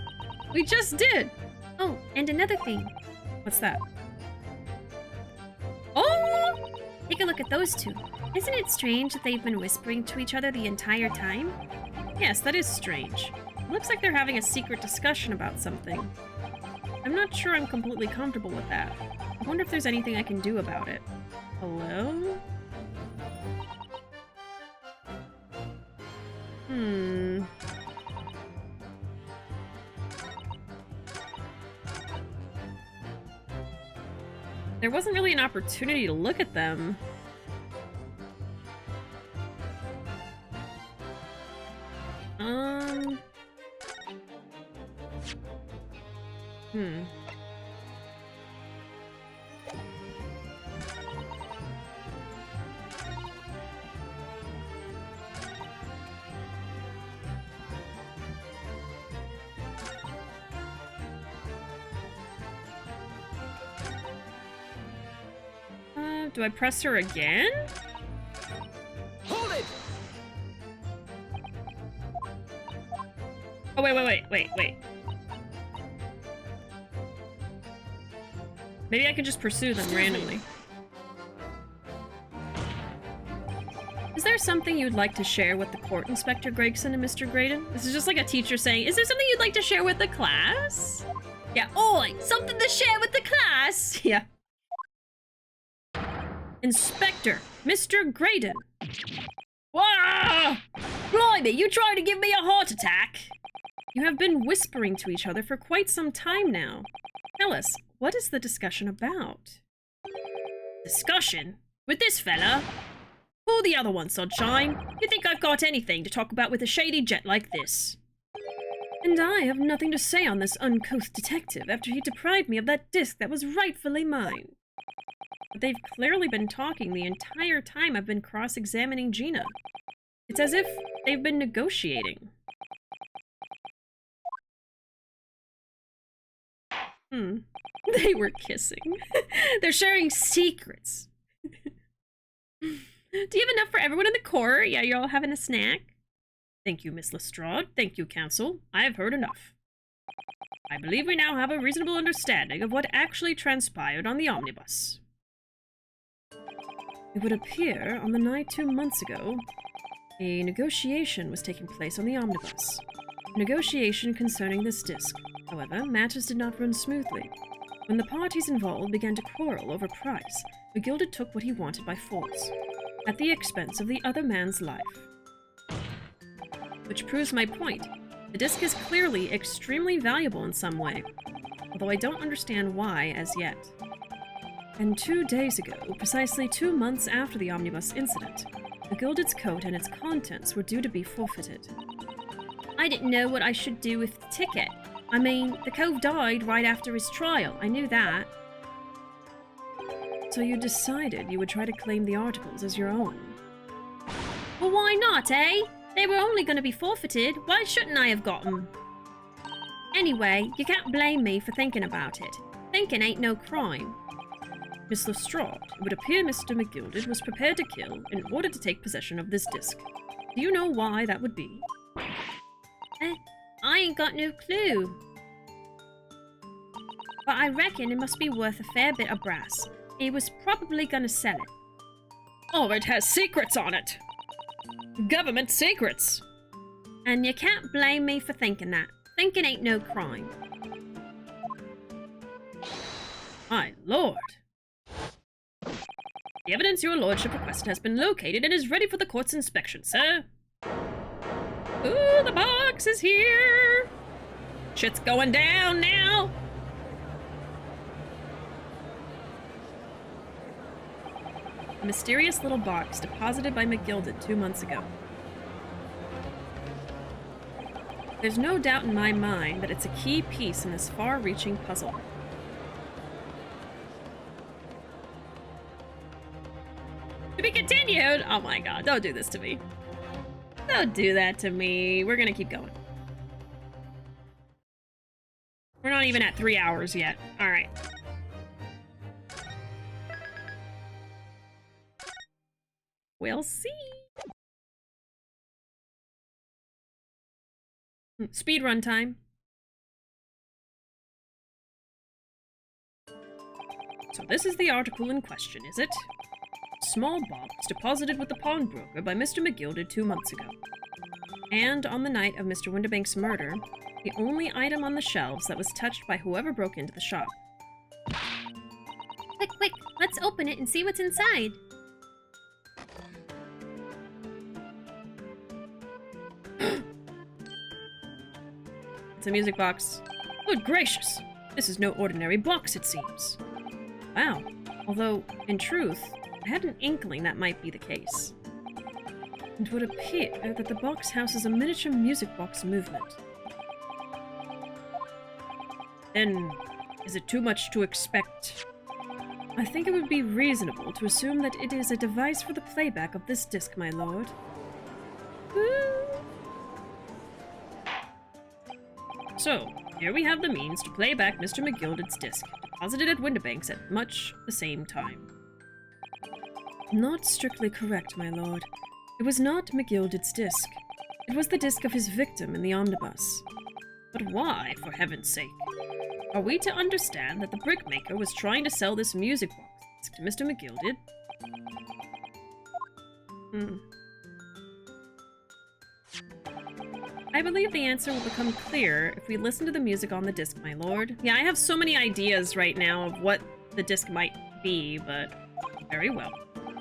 Speaker 3: We just did!
Speaker 2: Oh, and another thing.
Speaker 3: What's that?
Speaker 2: Oh! Take a look at those two. Isn't it strange that they've been whispering to each other the entire time?
Speaker 3: Yes, that is strange. Looks like they're having a secret discussion about something. I'm not sure I'm completely comfortable with that. I wonder if there's anything I can do about it. Hello? There wasn't really an opportunity to look at them. Do I press her again?
Speaker 4: Hold it!
Speaker 3: Oh, wait. Maybe I can just pursue them randomly. Is there something you'd like to share with the court, Inspector Gregson and Mr. Graydon? This is just like a teacher saying, is there something you'd like to share with the class? Yeah, oi! Something to share with the class! Yeah. Inspector, Mr. Graydon. Whoa! Blimey, you trying to give me a heart attack? You have been whispering to each other for quite some time now. Tell us, what is the discussion about? Discussion? With this fella? Pull the other one, Sunshine. You think I've got anything to talk about with a shady jet like this? And I have nothing to say on this uncouth detective after he deprived me of that disc that was rightfully mine. But they've clearly been talking the entire time I've been cross-examining Gina. It's as if they've been negotiating. They were kissing. They're sharing secrets. Do you have enough for everyone in the court? Yeah, you're all having a snack? Thank you, Miss Lestrade. Thank you, Counsel. I have heard enough. I believe we now have a reasonable understanding of what actually transpired on the omnibus. It would appear on the night 2 months ago, a negotiation was taking place on the omnibus. A negotiation concerning this disc. However, matters did not run smoothly. When the parties involved began to quarrel over price, McGilded took what he wanted by force, at the expense of the other man's life. Which proves my point. The disc is clearly extremely valuable in some way, although I don't understand why as yet. And 2 days ago, precisely 2 months after the omnibus incident, McGilded's coat and its contents were due to be forfeited. I didn't know what I should do with the ticket. I mean, the cove died right after his trial. I knew that. So you decided you would try to claim the articles as your own? Well, why not, eh? They were only going to be forfeited. Why shouldn't I have got them? Anyway, you can't blame me for thinking about it. Thinking ain't no crime. Miss Lestrade, it would appear Mr. McGilded was prepared to kill in order to take possession of this disc. Do you know why that would be? I ain't got no clue. But I reckon it must be worth a fair bit of brass. He was probably gonna sell it. Oh, it has secrets on it! Government secrets! And you can't blame me for thinking that. Thinking ain't no crime. My lord! The evidence your lordship requested has been located and is ready for the court's inspection, sir. Ooh, the box is here! Shit's going down now! A mysterious little box deposited by McGilded 2 months ago. There's no doubt in my mind that it's a key piece in this far-reaching puzzle. To be continued! Oh my god, don't do this to me. Don't do that to me. We're gonna keep going. We're not even at 3 hours yet. Alright. We'll see. Speedrun time. So this is the article in question, is it? Small box deposited with the pawnbroker by Mr. McGilded 2 months ago. And on the night of Mr. Winterbank's murder, the only item on the shelves that was touched by whoever broke into the shop.
Speaker 2: Quick, quick, let's open it and see what's inside.
Speaker 3: It's a music box. Good gracious! This is no ordinary box, it seems. Wow, Although, in truth, I had an inkling that might be the case. It would appear that the box houses a miniature music box movement. Then, is it too much to expect? I think it would be reasonable to assume that it is a device for the playback of this disc, my lord. So, here we have the means to play back Mr. McGilded's disc, deposited at Windibanks at much the same time. Not strictly correct, my lord. It was not McGilded's disc. It was the disc of his victim in the omnibus. But why, for heaven's sake? Are we to understand that the brickmaker was trying to sell this music box to Mr. McGilded? I believe the answer will become clear if we listen to the music on the disc, my lord. Yeah, I have so many ideas right now of what the disc might be, but very well.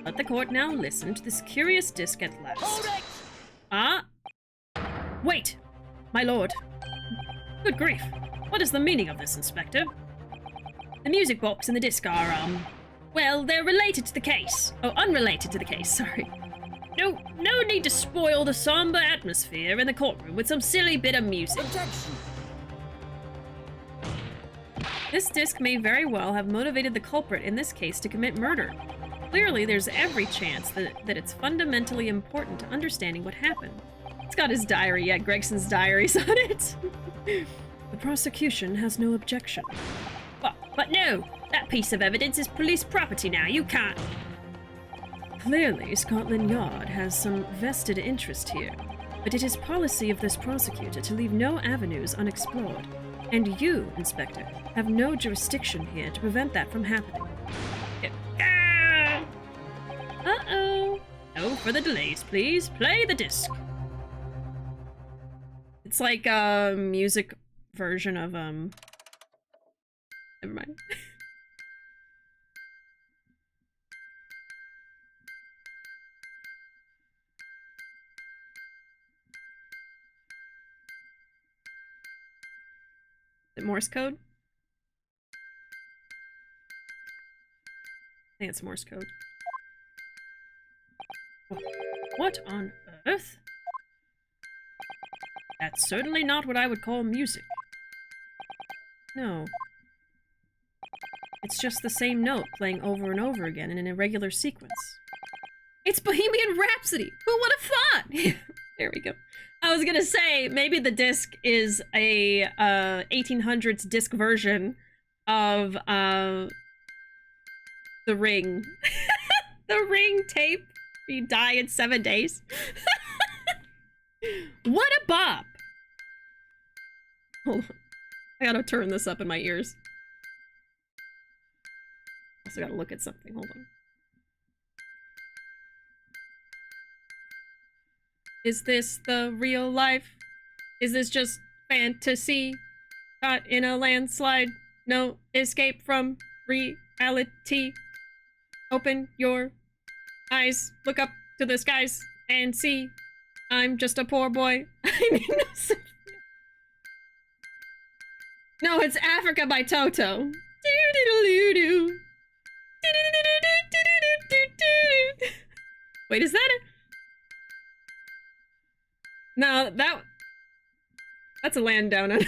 Speaker 3: Let the court now listen to this curious disc at last.
Speaker 4: Hold it!
Speaker 3: Ah? Wait! My lord. Good grief. What is the meaning of this, Inspector? The music box and the disc are, well, they're related to the case. Oh, unrelated to the case, sorry. No need to spoil the somber atmosphere in the courtroom with some silly bit of music.
Speaker 4: Objection!
Speaker 3: This disc may very well have motivated the culprit in this case to commit murder. Clearly, there's every chance that it's fundamentally important to understanding what happened. It's got his diary, yeah, Gregson's diaries on it. The prosecution has no objection. But no! That piece of evidence is police property now, you can't... Clearly, Scotland Yard has some vested interest here, but it is policy of this prosecutor to leave no avenues unexplored. And you, Inspector, have no jurisdiction here to prevent that from happening. Uh-oh. No further delays, please. Play the disc. It's like a music version of, Never mind. Is it Morse code? I think it's Morse code. What on earth? That's certainly not what I would call music. No. It's just the same note playing over and over again in an irregular sequence. It's Bohemian Rhapsody! Who would have thought? There we go. I was gonna say, maybe the disc is a 1800s disc version of The Ring. The Ring tape. You die in 7 days. What a bop! Hold on. I gotta turn this up in my ears. Also gotta look at something. Hold on. Is this the real life? Is this just fantasy? Caught in a landslide? No escape from reality? Open your eyes, look up to the skies, and see. I'm just a poor boy. I mean, no, it's Africa by Toto. Wait, is that it? No, that's a land down under.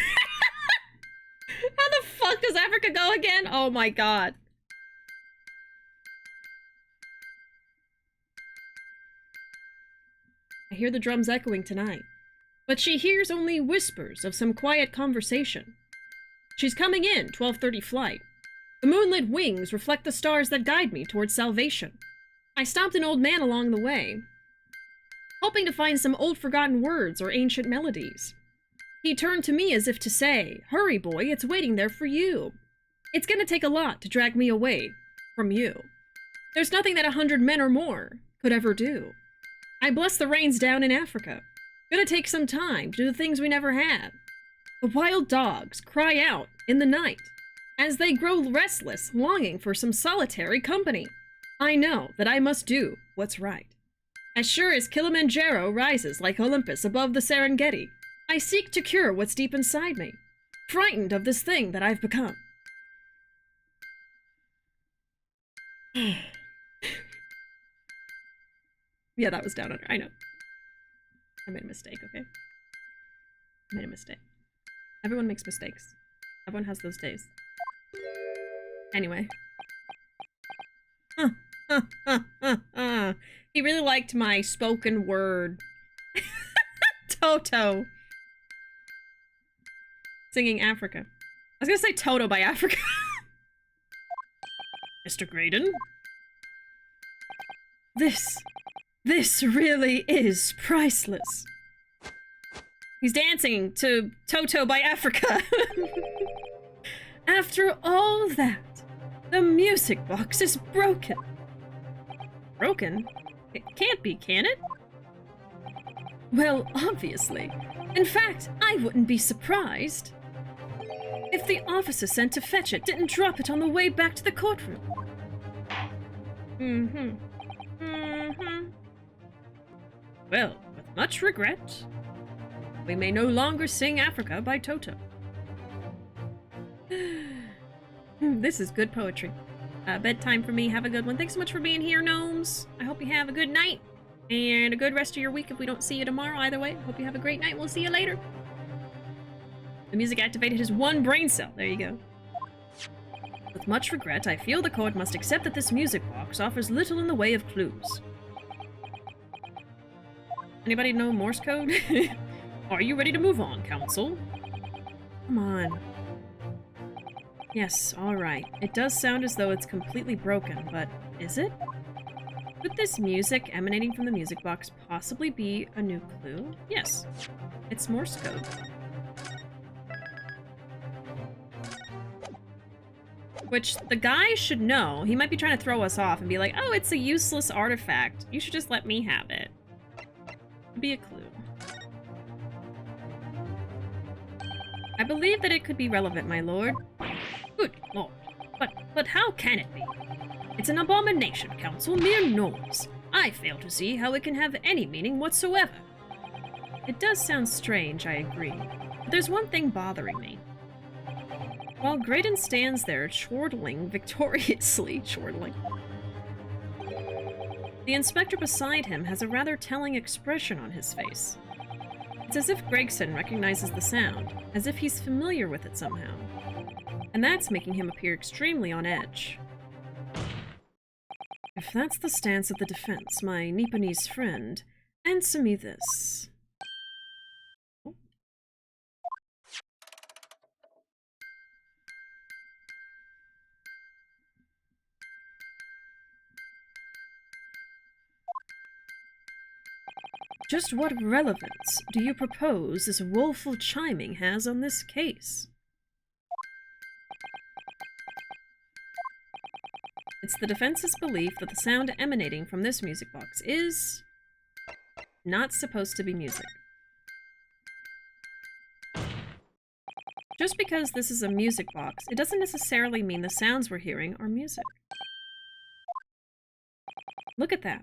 Speaker 3: How the fuck does Africa go again? Oh my god. I hear the drums echoing tonight, but she hears only whispers of some quiet conversation. She's coming in, 12:30 flight. The moonlit wings reflect the stars that guide me towards salvation. I stopped an old man along the way, hoping to find some old forgotten words or ancient melodies. He turned to me as if to say, "Hurry, boy, it's waiting there for you. It's gonna take a lot to drag me away from you. There's nothing that 100 men or more could ever do. I bless the rains down in Africa. Gonna take some time to do the things we never had. The wild dogs cry out in the night as they grow restless, longing for some solitary company. I know that I must do what's right. As sure as Kilimanjaro rises like Olympus above the Serengeti, I seek to cure what's deep inside me, frightened of this thing that I've become."
Speaker 1: Yeah, that was down under. I know. I made a mistake, okay? I made a mistake. Everyone makes mistakes. Everyone has those days. Anyway. He really liked my spoken word. Toto. Singing Africa. I was gonna say Toto by Africa. Mr. Graydon? This really is priceless. He's dancing to Toto by Africa. After all that, the music box is broken. Broken? It can't be, can it? Well, obviously. In fact, I wouldn't be surprised if the officer sent to fetch it didn't drop it on the way back to the courtroom. Well, with much regret, we may no longer sing Africa by Toto. This is good poetry. Bedtime for me. Have a good one. Thanks so much for being here, gnomes. I hope you have a good night and a good rest of your week if we don't see you tomorrow. Either way, hope you have a great night. We'll see you later. The music activated his one brain cell. There you go. With much regret, I feel the court must accept that this music box offers little in the way of clues. Anybody know Morse code? Are you ready to move on, counsel? Come on. Yes, alright. It does sound as though it's completely broken, but is it? Could this music emanating from the music box possibly be a new clue? Yes. It's Morse code. Which the guy should know. He might be trying to throw us off and be like, oh, it's a useless artifact. You should just let me have it. It'd be a clue. I believe that it could be relevant, my lord. Good lord. But how can it be? It's an abomination, counsel, mere noise. I fail to see how it can have any meaning whatsoever. It does sound strange, I agree. But there's one thing bothering me. While Graydon stands there, chortling victoriously, the inspector beside him has a rather telling expression on his face. It's as if Gregson recognizes the sound, as if he's familiar with it somehow. And that's making him appear extremely on edge. If that's the stance of the defense, my Nipponese friend, answer me this. Just what relevance do you propose this woeful chiming has on this case? It's the defense's belief that the sound emanating from this music box is not supposed to be music. Just because this is a music box, it doesn't necessarily mean the sounds we're hearing are music. Look at that.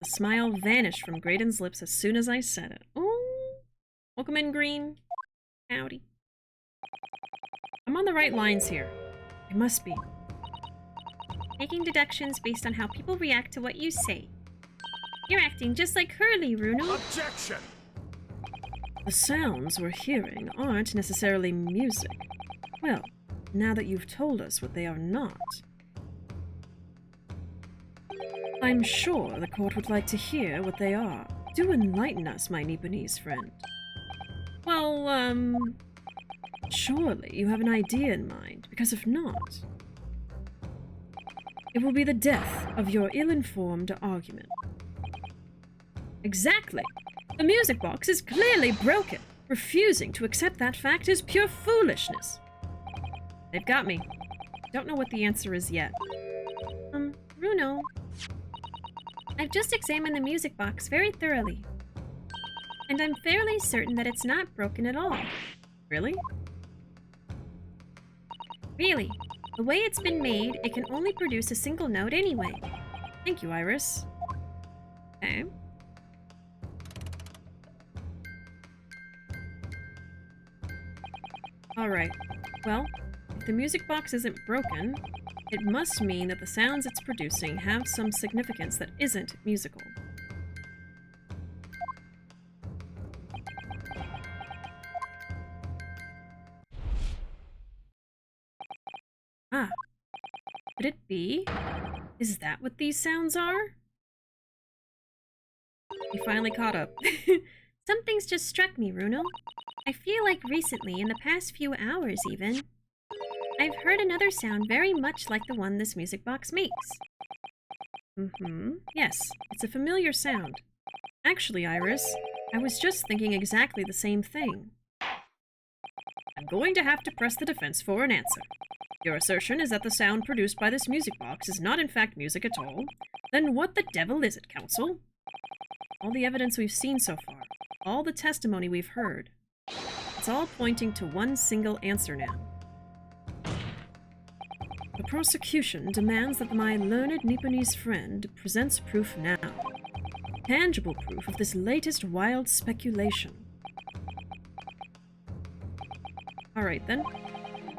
Speaker 1: The smile vanished from Graydon's lips as soon as I said it. Ooh. Welcome in, Green. Howdy. I'm on the right lines here. I must be.
Speaker 2: Making deductions based on how people react to what you say. You're acting just like Hurley, Ruuuvo.
Speaker 4: Objection!
Speaker 3: The sounds we're hearing aren't necessarily music. Well, now that you've told us what they are not, I'm sure the court would like to hear what they are. Do enlighten us, my Nipponese friend. Well, surely you have an idea in mind, because if not, it will be the death of your ill-informed argument. Exactly! The music box is clearly broken. Refusing to accept that fact is pure foolishness. They've got me. Don't know what the answer is yet.
Speaker 2: Ruuuvo. I've just examined the music box very thoroughly. And I'm fairly certain that it's not broken at all.
Speaker 3: Really?
Speaker 2: Really. The way it's been made, it can only produce a single note anyway.
Speaker 3: Thank you, Iris.
Speaker 2: Okay.
Speaker 3: Alright. Well, if the music box isn't broken, It must mean that the sounds it's producing have some significance that isn't musical. Ah. Could it be? Is that what these sounds are? We finally caught up.
Speaker 2: Something's just struck me, Ruuuvo. I feel like recently, in the past few hours even, I've heard another sound very much like the one this music box makes.
Speaker 3: Yes, it's a familiar sound. Actually, Iris, I was just thinking exactly the same thing. I'm going to have to press the defense for an answer. Your assertion is that the sound produced by this music box is not in fact music at all. Then what the devil is it, Counsel? All the evidence we've seen so far, all the testimony we've heard, it's all pointing to one single answer now. The prosecution demands that my learned Nipponese friend presents proof now. Tangible proof of this latest wild speculation. Alright then.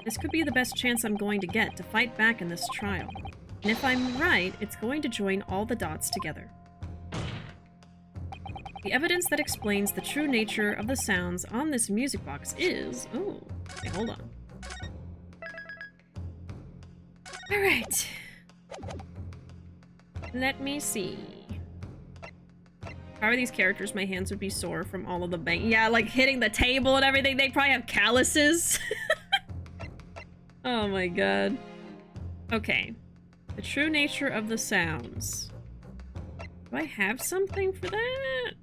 Speaker 3: This could be the best chance I'm going to get to fight back in this trial. And if I'm right, it's going to join all the dots together. The evidence that explains the true nature of the sounds on this music box is... Oh, okay, hold on. Alright. Let me see. How are these characters? My hands would be sore from all of the bang. Yeah, like hitting the table and everything. They probably have calluses. Oh my god. Okay. The true nature of the sounds. Do I have something for that?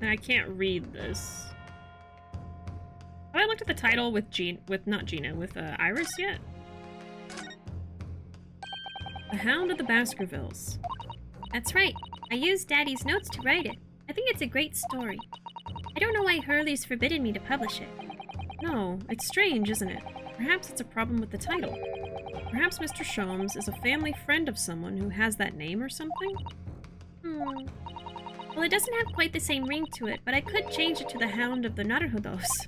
Speaker 3: I can't read this. Have I looked at the title with Iris yet? The Hound of the Baskervilles.
Speaker 2: That's right. I used Daddy's notes to write it. I think it's a great story. I don't know why Hurley's forbidden me to publish it.
Speaker 3: No, it's strange, isn't it? Perhaps it's a problem with the title. Perhaps Mr. Sholmes is a family friend of someone who has that name or something?
Speaker 2: Well, it doesn't have quite the same ring to it, but I could change it to the Hound of the Ruuuos.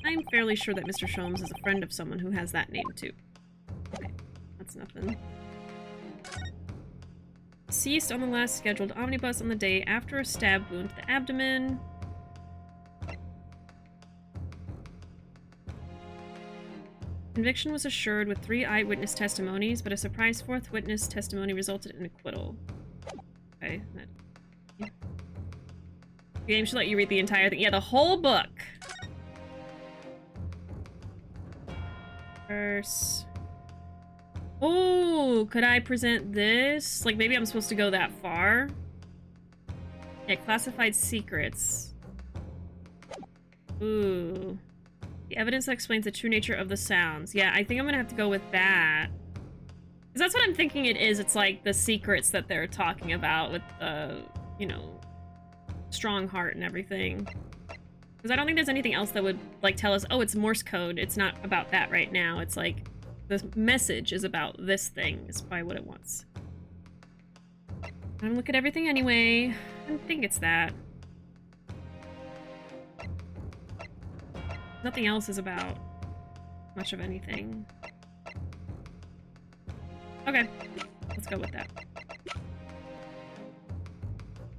Speaker 3: I'm fairly sure that Mr. Sholmes is a friend of someone who has that name too. Okay, that's nothing. Deceased on the last scheduled omnibus on the day after a stab wound to the abdomen. Conviction was assured with 3 eyewitness testimonies, but a surprise 4th witness testimony resulted in acquittal. Okay, that... Yeah. The game should let you read the entire thing. Yeah, the whole book. Verse. Oh, could I present this? Like, maybe I'm supposed to go that far? Yeah, classified secrets. Ooh. The evidence that explains the true nature of the sounds. Yeah, I think I'm gonna have to go with that. Because that's what I'm thinking it is. It's like the secrets that they're talking about with the, you know, strong heart and everything. Because I don't think there's anything else that would, like, tell us, oh, it's Morse code. It's not about that right now. It's like, the message is about this thing, is probably what it wants. I'm gonna look at everything anyway. I think it's that. Nothing else is about much of anything. Okay, let's go with that.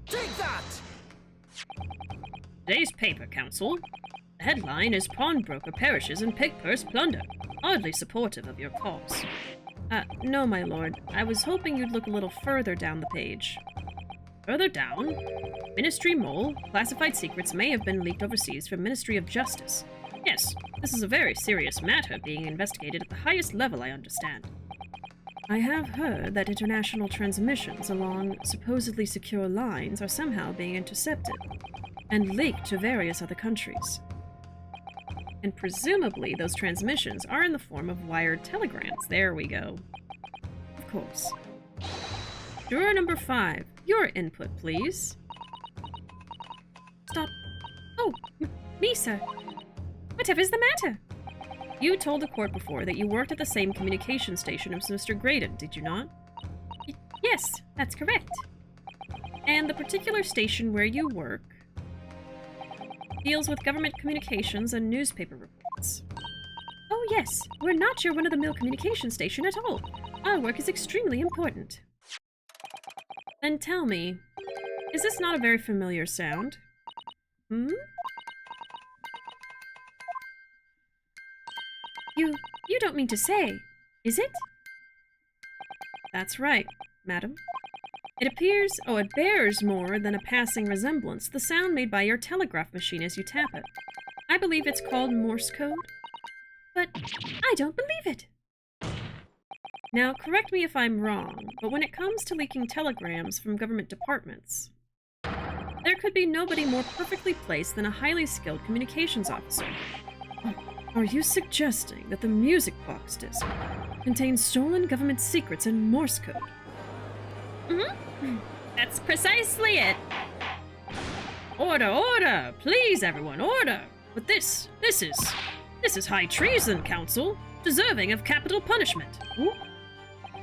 Speaker 4: Take that!
Speaker 3: Today's paper, Counsel. The headline is Pawnbroker Perishes in Pig Purse Plunder. Hardly supportive of your cause. No, my lord. I was hoping you'd look a little further down the page. Further down? Ministry mole. Classified secrets may have been leaked overseas from Ministry of Justice. Yes, this is a very serious matter being investigated at the highest level, I understand. I have heard that international transmissions along supposedly secure lines are somehow being intercepted and leaked to various other countries. And presumably those transmissions are in the form of wired telegrams. There we go. Of course. Juror number 5, your input, please.
Speaker 2: Stop. Oh, me, sir. Whatever's the matter?
Speaker 3: You told the court before that you worked at the same communication station as Mr. Graydon, did you not?
Speaker 2: Yes, that's correct.
Speaker 3: And the particular station where you work deals with government communications and newspaper reports.
Speaker 2: Oh yes, we're not your run-of-the-mill communication station at all. Our work is extremely important.
Speaker 3: Then tell me, is this not a very familiar sound? Hmm?
Speaker 2: You don't mean to say, is it?
Speaker 3: That's right, madam. It bears more than a passing resemblance to the sound made by your telegraph machine as you tap it. I believe it's called Morse code.
Speaker 2: But I don't believe it.
Speaker 3: Now, correct me if I'm wrong, but when it comes to leaking telegrams from government departments, there could be nobody more perfectly placed than a highly skilled communications officer. Are you suggesting that the music box disc contains stolen government secrets in Morse code?
Speaker 2: Mm-hmm. That's precisely it.
Speaker 3: Order, order! Please, everyone, order! But this is high treason, Council, deserving of capital punishment.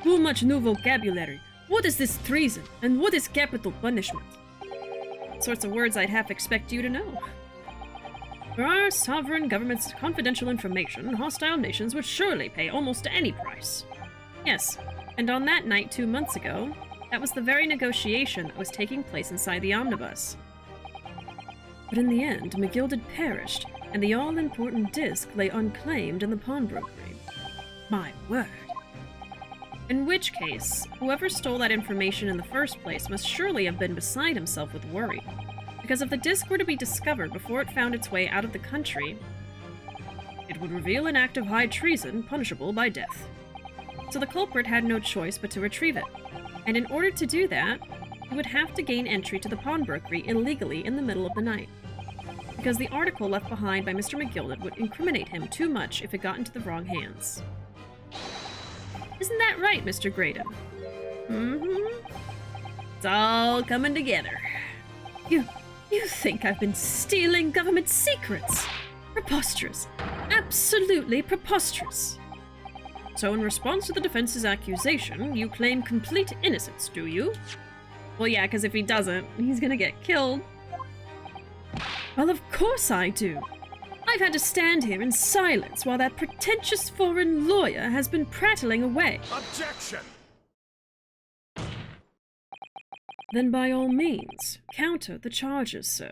Speaker 3: Too much new vocabulary. What is this treason, and what is capital punishment? Sorts of words I'd half expect you to know. For our sovereign government's confidential information, hostile nations would surely pay almost any price. Yes, and on that night 2 months ago, that was the very negotiation that was taking place inside the omnibus. But in the end, McGilded perished, and the all-important disc lay unclaimed in the pawnbrokery. My word. In which case, whoever stole that information in the first place must surely have been beside himself with worry. Because if the disc were to be discovered before it found its way out of the country, it would reveal an act of high treason punishable by death. So the culprit had no choice but to retrieve it. And in order to do that, he would have to gain entry to the pawnbrokery illegally in the middle of the night. Because the article left behind by Mr. McGilded would incriminate him too much if it got into the wrong hands. Isn't that right, Mr. Graydon? Mm-hmm. It's all coming together. You think I've been stealing government secrets? Preposterous. Absolutely preposterous. So in response to the defense's accusation, you claim complete innocence, do you? Well, yeah, because if he doesn't, he's gonna get killed. Well, of course I do. I've had to stand here in silence while that pretentious foreign lawyer has been prattling away.
Speaker 4: Objection!
Speaker 3: Then by all means, counter the charges, sir.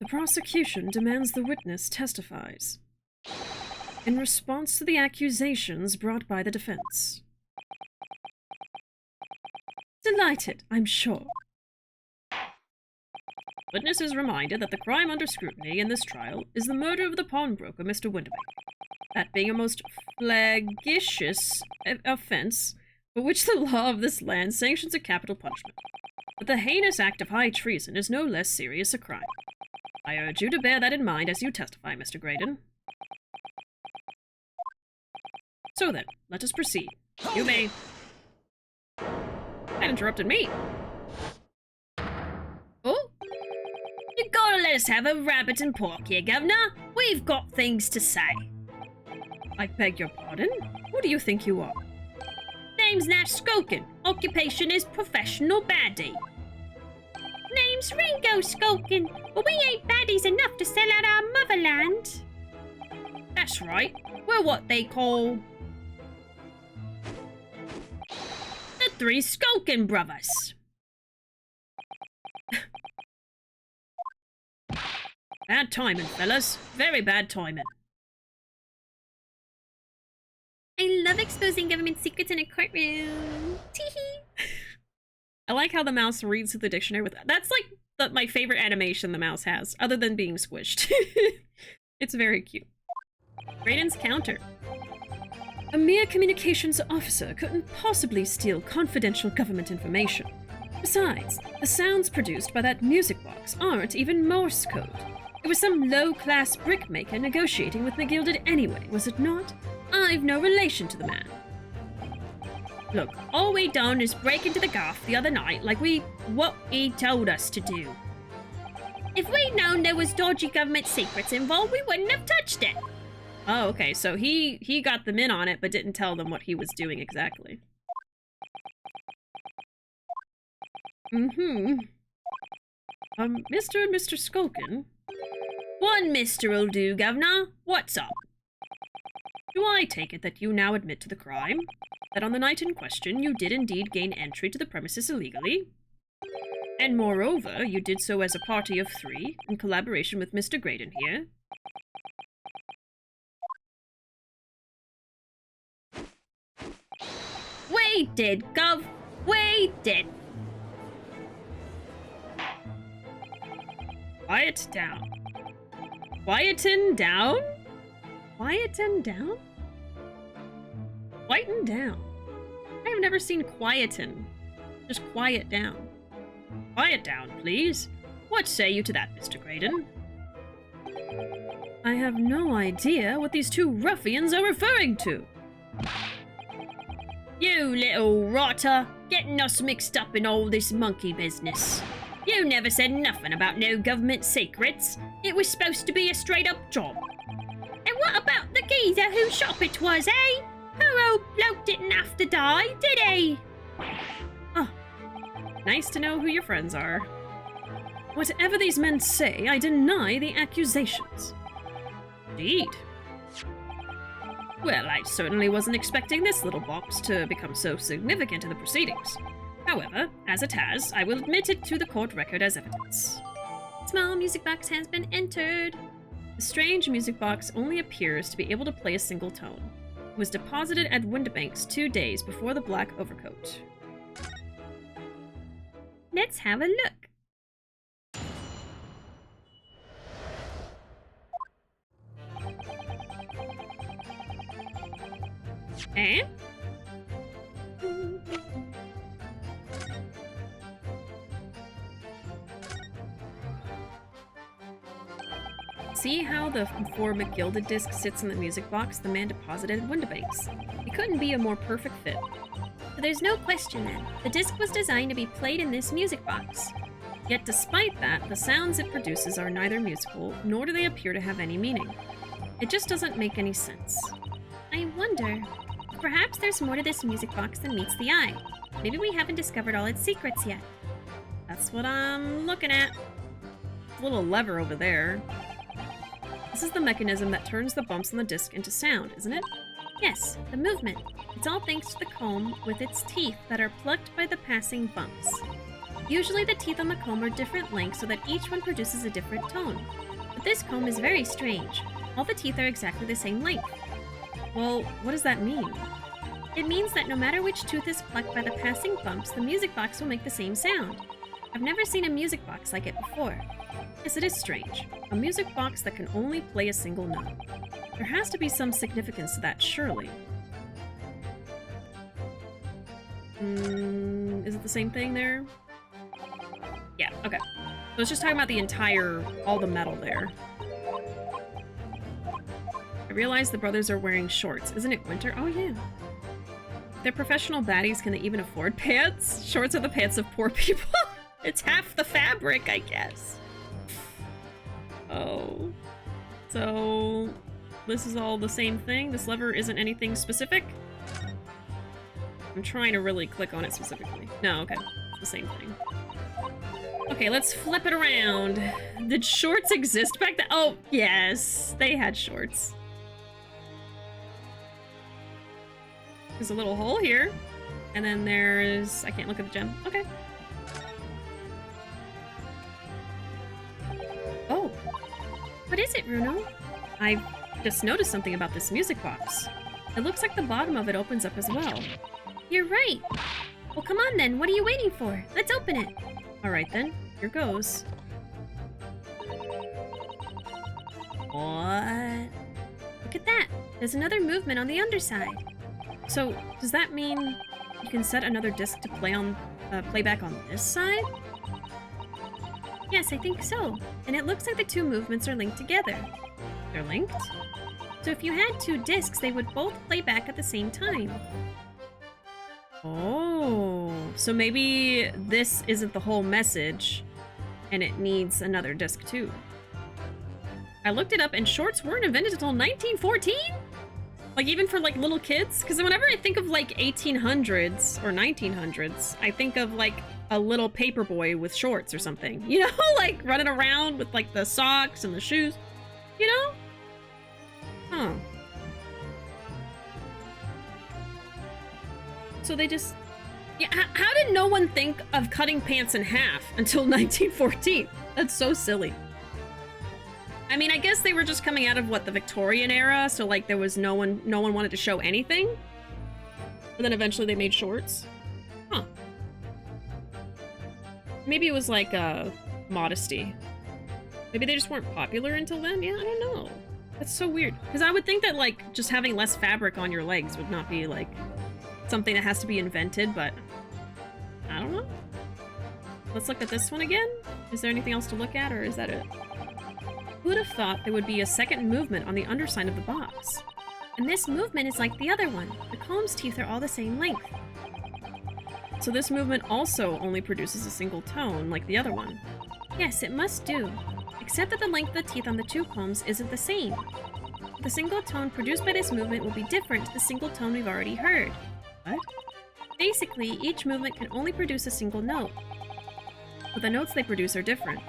Speaker 3: The prosecution demands the witness testifies in response to the accusations brought by the defense. Delighted, I'm sure. Witness is reminded that the crime under scrutiny in this trial is the murder of the pawnbroker, Mr. Winterbank. That being a most flagitious offense for which the law of this land sanctions a capital punishment. But the heinous act of high treason is no less serious a crime. I urge you to bear that in mind as you testify, Mr. Graydon. So then, let us proceed. You may... That interrupted me.
Speaker 2: Oh? You gotta let us have a rabbit and pork here, Governor. We've got things to say.
Speaker 3: I beg your pardon? Who do you think you are?
Speaker 2: Name's Nash Skulkin. Occupation is professional baddie. Name's Ringo Skulkin, but we ain't baddies enough to sell out our motherland.
Speaker 3: That's right.
Speaker 2: We're what they call... the Three Skulkin Brothers.
Speaker 3: Bad timing, fellas. Very bad timing.
Speaker 2: I love exposing government secrets in a courtroom. Teehee.
Speaker 3: I like how the mouse reads through the dictionary with that. That's like
Speaker 1: my favorite animation the mouse has, other than being squished. It's very cute. Graydon's counter.
Speaker 3: A mere communications officer couldn't possibly steal confidential government information. Besides, the sounds produced by that music box aren't even Morse code. It was some low-class brickmaker negotiating with McGilded anyway, was it not? I've no relation to the man.
Speaker 2: Look, all we done is break into the gaff the other night like what he told us to do. If we'd known there was dodgy government secrets involved, we wouldn't have touched it.
Speaker 1: Oh, okay, so he got them in on it, but didn't tell them what he was doing exactly.
Speaker 3: Mr. and Mr. Skulkin?
Speaker 2: One Mr.'ll do, Governor. What's up?
Speaker 3: Do I take it that you now admit to the crime? That on the night in question you did indeed gain entry to the premises illegally? And moreover, you did so as a party of 3, in collaboration with Mr. Graydon here?
Speaker 2: We did, Gov. We did.
Speaker 3: Quiet down. Quieten down? Quieten down? Quieten down.
Speaker 1: I've never seen quieten. Just quiet down.
Speaker 3: Quiet down, please. What say you to that, Mr. Graydon? I have no idea what these two ruffians are referring to.
Speaker 2: You little rotter, getting us mixed up in all this monkey business. You never said nothing about no government secrets. It was supposed to be a straight-up job. And what about the geezer whose shop it was, eh? Poor old bloke didn't have to die, did he?
Speaker 1: Oh, nice to know who your friends are.
Speaker 3: Whatever these men say, I deny the accusations.
Speaker 1: Indeed. Well, I certainly wasn't expecting this little box to become so significant in the proceedings. However, as it has, I will admit it to the court record as evidence.
Speaker 2: Small music box has been entered.
Speaker 1: The strange music box only appears to be able to play a single tone. It was deposited at Windibank's 2 days before the Black Overcoat.
Speaker 2: Let's have a look.
Speaker 1: Eh? See how the 4 McGilded disc sits in the music box the man deposited at Windibank's? It couldn't be a more perfect fit.
Speaker 2: But there's no question then. The disc was designed to be played in this music box.
Speaker 1: Yet despite that, the sounds it produces are neither musical, nor do they appear to have any meaning. It just doesn't make any sense.
Speaker 2: I wonder, perhaps there's more to this music box than meets the eye. Maybe we haven't discovered all its secrets yet.
Speaker 1: That's what I'm looking at. A little lever over there. This is the mechanism that turns the bumps on the disc into sound, isn't it?
Speaker 2: Yes, the movement. It's all thanks to the comb with its teeth that are plucked by the passing bumps. Usually the teeth on the comb are different lengths so that each one produces a different tone. But this comb is very strange. All the teeth are exactly the same length.
Speaker 1: Well, what does that mean?
Speaker 2: It means that no matter which tooth is plucked by the passing bumps, the music box will make the same sound. I've never seen a music box like it before.
Speaker 1: Yes, it is strange. A music box that can only play a single note. There has to be some significance to that, surely. Is it the same thing there? Yeah, okay. So it's just talking about the all the metal there. I realize the brothers are wearing shorts. Isn't it winter? Oh, yeah. They're professional baddies. Can they even afford pants? Shorts are the pants of poor people. It's half the fabric, I guess. Oh. So, this is all the same thing? This lever isn't anything specific? I'm trying to really click on it specifically. No, okay. It's the same thing. Okay, let's flip it around. Did shorts exist back then? Oh, yes. They had shorts. There's a little hole here. And then there's... I can't look at the gem. Okay. Oh.
Speaker 2: What is it, Ruuuvo?
Speaker 1: I just noticed something about this music box. It looks like the bottom of it opens up as well.
Speaker 2: You're right. Well, come on then. What are you waiting for? Let's open it.
Speaker 1: Alright then.
Speaker 2: here goes. What? Look at that. There's another movement on the underside.
Speaker 3: So, does that mean you can set another disc to play back on this side?
Speaker 2: Yes, I think so. And it looks like the two movements are linked together.
Speaker 3: They're linked?
Speaker 2: So if you had two discs, they would both play back at the same time.
Speaker 3: Oh, so maybe this isn't the whole message, and it needs another disc too. I looked it up, and shorts weren't invented until 1914? Like, even for, like, little kids? Because whenever I think of, like, 1800s or 1900s, I think of, like, a little paper boy with shorts or something. You know? Like, running around with, like, the socks and the shoes. You know? Huh. So they just... Yeah, how did no one think of cutting pants in half until 1914? That's so silly. I mean, I guess they were just coming out of, what, the Victorian era, so, like, there was no one wanted to show anything? And then eventually they made shorts? Huh. Maybe it was, like, modesty. Maybe they just weren't popular until then? Yeah, I don't know. That's so weird. Because I would think that, like, just having less fabric on your legs would not be, like, something that has to be invented, but... I don't know. Let's look at this one again. Is there anything else to look at, or is that it? Who would have thought there would be a second movement on the underside of the box?
Speaker 2: And this movement is like the other one. The comb's teeth are all the same length.
Speaker 3: So this movement also only produces a single tone, like the other one.
Speaker 2: Yes, it must do. Except that the length of the teeth on the two combs isn't the same. The single tone produced by this movement will be different to the single tone we've already heard.
Speaker 3: What?
Speaker 2: Basically, each movement can only produce a single note.
Speaker 3: But the notes they produce are different.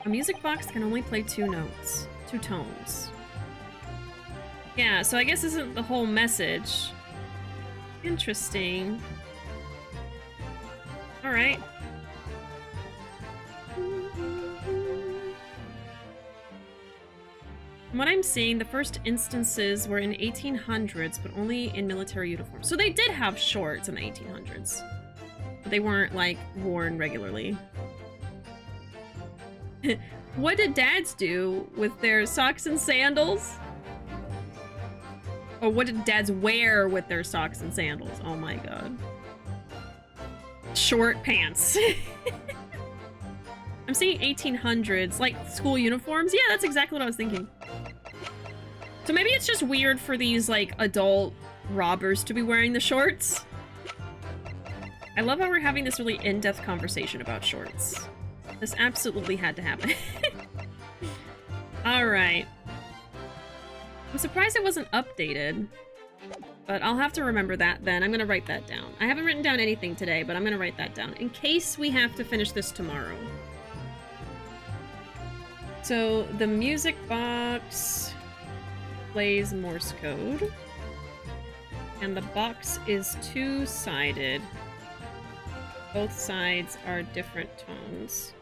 Speaker 3: A music box can only play two notes. Two tones. Yeah, so I guess this isn't the whole message. Interesting. Alright. From what I'm seeing, the first instances were in 1800s, but only in military uniforms. So they did have shorts in the 1800s. But they weren't, like, worn regularly. What did dads do with their socks and sandals? Or what did dads wear with their socks and sandals? Oh my god. Short pants. I'm seeing 1800s, like school uniforms. Yeah, that's exactly what I was thinking. So maybe it's just weird for these, like, adult robbers to be wearing the shorts. I love how we're having this really in-depth conversation about shorts. This absolutely had to happen. Alright. I'm surprised it wasn't updated. But I'll have to remember that then. I'm gonna write that down. I haven't written down anything today, but I'm gonna write that down in case we have to finish this tomorrow. So, the music box plays Morse code. And the box is two-sided. Both sides are different tones.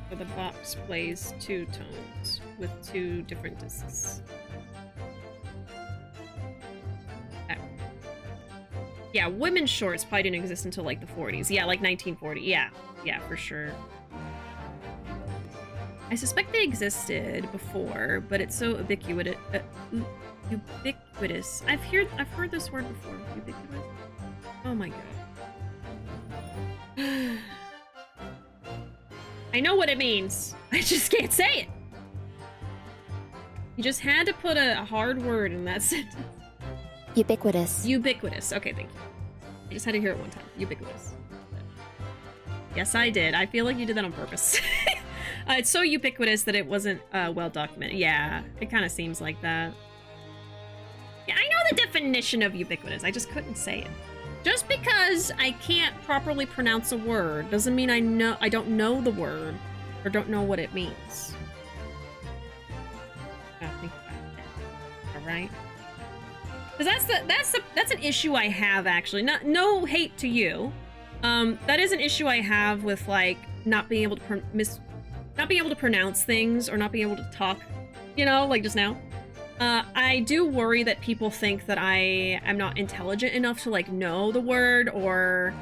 Speaker 3: So the box plays two tones with two different discs. Okay. Yeah, women's shorts probably didn't exist until like the 40s. Yeah, like 1940. Yeah, for sure. I suspect they existed before, but it's so ubiquitous. Ubiquitous. I've heard this word before. Ubiquitous. Oh my god. I know what it means. I just can't say it. You just had to put a hard word in that sentence.
Speaker 5: Ubiquitous.
Speaker 3: Ubiquitous. Okay, thank you. I just had to hear it one time. Ubiquitous. Yes, I did. I feel like you did that on purpose. It's so ubiquitous that it wasn't well documented. Yeah, it kind of seems like that. Yeah, I know the definition of ubiquitous. I just couldn't say it. Just because I can't properly pronounce a word doesn't mean I don't know the word or don't know what it means. Gotta think about it. All right. Because that's an issue I have actually. No hate to you. That is an issue I have with like not being able to pronounce things or not being able to talk. You know, like just now. I do worry that people think that I am not intelligent enough to like know the word or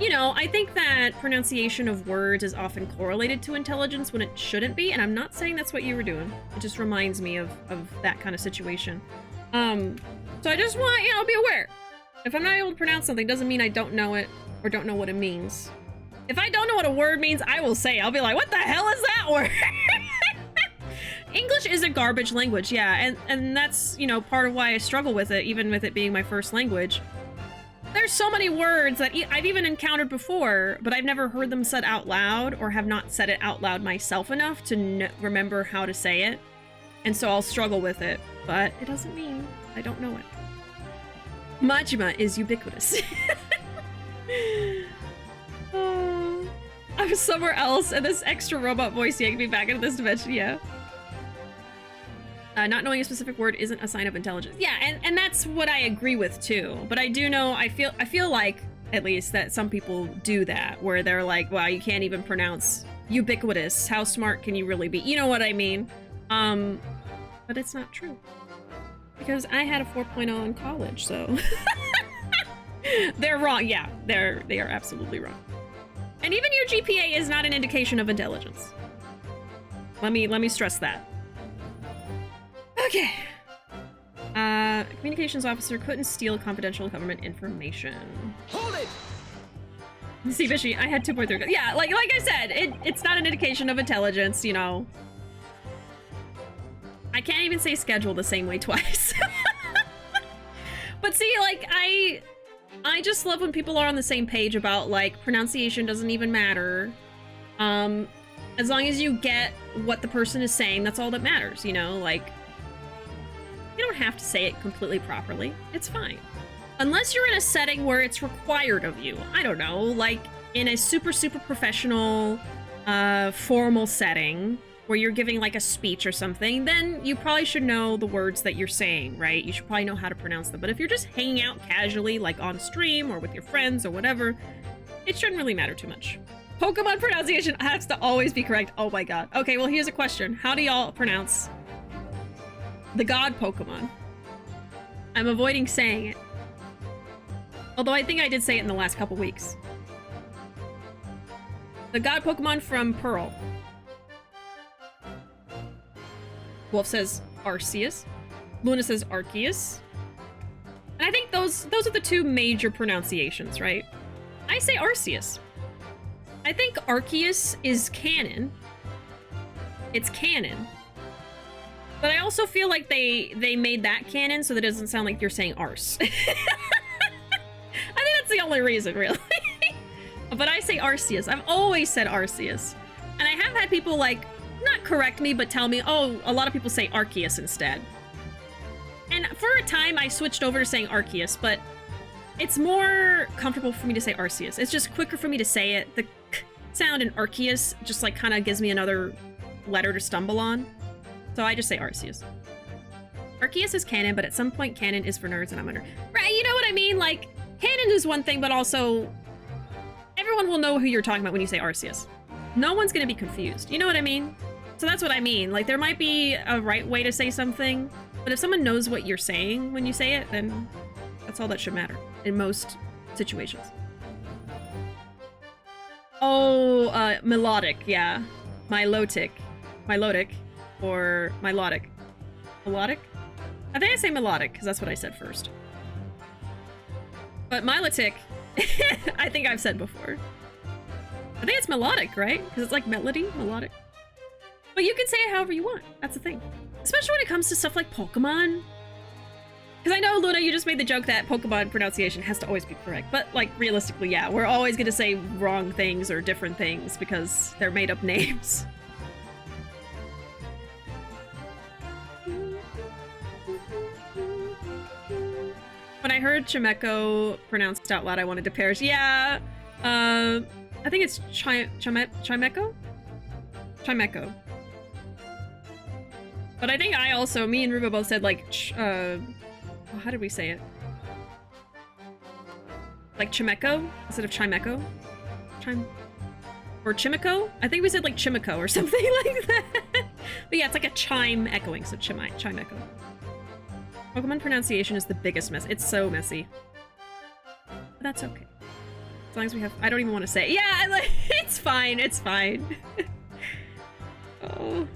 Speaker 2: you know, I think that pronunciation of words is often correlated to intelligence when it shouldn't be, and I'm not saying that's what you were doing. It just reminds me of that kind of situation. So I just want, you know, be aware. If I'm not able to pronounce something, doesn't mean I don't know it or don't know what it means. If I don't know what a word means, I will say, I'll be like, what the hell is that word? English is a garbage language, yeah, and that's, you know, part of why I struggle with it, even with it being my first language. There's so many words that I've even encountered before, but I've never heard them said out loud or have not said it out loud myself enough to remember how to say it. And so I'll struggle with it, but it doesn't mean I don't know it. Majima is ubiquitous. Oh, I was somewhere else, and this extra robot voice yanked me back into this dimension, yeah. Not knowing a specific word isn't a sign of intelligence. Yeah, and that's what I agree with too. But I do know, I feel like, at least, that some people do that, where they're like, wow, you can't even pronounce ubiquitous. How smart can you really be? You know what I mean? But it's not true. Because I had a 4.0 in college, so... They're wrong, yeah. They are absolutely wrong. And even your GPA is not an indication of intelligence. Let me stress that. Okay. Communications officer couldn't steal confidential government information.
Speaker 4: Hold it!
Speaker 2: See, Bishi, I had 2.3. Yeah, like I said, it's not an indication of intelligence, you know. I can't even say schedule the same way twice. But see, like, I just love when people are on the same page about, like, pronunciation doesn't even matter. As long as you get what the person is saying, that's all that matters, you know? Like, you don't have to say it completely properly. It's fine. Unless you're in a setting where it's required of you. I don't know, like in a super professional, formal setting where you're giving like a speech or something, then you probably should know the words that you're saying, right? You should probably know how to pronounce them. But if you're just hanging out casually, like on stream or with your friends or whatever, it shouldn't really matter too much. Pokemon pronunciation has to always be correct. Oh my god. Okay, well here's a question. How do y'all pronounce the god Pokemon? I'm avoiding saying it. Although I think I did say it in the last couple weeks. The god Pokemon from Pearl. Wolf says Arceus. Luna says Arceus. And I think those are the two major pronunciations, right? I say Arceus. I think Arceus is canon. It's canon. But I also feel like they made that canon so that it doesn't sound like you're saying arse. I think that's the only reason, really. But I say Arceus. I've always said Arceus. And I have had people, like, not correct me, but tell me, oh, a lot of people say Arceus instead. And for a time, I switched over to saying Arceus, but it's more comfortable for me to say Arceus. It's just quicker for me to say it. The k sound in Arceus just, like, kind of gives me another letter to stumble on. So I just say Arceus. Arceus is canon, but at some point canon is for nerds and I'm a nerd. Right, you know what I mean? Like, canon is one thing, but also everyone will know who you're talking about when you say Arceus. No one's gonna be confused. You know what I mean? So that's what I mean. Like, there might be a right way to say something, but if someone knows what you're saying when you say it, then that's all that should matter in most situations. Oh, melodic, yeah. Milotic. Or melodic. Melodic? I think I say melodic, because that's what I said first. But Milotic, I think I've said before. I think it's melodic, right? Because it's like melody, melodic. But you can say it however you want. That's the thing. Especially when it comes to stuff like Pokemon. Because I know, Luna, you just made the joke that Pokemon pronunciation has to always be correct. But, like, realistically, yeah. We're always going to say wrong things or different things because they're made-up names. When I heard Chimeco pronounced out loud, I wanted to perish. Yeah, I think it's Chimeco? Chimeco. But I think me and Ruuuvo both said, like, how did we say it? Like Chimeco instead of Chimeco? Or Chimico? I think we said, like, Chimico or something like that. But yeah, it's like a chime echoing, so Chimeco. Pokemon pronunciation is the biggest mess. It's so messy. But that's okay.
Speaker 3: As long as we have... I don't even want to say. Yeah, like, it's fine. It's fine. Oh.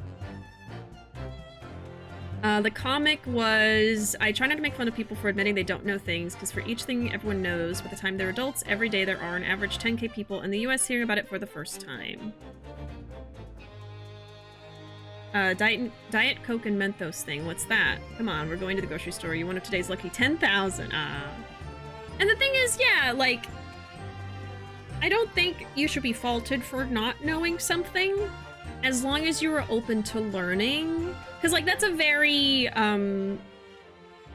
Speaker 3: The comic was... I try not to make fun of people for admitting they don't know things, because for each thing everyone knows, by the time they're adults, every day there are an average 10k people in the US hearing about it for the first time. Diet Coke and Mentos thing. What's that? Come on, we're going to the grocery store. You're one of today's lucky 10,000. And the thing is, yeah, like... I don't think you should be faulted for not knowing something, as long as you are open to learning. Because, like, that's a very,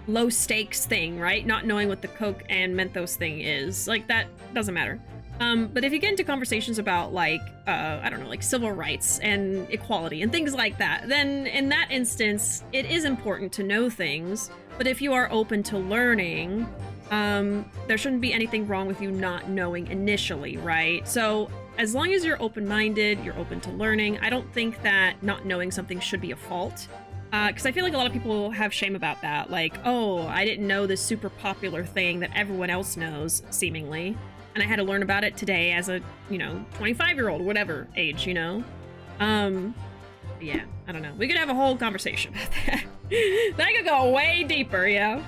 Speaker 3: low-stakes thing, right? Not knowing what the Coke and Mentos thing is. Like, that doesn't matter. But if you get into conversations about, like, I don't know, like civil rights and equality and things like that, then in that instance, it is important to know things. But if you are open to learning, there shouldn't be anything wrong with you not knowing initially, right? So as long as you're open-minded, you're open to learning, I don't think that not knowing something should be a fault. Because I feel like a lot of people have shame about that. Like, oh, I didn't know this super popular thing that everyone else knows, seemingly. And I had to learn about it today as a, 25-year-old, whatever age, yeah, I don't know. We could have a whole conversation about that. That could go way deeper, yeah.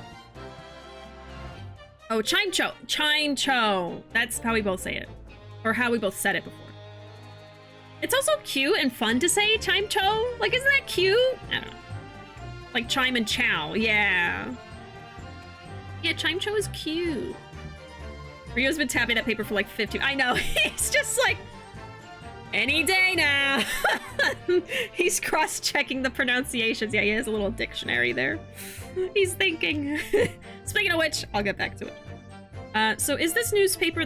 Speaker 3: Oh, Chime-cho. Chime-cho. That's how we both say it. Or how we both said it before. It's also cute and fun to say Chime-cho. Like, isn't that cute? I don't know. Like Chime and Chow, yeah. Yeah, Chime-cho is cute. Rio's been tapping that paper for like 50. I know, he's just like, any day now. He's cross-checking the pronunciations. Yeah, he has a little dictionary there. He's thinking. Speaking of which, I'll get back to it. So is this newspaper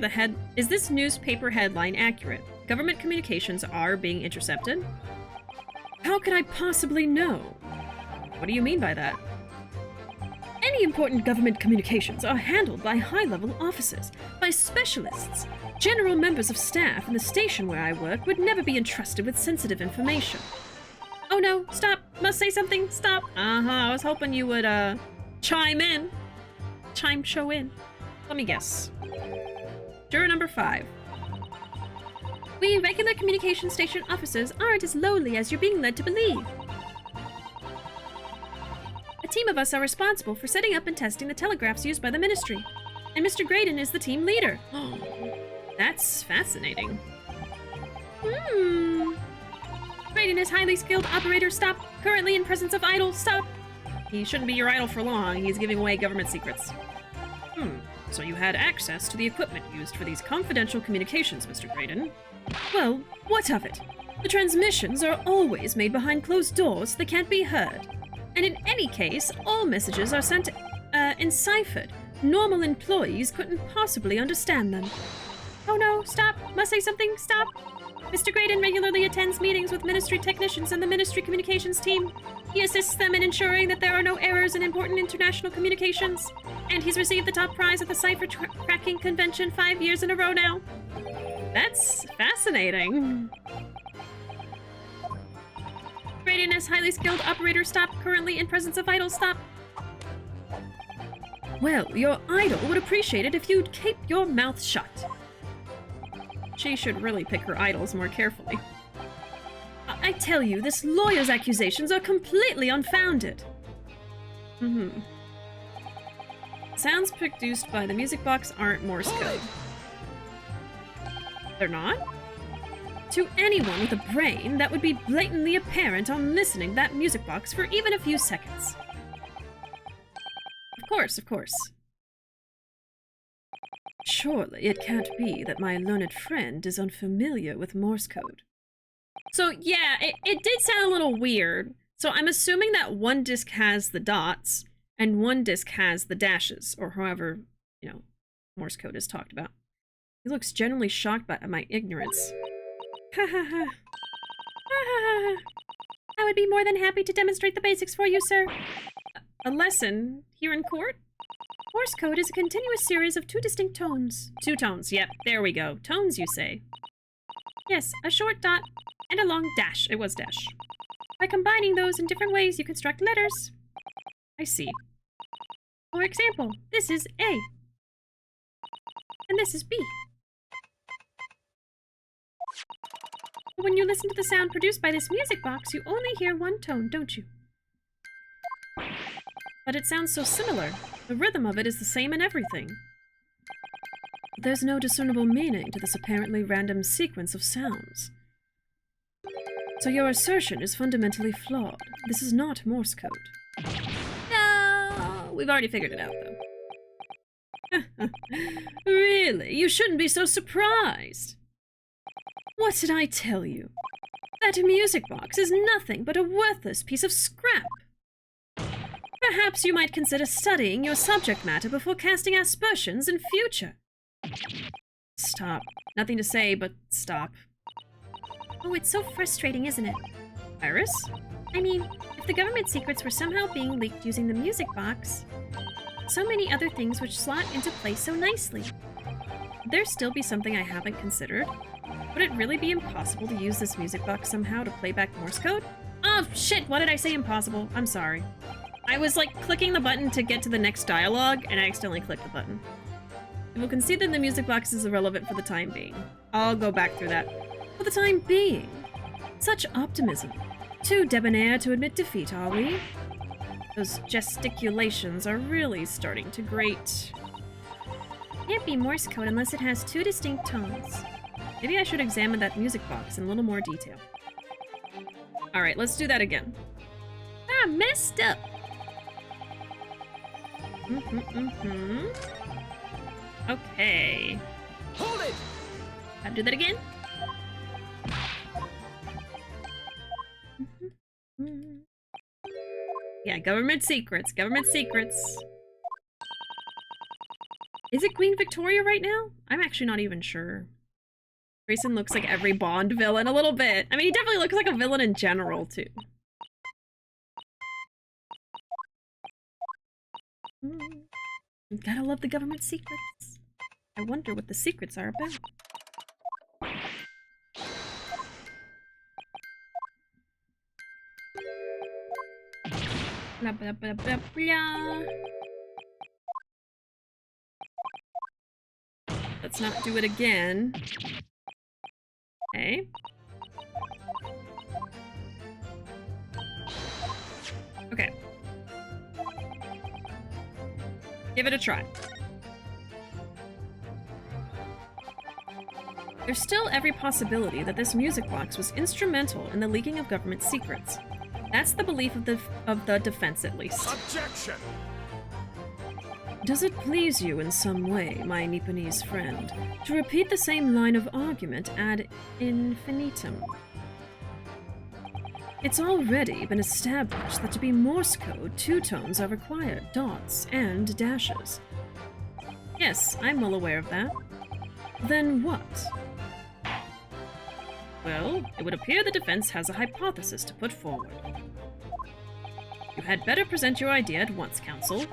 Speaker 3: headline accurate? Government communications are being intercepted? How could I possibly know? What do you mean by that? Any important government communications are handled by high-level officers, by specialists. General members of staff in the station where I work would never be entrusted with sensitive information. Oh no, stop! Must say something, stop! I was hoping you would, chime in. Chime-cho in. Let me guess. Juror number 5. We regular communication station officers aren't as lowly as you're being led to believe. A team of us are responsible for setting up and testing the telegraphs used by the ministry. And Mr. Graydon is the team leader. That's fascinating. Graydon is highly skilled operator, stop. Currently in presence of idol, stop. He shouldn't be your idol for long. He's giving away government secrets. So you had access to the equipment used for these confidential communications, Mr. Graydon. Well, what of it? The transmissions are always made behind closed doors so they can't be heard. And in any case, all messages are sent, enciphered. Normal employees couldn't possibly understand them. Oh no, stop! Must say something, stop! Mr. Graydon regularly attends meetings with ministry technicians and the ministry communications team. He assists them in ensuring that there are no errors in important international communications. And he's received the top prize at the Cipher Cracking Convention 5 years in a row now. That's fascinating. Graydon is highly skilled operator, stop. Currently in presence of idol, stop. Well, your idol would appreciate it if you'd keep your mouth shut. She should really pick her idols more carefully. I tell you, this lawyer's accusations are completely unfounded. Sounds produced by the music box aren't Morse code. They're not? To anyone with a brain, that would be blatantly apparent on listening to that music box for even a few seconds. Of course, of course. Surely it can't be that my learned friend is unfamiliar with Morse code. So yeah, it did sound a little weird. So I'm assuming that one disc has the dots and one disc has the dashes, or however, Morse code is talked about. He looks genuinely shocked by my ignorance. Ha ha ha. Ha ha ha. I would be more than happy to demonstrate the basics for you, sir. A lesson here in court? Morse code is a continuous series of 2 distinct tones. 2 tones, yep, there we go. Tones, you say? Yes, a short dot and a long dash. It was dash. By combining those in different ways, you construct letters. I see. For example, this is A. And this is B. When you listen to the sound produced by this music box, you only hear one tone, don't you? But it sounds so similar. The rhythm of it is the same in everything. There's no discernible meaning to this apparently random sequence of sounds. So your assertion is fundamentally flawed. This is not Morse code. No! We've already figured it out, though. Really? You shouldn't be so surprised. What did I tell you? That music box is nothing but a worthless piece of scrap. Perhaps you might consider studying your subject matter before casting aspersions in future. Stop. Nothing to say, but stop.
Speaker 2: Oh, it's so frustrating, isn't it?
Speaker 3: Iris?
Speaker 2: I mean, if the government secrets were somehow being leaked using the music box, so many other things would slot into place so nicely.
Speaker 3: Would there still be something I haven't considered? Would it really be impossible to use this music box somehow to play back Morse code? Oh, shit! What did I say impossible? I'm sorry. I was, like, clicking the button to get to the next dialogue, and I accidentally clicked the button. You will concede that the music box is irrelevant for the time being. I'll go back through that. For the time being? Such optimism. Too debonair to admit defeat, are we? Those gesticulations are really starting to grate.
Speaker 2: Can't be Morse code unless it has two distinct tones.
Speaker 3: Maybe I should examine that music box in a little more detail. Alright, let's do that again.
Speaker 2: I messed up!
Speaker 3: Okay.
Speaker 4: Hold it!
Speaker 3: Gotta do that again? Yeah, government secrets, government secrets. Is it Queen Victoria right now? I'm actually not even sure. Grayson looks like every Bond villain a little bit. I mean, he definitely looks like a villain in general, too. Gotta love the government secrets. I wonder what the secrets are about. Blah, blah, blah, blah, blah. Let's not do it again. Okay. Okay. Give it a try. There's still every possibility that this music box was instrumental in the leaking of government secrets. That's the belief of the defense, at least.
Speaker 4: Objection!
Speaker 3: Does it please you in some way, my Nipponese friend, to repeat the same line of argument ad infinitum? It's already been established that to be Morse code, two tones are required, dots and dashes. Yes, I'm well aware of that. Then what? Well, it would appear the defense has a hypothesis to put forward. You had better present your idea at once, counsel.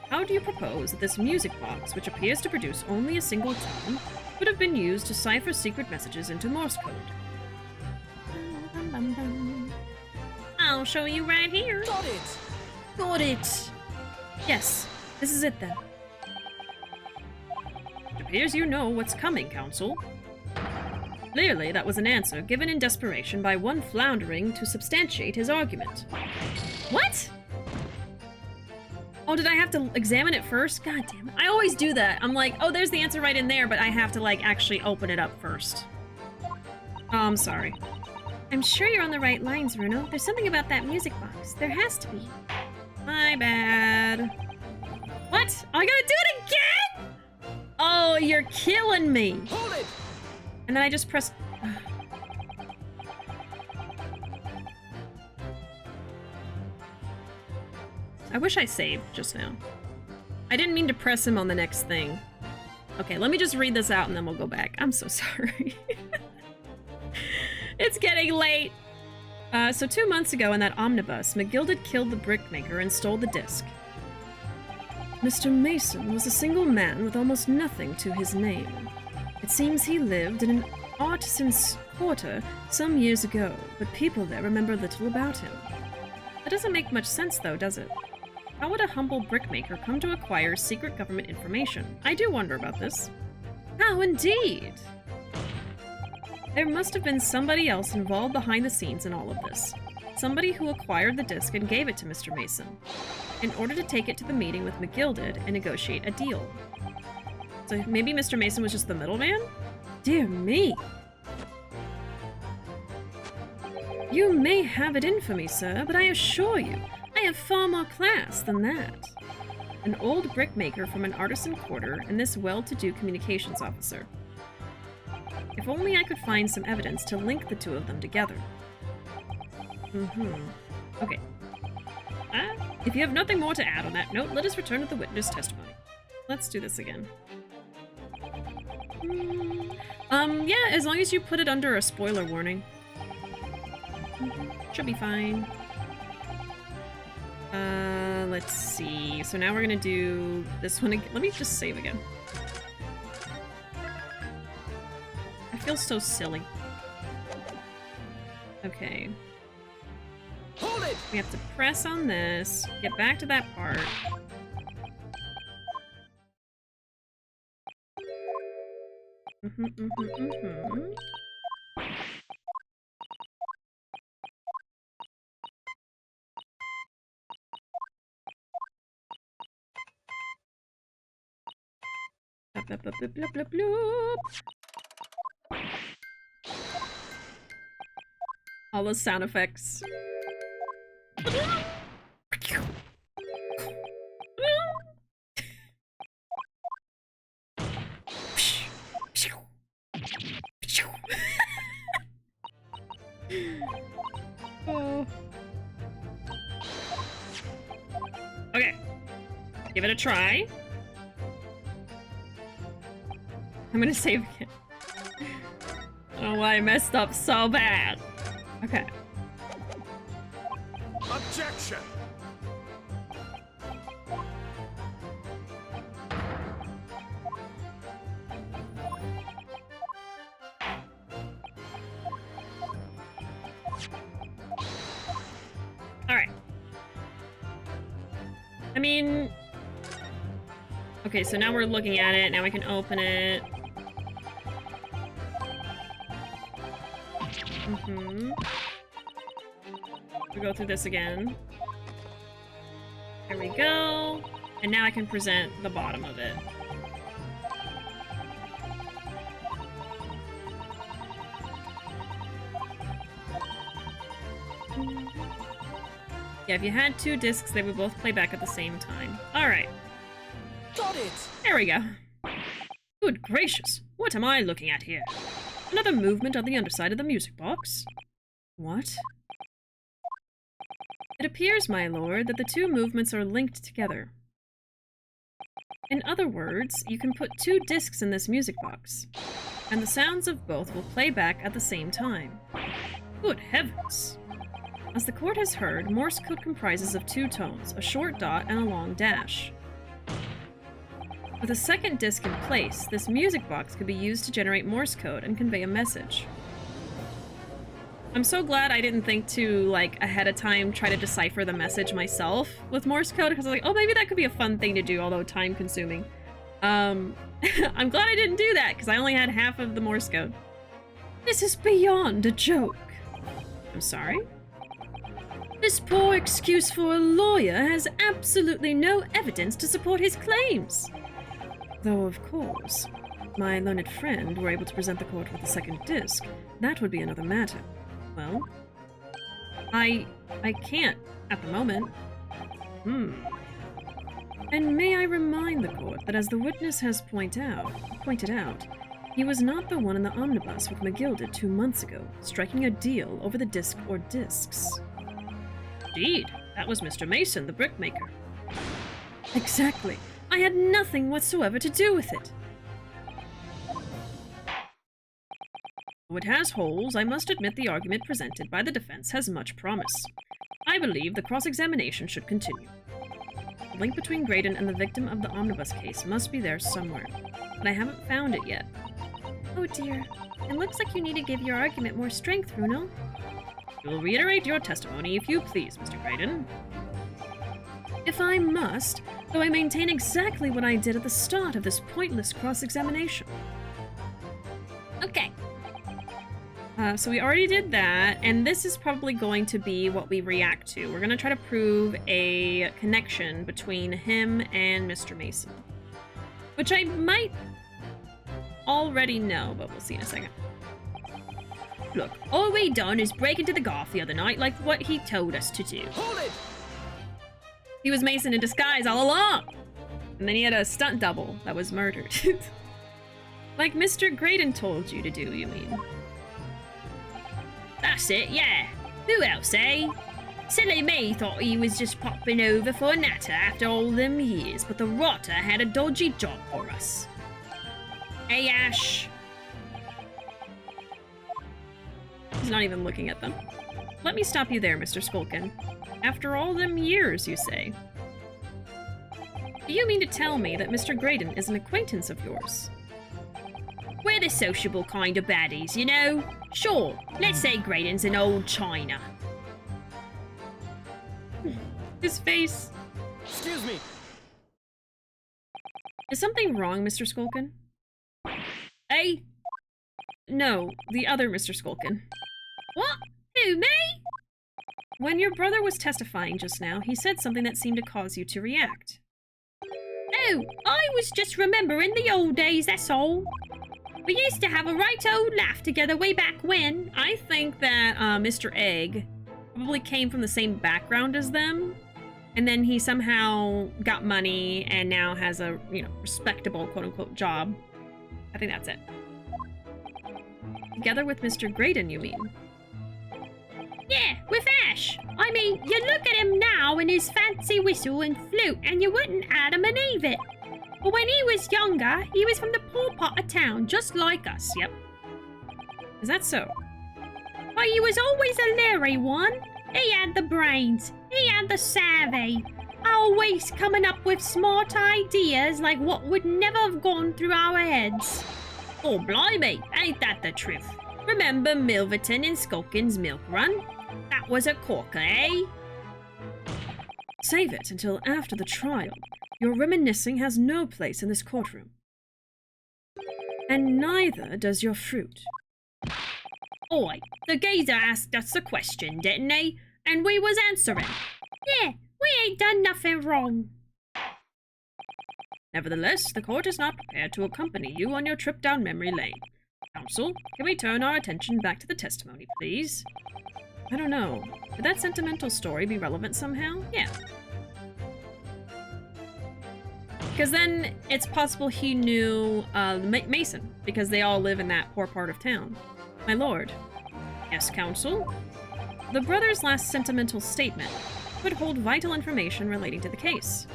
Speaker 3: How do you propose that this music box, which appears to produce only a single tone, would have been used to cipher secret messages into Morse code?
Speaker 2: I'll show you right here.
Speaker 4: Got it!
Speaker 3: Got it! Yes, this is it then. It appears you know what's coming, counsel. Clearly, that was an answer given in desperation by one floundering to substantiate his argument. What? Oh, did I have to examine it first? God damn it. I always do that. I'm like, oh, there's the answer right in there, but I have to, like, actually open it up first. Oh, I'm sorry.
Speaker 2: I'm sure you're on the right lines, Ruuuvo. There's something about that music box. There has to be.
Speaker 3: My bad. What? Oh, I gotta do it again? Oh, you're killing me.
Speaker 4: Hold it!
Speaker 3: And then I just pressed... I wish I saved just now. I didn't mean to press him on the next thing. Okay, let me just read this out and then we'll go back. I'm so sorry. It's getting late. So 2 months ago in that omnibus, McGilded killed the brickmaker and stole the disc. Mr. Mason was a single man with almost nothing to his name. It seems he lived in an artisan's quarter some years ago, but people there remember little about him. That doesn't make much sense though, does it? How would a humble brickmaker come to acquire secret government information? I do wonder about this. How indeed! There must have been somebody else involved behind the scenes in all of this. Somebody who acquired the disc and gave it to Mr. Mason, in order to take it to the meeting with McGilded and negotiate a deal. So maybe Mr. Mason was just the middleman? Dear me! You may have it in for me, sir, but I assure you, I have far more class than that. An old brickmaker from an artisan quarter and this well-to-do communications officer. If only I could find some evidence to link the two of them together. Okay. If you have nothing more to add on that note, let us return to the witness testimony. Let's do this again. Yeah, as long as you put it under a spoiler warning. Should be fine. Let's see. So now we're gonna do this one again. Let me just save again. I feel so silly. Okay.
Speaker 4: Hold it!
Speaker 3: We have to press on this, get back to that part. Bloop, bloop, bloop, bloop, bloop, bloop. All those sound effects. Oh. Okay, give it a try. I'm gonna save again. I don't know why I messed up so bad. Okay.
Speaker 4: Objection!
Speaker 3: Alright. I mean... Okay, so now we're looking at it. Now we can open it. We go through this again. There we go. And now I can present the bottom of it. Yeah, if you had two discs, they would both play back at the same time. Alright.
Speaker 4: Got it!
Speaker 3: There we go. Good gracious, what am I looking at here? Another movement on the underside of the music box? What? It appears, my lord, that the two movements are linked together. In other words, you can put two discs in this music box, and the sounds of both will play back at the same time. Good heavens! As the court has heard, Morse code comprises of two tones, a short dot and a long dash. With a second disc in place, this music box could be used to generate Morse code and convey a message. I'm so glad I didn't think to, like, ahead of time try to decipher the message myself with Morse code, because I was like, oh, maybe that could be a fun thing to do, although time-consuming. I'm glad I didn't do that, because I only had half of the Morse code. This is beyond a joke. I'm sorry? This poor excuse for a lawyer has absolutely no evidence to support his claims. Though, of course, my learned friend were able to present the court with a second disc, that would be another matter. Well, I can't at the moment. And may I remind the court that as the witness has pointed out, he was not the one in the omnibus with McGilded 2 months ago, striking a deal over the disc or discs. Indeed, that was Mr. Mason, the brickmaker. Exactly. I had nothing whatsoever to do with it. Though it has holes, I must admit the argument presented by the defense has much promise. I believe the cross-examination should continue. The link between Graydon and the victim of the omnibus case must be there somewhere, but I haven't found it yet. Oh dear. It looks like you need to give your argument more strength, Ruuuvo. You will reiterate your testimony if you please, Mr. Graydon. If I must, though I maintain exactly what I did at the start of this pointless cross-examination. Okay.
Speaker 1: So we already did that, and this is probably going to be what we react to. We're gonna try to prove a connection between him and Mr. Mason. Which I might already know, but we'll see in a second.
Speaker 2: Look, all we done is break into the garth the other night like what he told us to do.
Speaker 4: Hold it!
Speaker 1: He was Mason in disguise all along! And then he had a stunt double that was murdered. Like Mr. Graydon told you to do, you mean?
Speaker 2: That's it, yeah. Who else, eh? Silly me thought he was just popping over for a natter after all them years, but the rotter had a dodgy job for us. Hey, Ash.
Speaker 1: He's not even looking at them. Let me stop you there, Mr. Skulkin. After all them years, you say? Do you mean to tell me that Mr. Graydon is an acquaintance of yours?
Speaker 2: We're the sociable kind of baddies, you know? Sure, let's say Graydon's an old China.
Speaker 1: His face.
Speaker 4: Excuse me.
Speaker 1: Is something wrong, Mr. Skulkin?
Speaker 2: Eh?
Speaker 1: No, the other Mr. Skulkin.
Speaker 2: What? Who, me?
Speaker 1: When your brother was testifying just now, he said something that seemed to cause you to react.
Speaker 2: Oh, I was just remembering the old days, that's all. We used to have a right old laugh together way back when.
Speaker 1: I think that Mr. Egg probably came from the same background as them, and then he somehow got money and now has a, respectable quote-unquote job. I think that's it. Together with Mr. Graydon, you mean?
Speaker 2: Yeah, with Ash. I mean, you look at him now in his fancy whistle and flute, and you wouldn't Adam and Eve it. But when he was younger, he was from the poor part of town, just like us.
Speaker 1: Yep. Is that so?
Speaker 2: But he was always a leery one. He had the brains. He had the savvy. Always coming up with smart ideas like what would never have gone through our heads. Oh, blimey, ain't that the truth? Remember Milverton and Skulkin's milk run? That was a corker, eh?
Speaker 3: Save it until after the trial. Your reminiscing has no place in this courtroom. And neither does your fruit.
Speaker 2: Oi, the geezer asked us a question, didn't he? And we was answering. Yeah, we ain't done nothing wrong.
Speaker 3: Nevertheless, the court is not prepared to accompany you on your trip down memory lane. Counsel, can we turn our attention back to the testimony, please? I don't know. Could that sentimental story be relevant somehow?
Speaker 1: Yeah. Because then it's possible he knew Mason, because they all live in that poor part of town. My lord.
Speaker 3: Yes, counsel?
Speaker 1: The brothers' last sentimental statement could hold vital information relating to the case.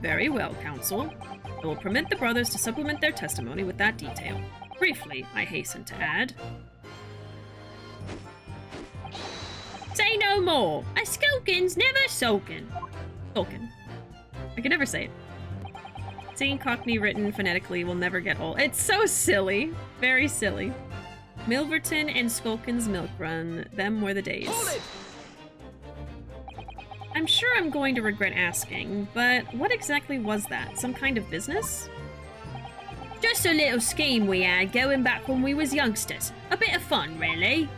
Speaker 3: Very well, counsel. I will permit the brothers to supplement their testimony with that detail. Briefly, I hasten to add.
Speaker 2: Say no more. A Skulkin's never sulkin.
Speaker 1: Skulkin. I can never say it. Seeing Cockney written phonetically will never get old. It's so silly. Very silly. Milverton and Skulkin's milk run. Them were the days.
Speaker 4: Hold it!
Speaker 1: I'm sure I'm going to regret asking, but what exactly was that? Some kind of business?
Speaker 2: Just a little scheme we had going back when we was youngsters. A bit of fun, really.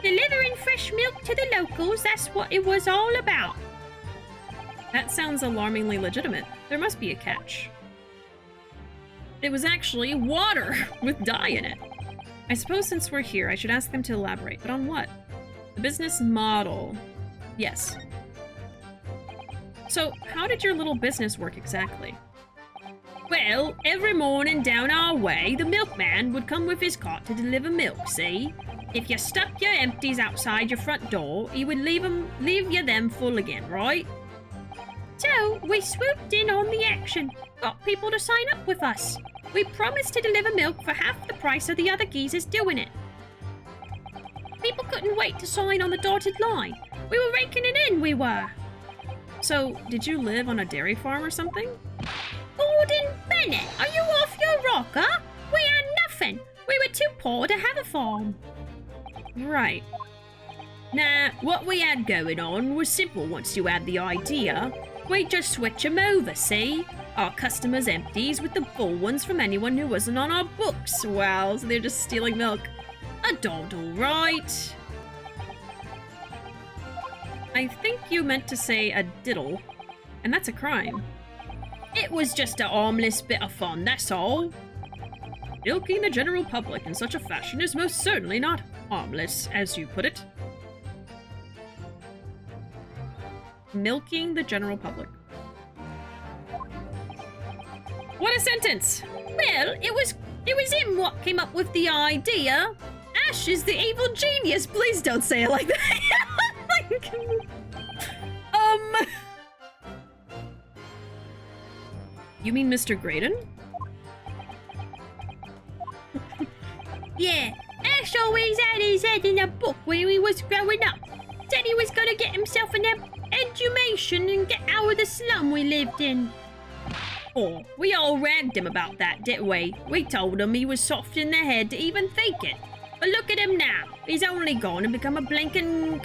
Speaker 2: Delivering fresh milk to the locals, that's what it was all about.
Speaker 1: That sounds alarmingly legitimate. There must be a catch. It was actually water with dye in it. I suppose since we're here, I should ask them to elaborate, but on what? The business model. Yes. So, how did your little business work exactly?
Speaker 2: Well, every morning down our way, the milkman would come with his cart to deliver milk, see? If you stuck your empties outside your front door, he would leave you them full again, right? So, we swooped in on the action, got people to sign up with us. We promised to deliver milk for half the price of the other geezers doing it. People couldn't wait to sign on the dotted line. We were raking it in, we were.
Speaker 1: So, did you live on a dairy farm or something?
Speaker 2: Gordon Bennett, are you off your rocker? We had nothing. We were too poor to have a farm.
Speaker 1: Right.
Speaker 2: Nah, what we had going on was simple once you had the idea. We'd just switch 'em over, see? Our customers empties with the full ones from anyone who wasn't on our books. Wow, so they're just stealing milk. A dodd, all right.
Speaker 3: I think you meant to say a diddle, and that's a crime.
Speaker 2: It was just a harmless bit of fun, that's all.
Speaker 3: Milking the general public in such a fashion is most certainly not harmless, as you put it. Milking the general public. What a sentence!
Speaker 2: Well, it was him what came up with the idea. Ash is the evil genius. Please don't say it like that.
Speaker 3: You mean Mr. Graydon?
Speaker 2: Yeah, Ash always had his head in a book when he was growing up. Said he was gonna get himself an education and get out of the slum we lived in. Oh, we all ragged him about that, didn't we? We told him he was soft in the head to even think it. But look at him now. He's only gone and become a blinking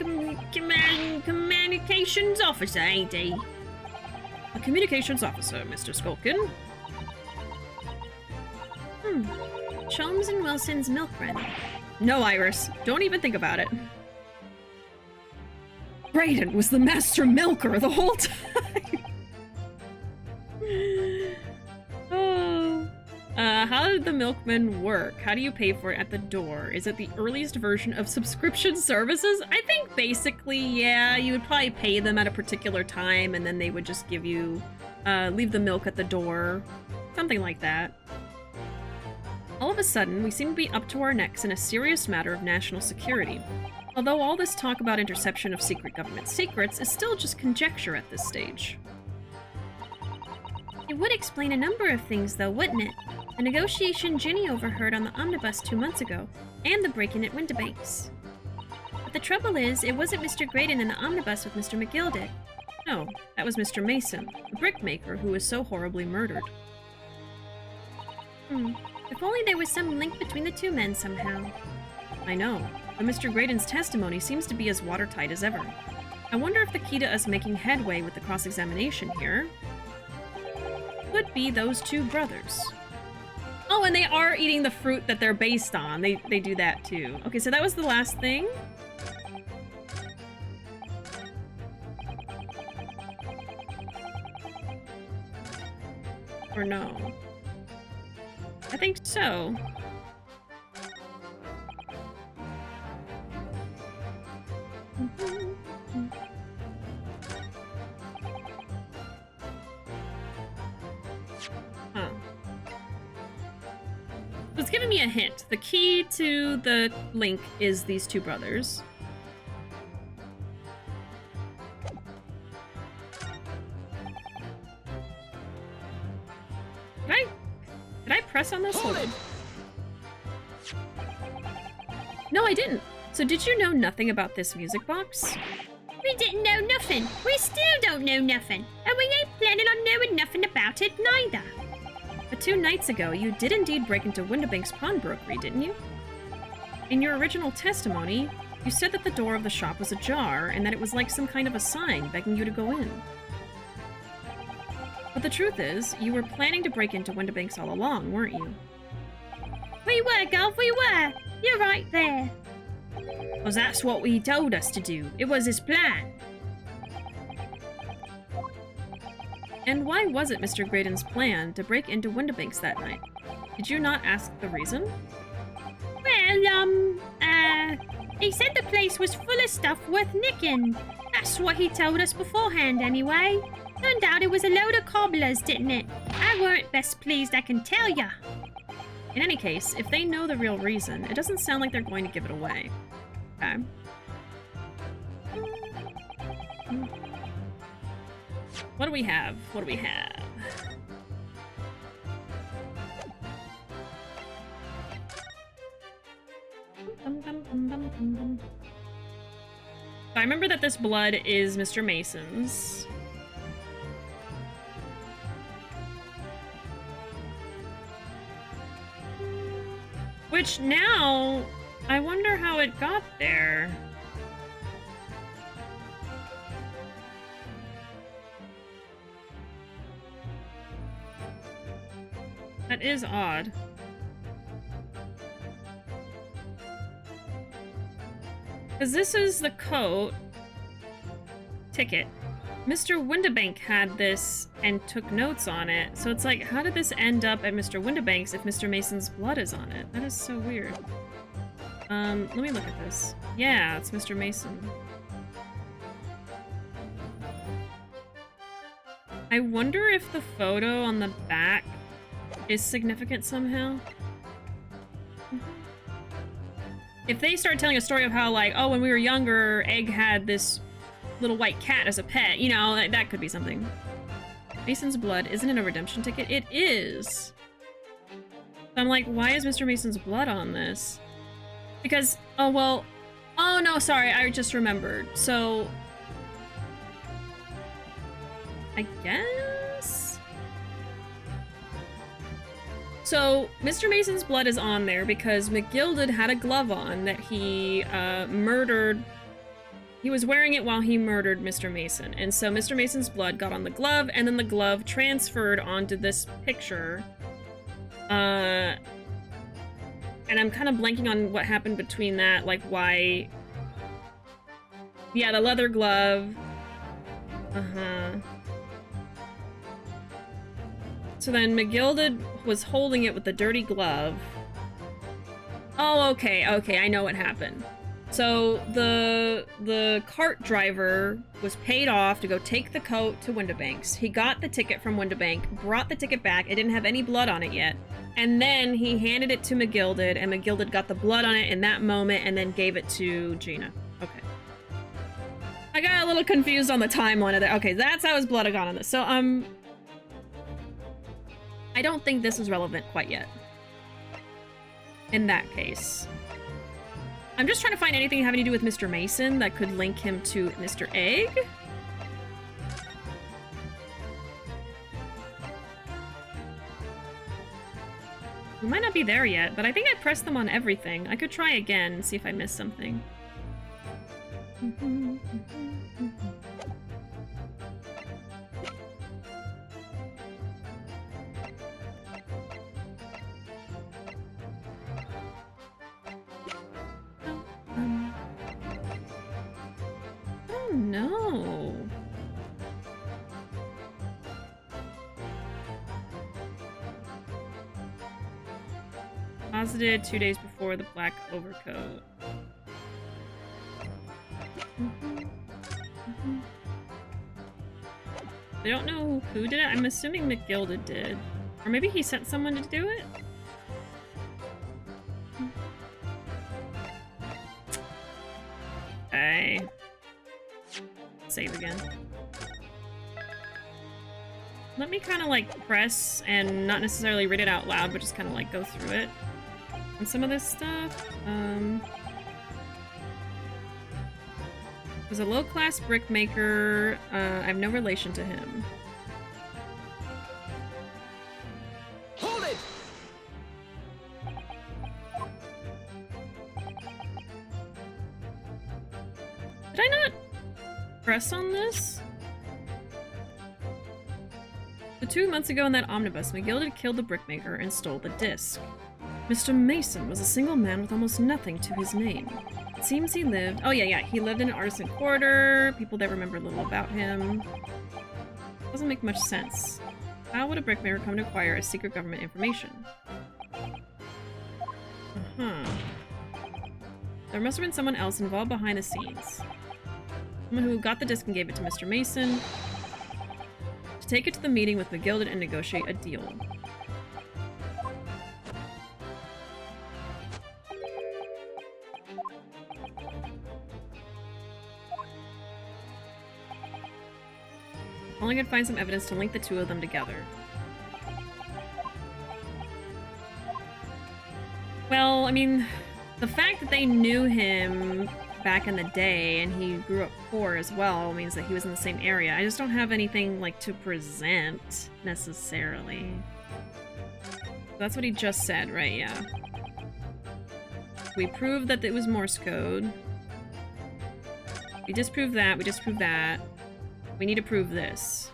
Speaker 2: communications officer, ain't he?
Speaker 3: A communications officer, Mr. Skulkin.
Speaker 2: Cholmes and Wilson's milk run.
Speaker 3: No, Iris. Don't even think about it. Graydon was the master milker the whole time. Oh. How did the milkman work? How do you pay for it at the door? Is it the earliest version of subscription services? I think basically, yeah, you would probably pay them at a particular time and then they would just give you, leave the milk at the door. Something like that. All of a sudden, we seem to be up to our necks in a serious matter of national security. Although all this talk about interception of secret government secrets is still just conjecture at this stage.
Speaker 2: It would explain a number of things, though, wouldn't it? The negotiation Ginny overheard on the omnibus 2 months ago, and the break-in at Windibanks. But the trouble is, it wasn't Mr. Graydon in the omnibus with Mr. McGildick.
Speaker 3: No, that was Mr. Mason, the brickmaker who was so horribly murdered.
Speaker 2: If only there was some link between the two men somehow.
Speaker 3: I know, but Mr. Graydon's testimony seems to be as watertight as ever. I wonder if the key to us making headway with the cross-examination here could be those two brothers. Oh, and they are eating the fruit that they're based on. They do that too. Okay, so that was the last thing. Or no? I think so. Huh. So it's giving me a hint. The key to the link is these two brothers. Did I press on this? Hold on. No, I didn't. So did you know nothing about this music box?
Speaker 2: We didn't know nothing. We still don't know nothing. And we ain't planning on knowing nothing about it neither.
Speaker 3: But 2 nights ago, you did indeed break into Windibank's pawnbrokery, didn't you? In your original testimony, you said that the door of the shop was ajar and that it was like some kind of a sign begging you to go in. But the truth is, you were planning to break into Windibank's all along, weren't you?
Speaker 2: We were, Gov, we were. You're right there.
Speaker 3: Well, that's what he told us to do. It was his plan. And why was it Mr. Graydon's plan to break into Windibank's that night? Did you not ask the reason?
Speaker 2: Well, he said the place was full of stuff worth nicking. That's what he told us beforehand, anyway. Turned out it was a load of cobblers, didn't it? I weren't best pleased, I can tell ya.
Speaker 3: In any case, if they know the real reason, it doesn't sound like they're going to give it away. Okay. What do we have? What do we have? I remember that this blood is Mr. Mason's. Which now, I wonder how it got there.
Speaker 1: That is odd. Because this is the coat ticket. Mr. Windibank had this and took notes on it. So it's like, how did this end up at Mr. Windibank's if Mr. Mason's blood is on it? That is so weird. Let me look at this. Yeah, it's Mr. Mason. I wonder if the photo on the back is significant somehow. If they start telling a story of how, like, oh, when we were younger, Egg had this little white cat as a pet, you know, that could be something. Mason's blood, isn't it a redemption ticket? It is. So I'm like, why is Mr. Mason's blood on this? Because, oh, well, oh no, sorry, I just remembered. So, I guess? So, Mr. Mason's blood is on there because McGilded had a glove on that he murdered. He was wearing it while he murdered Mr. Mason. And so Mr. Mason's blood got on the glove, and then the glove transferred onto this picture. And I'm kind of blanking on what happened between that, like why... Yeah, the leather glove. Uh-huh. So then McGilded was holding it with the dirty glove. Oh, okay, I know what happened. So the cart driver was paid off to go take the coat to Windibank's. He got the ticket from Windibank, brought the ticket back. It didn't have any blood on it yet. And then he handed it to McGilded, and McGilded got the blood on it in that moment and then gave it to Gina. Okay. I got a little confused on the timeline of that. Okay, that's how his blood had gone on this. So, I don't think this is relevant quite yet. In that case. I'm just trying to find anything having to do with Mr. Mason that could link him to Mr. Egg. We might not be there yet, but I think I pressed them on everything. I could try again and see if I missed something. Oh no. Deposited 2 days before the black overcoat. I don't know who did it. I'm assuming McGilded did. Or maybe he sent someone to do it? Okay. Save again. Let me kind of like press and not necessarily read it out loud, but just kind of like go through it. And some of this stuff, was a low-class brickmaker. I have no relation to him.
Speaker 4: Hold it!
Speaker 1: Did I not press on this? So 2 months ago in that omnibus, McGilded killed the brickmaker and stole the disc. Mr. Mason was a single man with almost nothing to his name. It seems he lived... Oh, yeah, he lived in an artisan quarter. People there remember little about him. Doesn't make much sense. How would a brickmaker come to acquire a secret government information? Uh-huh. There must have been someone else involved behind the scenes. Someone who got the disc and gave it to Mr. Mason to take it to the meeting with McGilded and negotiate a deal. Only could find some evidence to link the two of them together. Well, I mean, the fact that they knew him back in the day and he grew up poor as well means that he was in the same area. I just don't have anything, like, to present, necessarily. That's what he just said, right? Yeah. We proved that it was Morse code. We disproved that. We disproved that. We need to prove this.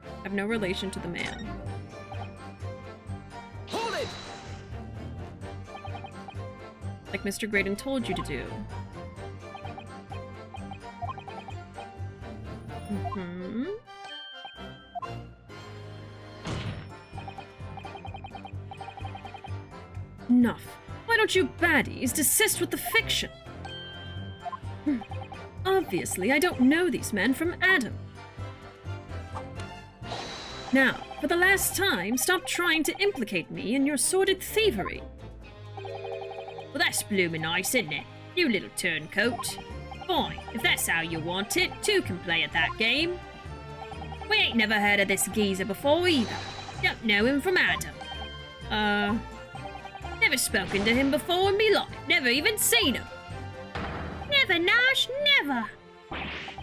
Speaker 1: I have no relation to the man.
Speaker 3: like Mr. Graydon told you to do. Mm-hmm. Enough. Why don't you baddies desist with the fiction? Obviously, I don't know these men from Adam. Now, for the last time, stop trying to implicate me in your sordid thievery.
Speaker 2: Well, that's bloomin' nice, isn't it? You little turncoat. Fine, if that's how you want it, two can play at that game. We ain't never heard of this geezer before either. Don't know him from Adam. Never spoken to him before in me life. Never even seen him. Never, Nash, never.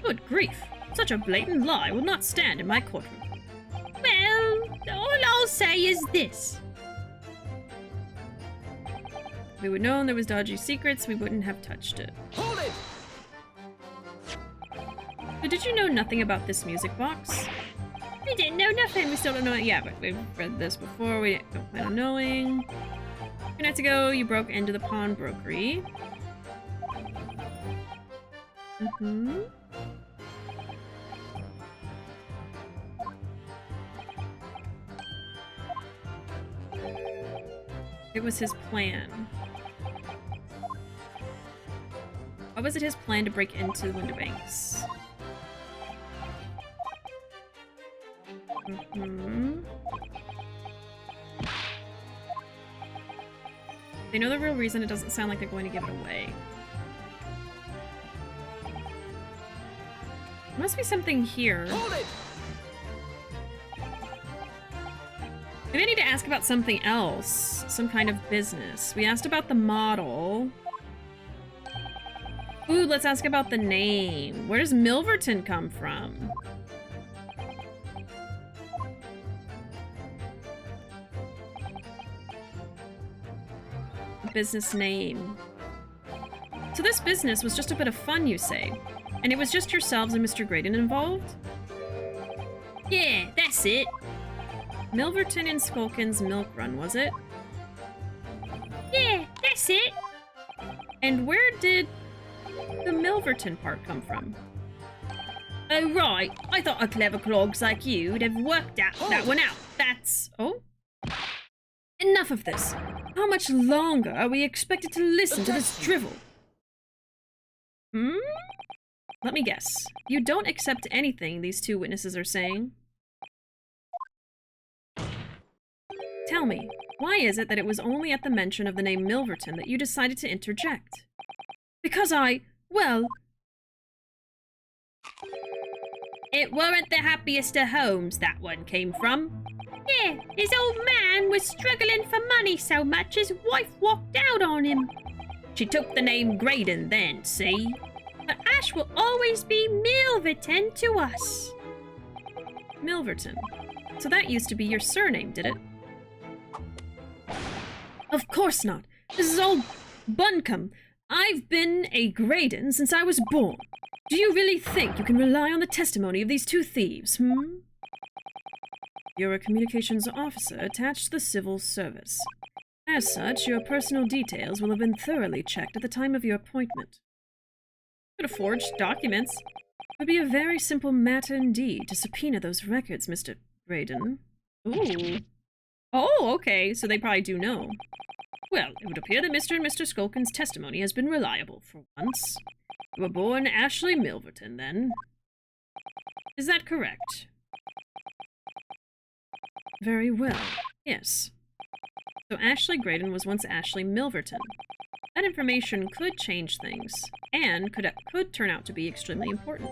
Speaker 3: Good grief. Such a blatant lie will not stand in my courtroom.
Speaker 2: Well, all I'll say is this.
Speaker 3: If we would known there was dodgy secrets, we wouldn't have touched it.
Speaker 4: Hold it!
Speaker 3: But did you know nothing about this music box?
Speaker 2: We didn't know nothing.
Speaker 3: We still don't know it yet, but we've read this before. We don't plan on knowing. 2 nights ago, you broke into the pawnbrokery. Mm-hmm. It was his plan. Why was it his plan to break into window banks? Mm-hmm. They know the real reason. It doesn't sound like they're going to give it away. There must be something here.
Speaker 4: Hold it!
Speaker 3: Maybe I need to ask about something else. Some kind of business. We asked about the model. Ooh, let's ask about the name. Where does Milverton come from? Business name. So this business was just a bit of fun, you say? And it was just yourselves and Mr. Graydon involved?
Speaker 2: Yeah, that's it.
Speaker 3: Milverton and Skulkin's Milk Run, was it?
Speaker 2: Yeah, that's it.
Speaker 3: And where did the Milverton part come from?
Speaker 2: Oh, right. I thought a clever clogs like you'd have worked that one out.
Speaker 3: That's... Oh? Enough of this. How much longer are we expected to listen to this drivel? Hmm? Let me guess. You don't accept anything these two witnesses are saying? Tell me, why is it that it was only at the mention of the name Milverton that you decided to interject? Because well...
Speaker 2: It weren't the happiest of homes that one came from. Yeah, his old man was struggling for money so much his wife walked out on him. She took the name Graydon then, see? But Ash will always be Milverton to us.
Speaker 3: Milverton. So that used to be your surname, did it? Of course not. This is all buncombe. I've been a Graydon since I was born. Do you really think you can rely on the testimony of these two thieves, You're a communications officer attached to the civil service. As such, your personal details will have been thoroughly checked at the time of your appointment. Could have forged documents. It would be a very simple matter indeed to subpoena those records, Mr. Graydon. Ooh. Oh, okay, so they probably do know. Well, it would appear that Mr. and Mr. Skulkin's testimony has been reliable for once. You were born Ashley Milverton, then. Is that correct? Very well, yes. So Ashley Graydon was once Ashley Milverton. That information could change things, and could turn out to be extremely important.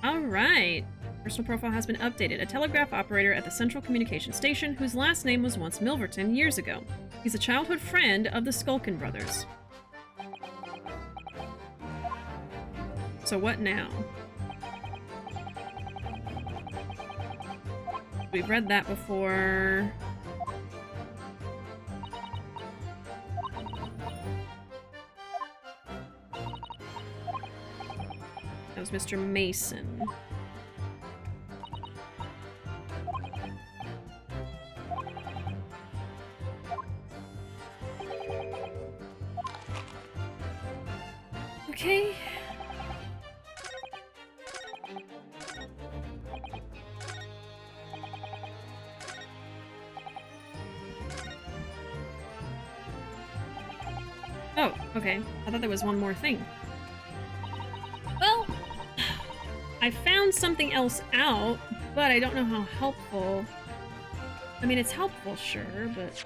Speaker 3: Alright. Personal profile has been updated. A telegraph operator at the Central Communication Station whose last name was once Milverton years ago. He's a childhood friend of the Skulkin brothers. So what now? We've read that before. That was Mr. Mason. Okay. Oh, okay. I thought there was one more thing. Well, I found something else out, but I don't know how helpful. I mean, it's helpful, sure, but...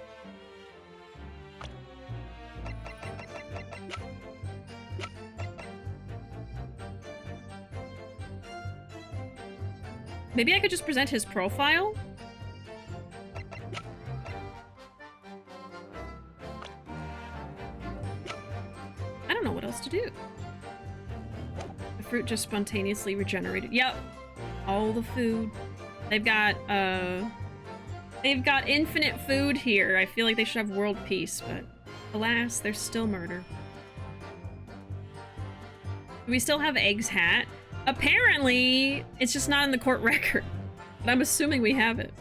Speaker 3: Maybe I could just present his profile? I don't know what else to do. The fruit just spontaneously regenerated. Yep. All the food. They've got infinite food here. I feel like they should have world peace, but alas, there's still murder. Do we still have Egg's hat? Apparently, it's just not in the court record. But I'm assuming we have it.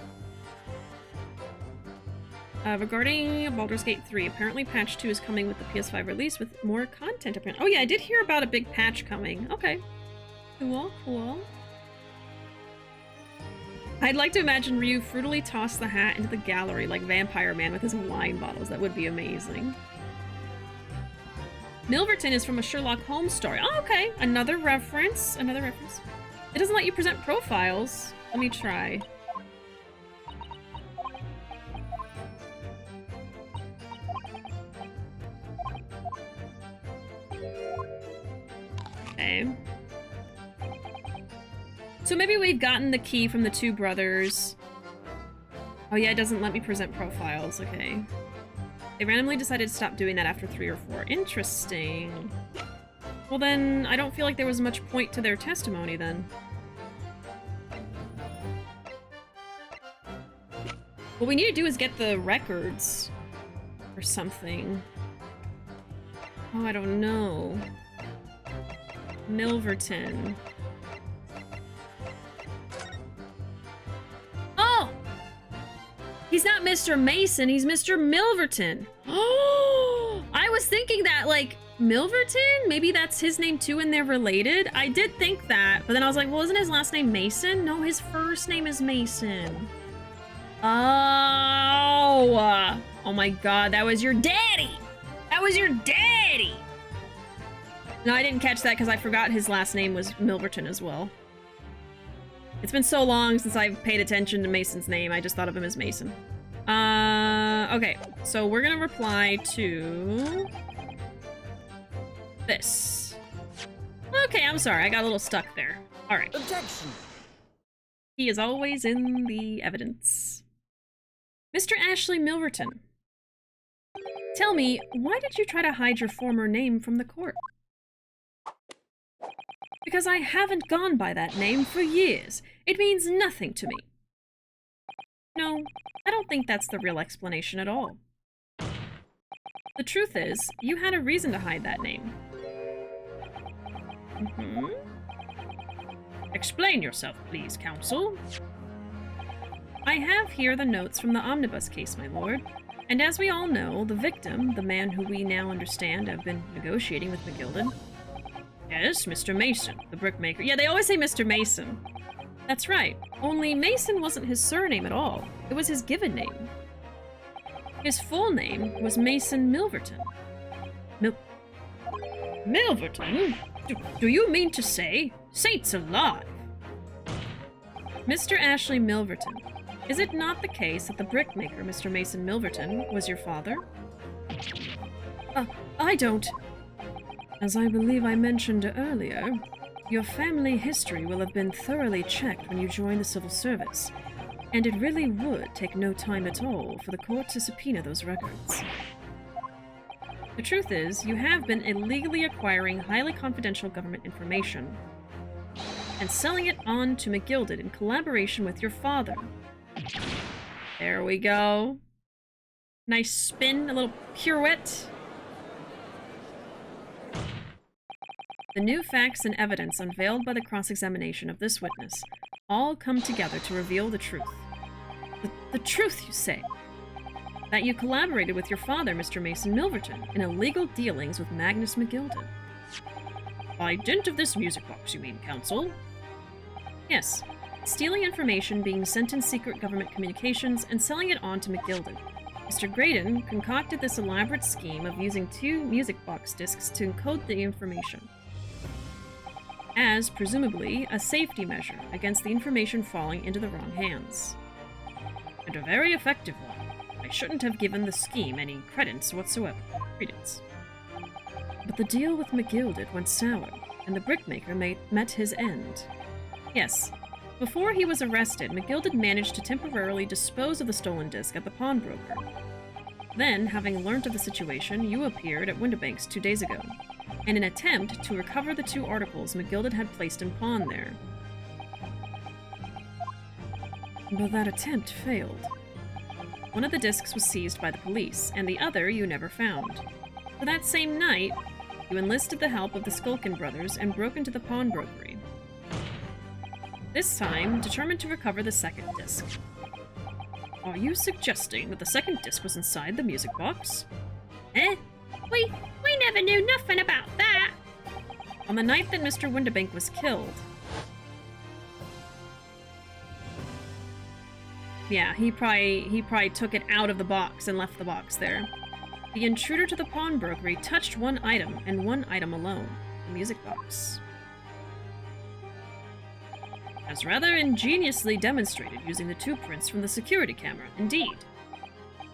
Speaker 3: Regarding Baldur's Gate 3, apparently patch 2 is coming with the PS5 release with more content apparently. Oh yeah, I did hear about a big patch coming. Okay. Cool, cool. I'd like to imagine Ryu frugally toss the hat into the gallery like Vampire Man with his wine bottles. That would be amazing. Milverton is from a Sherlock Holmes story. Oh, okay. Another reference. Another reference. It doesn't let you present profiles. Let me try. Okay. So maybe we've gotten the key from the two brothers. Oh yeah, it doesn't let me present profiles. Okay. They randomly decided to stop doing that after 3 or 4. Interesting. Well then, I don't feel like there was much point to their testimony then. What we need to do is get the records. Or something. Oh, I don't know. Milverton. Oh! He's not Mr. Mason, he's Mr. Milverton. Oh! I was thinking that, like, Milverton? Maybe that's his name too and they're related? I did think that, but then I was like, well, isn't his last name Mason? No, his first name is Mason. Oh! Oh my god, that was your daddy! That was your daddy! No, I didn't catch that because I forgot his last name was Milverton as well. It's been so long since I've paid attention to Mason's name, I just thought of him as Mason. Okay, so we're gonna reply to... this. Okay, I'm sorry, I got a little stuck there. Alright.
Speaker 4: Objection!
Speaker 3: He is always in the evidence. Mr. Ashley Milverton. Tell me, why did you try to hide your former name from the court? Because I haven't gone by that name for years. It means nothing to me. No, I don't think that's the real explanation at all. The truth is, you had a reason to hide that name. Explain yourself, please, counsel. I have here the notes from the omnibus case, my lord. And as we all know, the victim, the man who we now understand have been negotiating with McGilded. Yes, Mr. Mason, the brickmaker. Yeah, they always say Mr. Mason. That's right. Only Mason wasn't his surname at all. It was his given name. His full name was Mason Milverton. Milverton? Do you mean to say? Saints alive! Mr. Ashley Milverton, is it not the case that the brickmaker, Mr. Mason Milverton, was your father? I don't... As I believe I mentioned earlier, your family history will have been thoroughly checked when you join the civil service, and it really would take no time at all for the court to subpoena those records. The truth is, you have been illegally acquiring highly confidential government information and selling it on to McGilded in collaboration with your father. There we go. Nice spin, a little pirouette. The new facts and evidence unveiled by the cross-examination of this witness all come together to reveal the truth. The truth, you say? That you collaborated with your father, Mr. Mason Milverton, in illegal dealings with Magnus McGilded. By dint of this music box, you mean, Counsel?
Speaker 2: Yes. Stealing information being sent in secret government communications and selling it on to McGilden. Mr. Graydon concocted this elaborate scheme of using 2 music box discs to encode the information, as, presumably, a safety measure against the information falling into the wrong hands.
Speaker 3: And a very effective one. I shouldn't have given the scheme any credence whatsoever. Credence.
Speaker 2: But the deal with McGilded went sour, and the brickmaker met his end. Yes. Before he was arrested, McGilded managed to temporarily dispose of the stolen disc at the pawnbroker. Then, having learnt of the situation, you appeared at Windibanks 2 days ago, in an attempt to recover the 2 articles McGilded had placed in pawn there.
Speaker 3: But that attempt failed.
Speaker 2: One of the discs was seized by the police, and the other you never found. For that same night, you enlisted the help of the Skulkin brothers and broke into the pawnbrokery. This time, determined to recover the second disc.
Speaker 3: Are you suggesting that the second disc was inside the music box?
Speaker 2: Eh? We never knew nothing about that! On the night that Mr. Windibank was killed. Yeah, he probably took it out of the box and left the box there. The intruder to the pawnbrokery touched one item, and one item alone, the music box.
Speaker 3: As rather ingeniously demonstrated using the 2 prints from the security camera, indeed.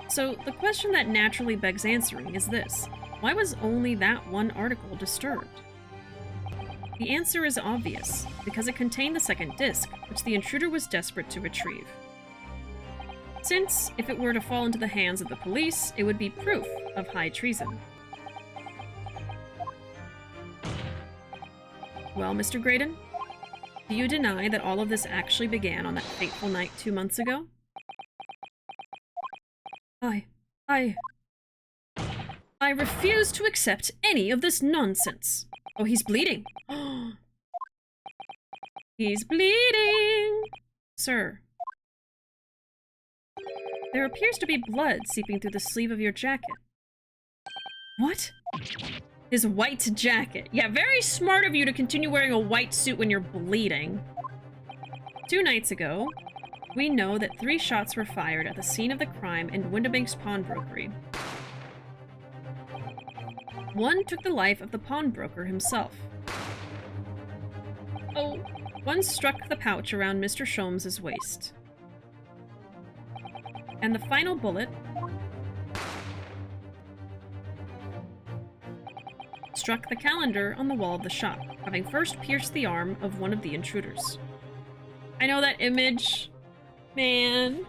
Speaker 2: So, the question that naturally begs answering is this. Why was only that one article disturbed? The answer is obvious, because it contained the second disc, which the intruder was desperate to retrieve. Since, if it were to fall into the hands of the police, it would be proof of high treason. Well, Mr. Graydon? Do you deny that all of this actually began on that fateful night 2 months ago?
Speaker 3: I refuse to accept any of this nonsense.
Speaker 2: Oh, he's bleeding. He's bleeding! Sir. There appears to be blood seeping through the sleeve of your jacket.
Speaker 3: What?
Speaker 2: His white jacket. Yeah, very smart of you to continue wearing a white suit when you're bleeding. 2 nights ago, we know that 3 shots were fired at the scene of the crime in Windibank's pawnbrokery. 1 took the life of the pawnbroker himself. Oh, 1 struck the pouch around Mr. Sholmes's waist. And the final bullet struck the calendar on the wall of the shop, having first pierced the arm of one of the intruders. I know that image, man.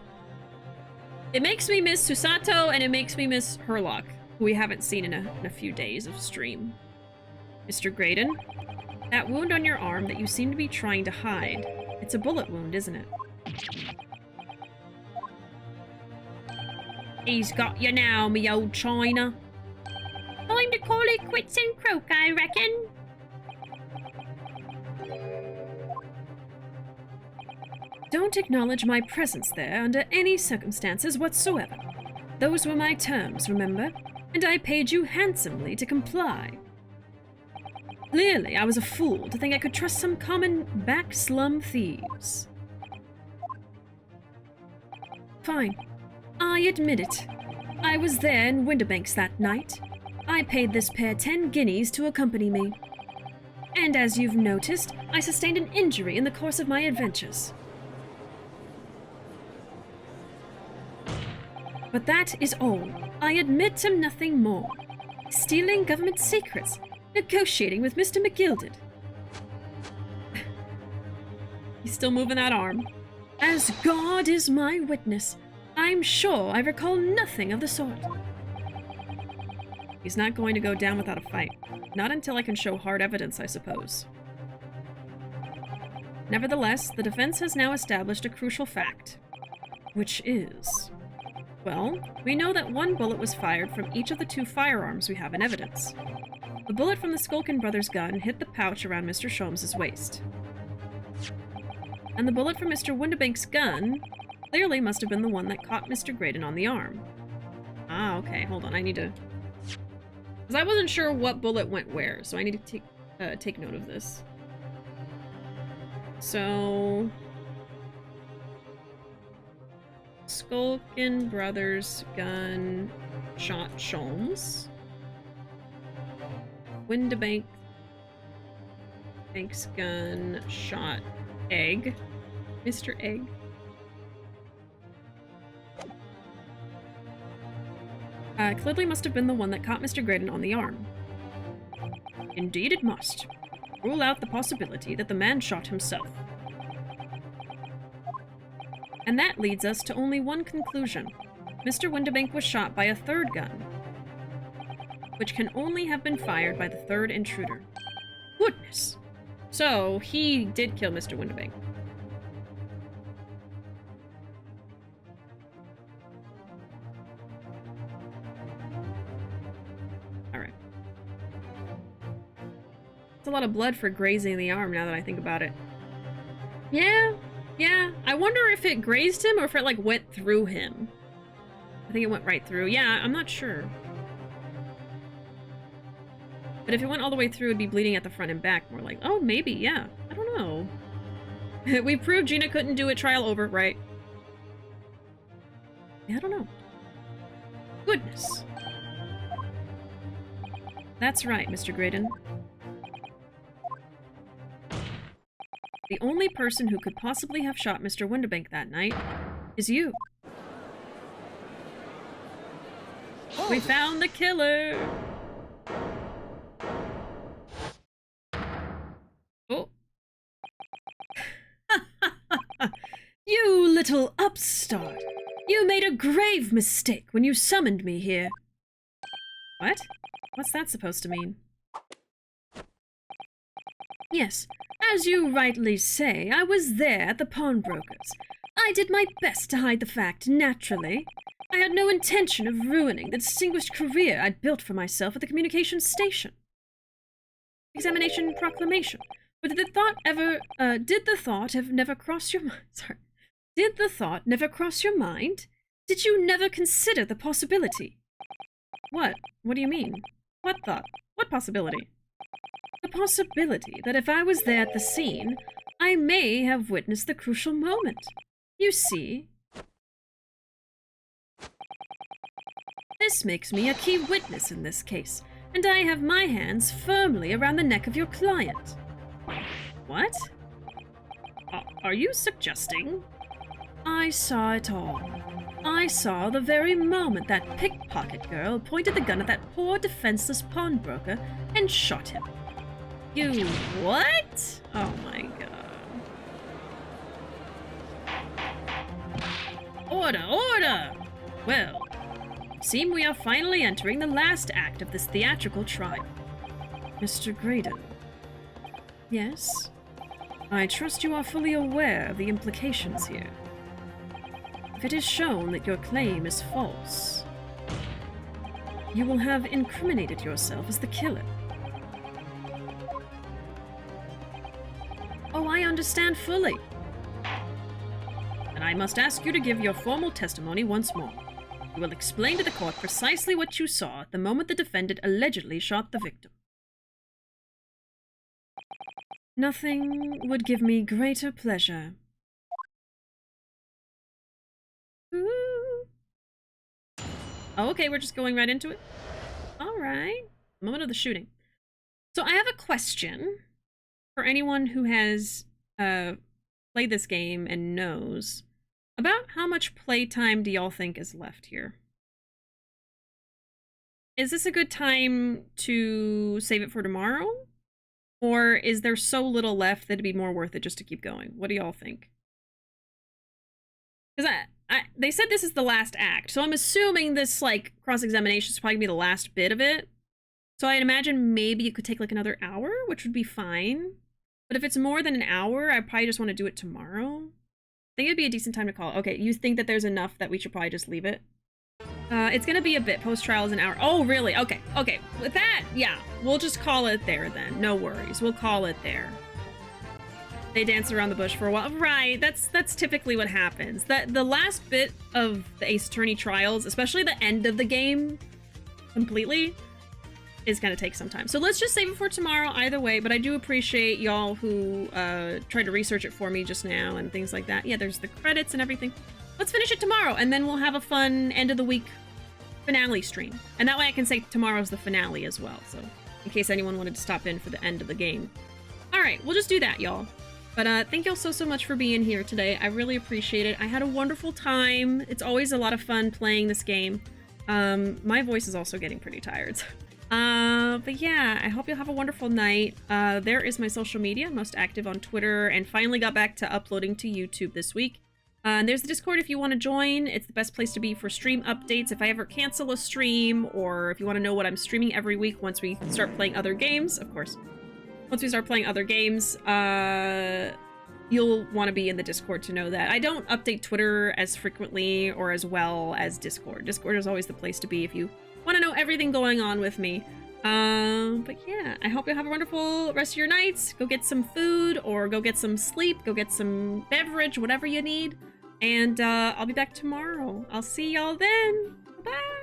Speaker 2: It makes me miss Susato, and it makes me miss Herlock, who we haven't seen in a few days of stream. Mr. Graydon, that wound on your arm that you seem to be trying to hide, it's a bullet wound, isn't it? He's got you now, me old China. Time to call it quits and croak, I reckon.
Speaker 3: Don't acknowledge my presence there under any circumstances whatsoever. Those were my terms, remember? And I paid you handsomely to comply. Clearly, I was a fool to think I could trust some common back-slum thieves. Fine. I admit it. I was there in Windibanks that night. I paid this pair 10 guineas to accompany me. And as you've noticed, I sustained an injury in the course of my adventures. But that is all. I admit to nothing more. Stealing government secrets, negotiating with Mr. McGilded.
Speaker 2: He's still moving that arm.
Speaker 3: As God is my witness, I'm sure I recall nothing of the sort.
Speaker 2: He's not going to go down without a fight. Not until I can show hard evidence, I suppose. Nevertheless, the defense has now established a crucial fact.
Speaker 3: Which is...
Speaker 2: Well, we know that 1 bullet was fired from each of the 2 firearms we have in evidence. The bullet from the Skulkin brothers' gun hit the pouch around Mr. Sholmes's waist. And the bullet from Mr. Windibank's gun clearly must have been the one that caught Mr. Graydon on the arm. Ah, okay, hold on, I need to... Because I wasn't sure what bullet went where, so I need to
Speaker 1: take note of this. So... Skulkin Brothers gun shot Sholmes. Windabank's gun shot Egg. Mr. Egg. Clearly must have been the one that caught Mr. Graydon on the arm. Indeed it must. Rule out the possibility that the man shot himself. And that leads us to only one conclusion. Mr. Windabank was shot by a third gun, which can only have been fired by the third intruder. Goodness! So, he did kill Mr. Windabank. Alright. It's a lot of blood for grazing the arm now that I think about it. Yeah. I wonder if it grazed him or if it, like, went through him. I think it went right through. Yeah, I'm not sure. But if it went all the way through, it'd be bleeding at the front and back. More like, oh, maybe, yeah. I don't know. We proved Gina couldn't do it. Trial over, right? Yeah, I don't know. Goodness. That's right, Mr. Graydon. The only person who could possibly have shot Mr. Windabank that night is you. We found the killer! Oh. You little upstart! You made a grave mistake when you summoned me here. What? What's that supposed to mean? Yes, as you rightly say, I was there at the pawnbroker's. I did my best to hide the fact, naturally. I had no intention of ruining the distinguished career I'd built for myself at the communications station. Examination proclamation. But did the thought have never crossed your mind? Sorry. Did the thought never cross your mind? Did you never consider the possibility? What? What do you mean? What thought? What possibility? The possibility that if I was there at the scene, I may have witnessed the crucial moment. You see? This makes me a key witness in this case, and I have my hands firmly around the neck of your client. What? Are you suggesting? I saw it all. I saw the very moment that pickpocket girl pointed the gun at that poor defenseless pawnbroker and shot him. You what? Oh my god. Order, order! Well, it seems we are finally entering the last act of this theatrical trial. Mr. Graydon. Yes? I trust you are fully aware of the implications here. If it is shown that your claim is false, you will have incriminated yourself as the killer. Oh, I understand fully. And I must ask you to give your formal testimony once more. You will explain to the court precisely what you saw at the moment the defendant allegedly shot the victim. Nothing would give me greater pleasure. Ooh. Oh, okay, we're just going right into it. Alright. Moment of the shooting. So I have a question for anyone who has played this game and knows. About how much playtime do y'all think is left here? Is this a good time to save it for tomorrow? Or is there so little left that it'd be more worth it just to keep going? What do y'all think? Because they said this is the last act, so I'm assuming this, like, cross-examination is probably gonna be the last bit of it. So I'd imagine maybe it could take, like, another hour, which would be fine. But if it's more than an hour, I probably just want to do it tomorrow. I think it'd be a decent time to call. Okay, you think that there's enough that we should probably just leave it? It's gonna be a bit. Post-trial is an hour. Oh, really? Okay, okay. With that, yeah. We'll just call it there then. No worries. We'll call it there. They dance around the bush for a while. Right, that's typically what happens. The last bit of the Ace Attorney trials, especially the end of the game, completely, is gonna take some time. So let's just save it for tomorrow either way, but I do appreciate y'all who tried to research it for me just now and things like that. Yeah, there's the credits and everything. Let's finish it tomorrow, and then we'll have a fun end of the week finale stream. And that way I can say tomorrow's the finale as well, so in case anyone wanted to stop in for the end of the game. Alright, we'll just do that, y'all. But thank y'all so much for being here today. I really appreciate it. I had a wonderful time. It's always a lot of fun playing this game. My voice is also getting pretty tired. But yeah, I hope you'll have a wonderful night. There is my social media, most active on Twitter, and finally got back to uploading to YouTube this week. And there's the Discord if you want to join. It's the best place to be for stream updates. If I ever cancel a stream, or if you want to know what I'm streaming every week once we start playing other games, of course. Once we start playing other games, you'll want to be in the Discord to know that. I don't update Twitter as frequently or as well as Discord. Discord is always the place to be if you want to know everything going on with me. But yeah, I hope you have a wonderful rest of your nights. Go get some food or go get some sleep, go get some beverage, whatever you need. And I'll be back tomorrow. I'll see y'all then. Bye.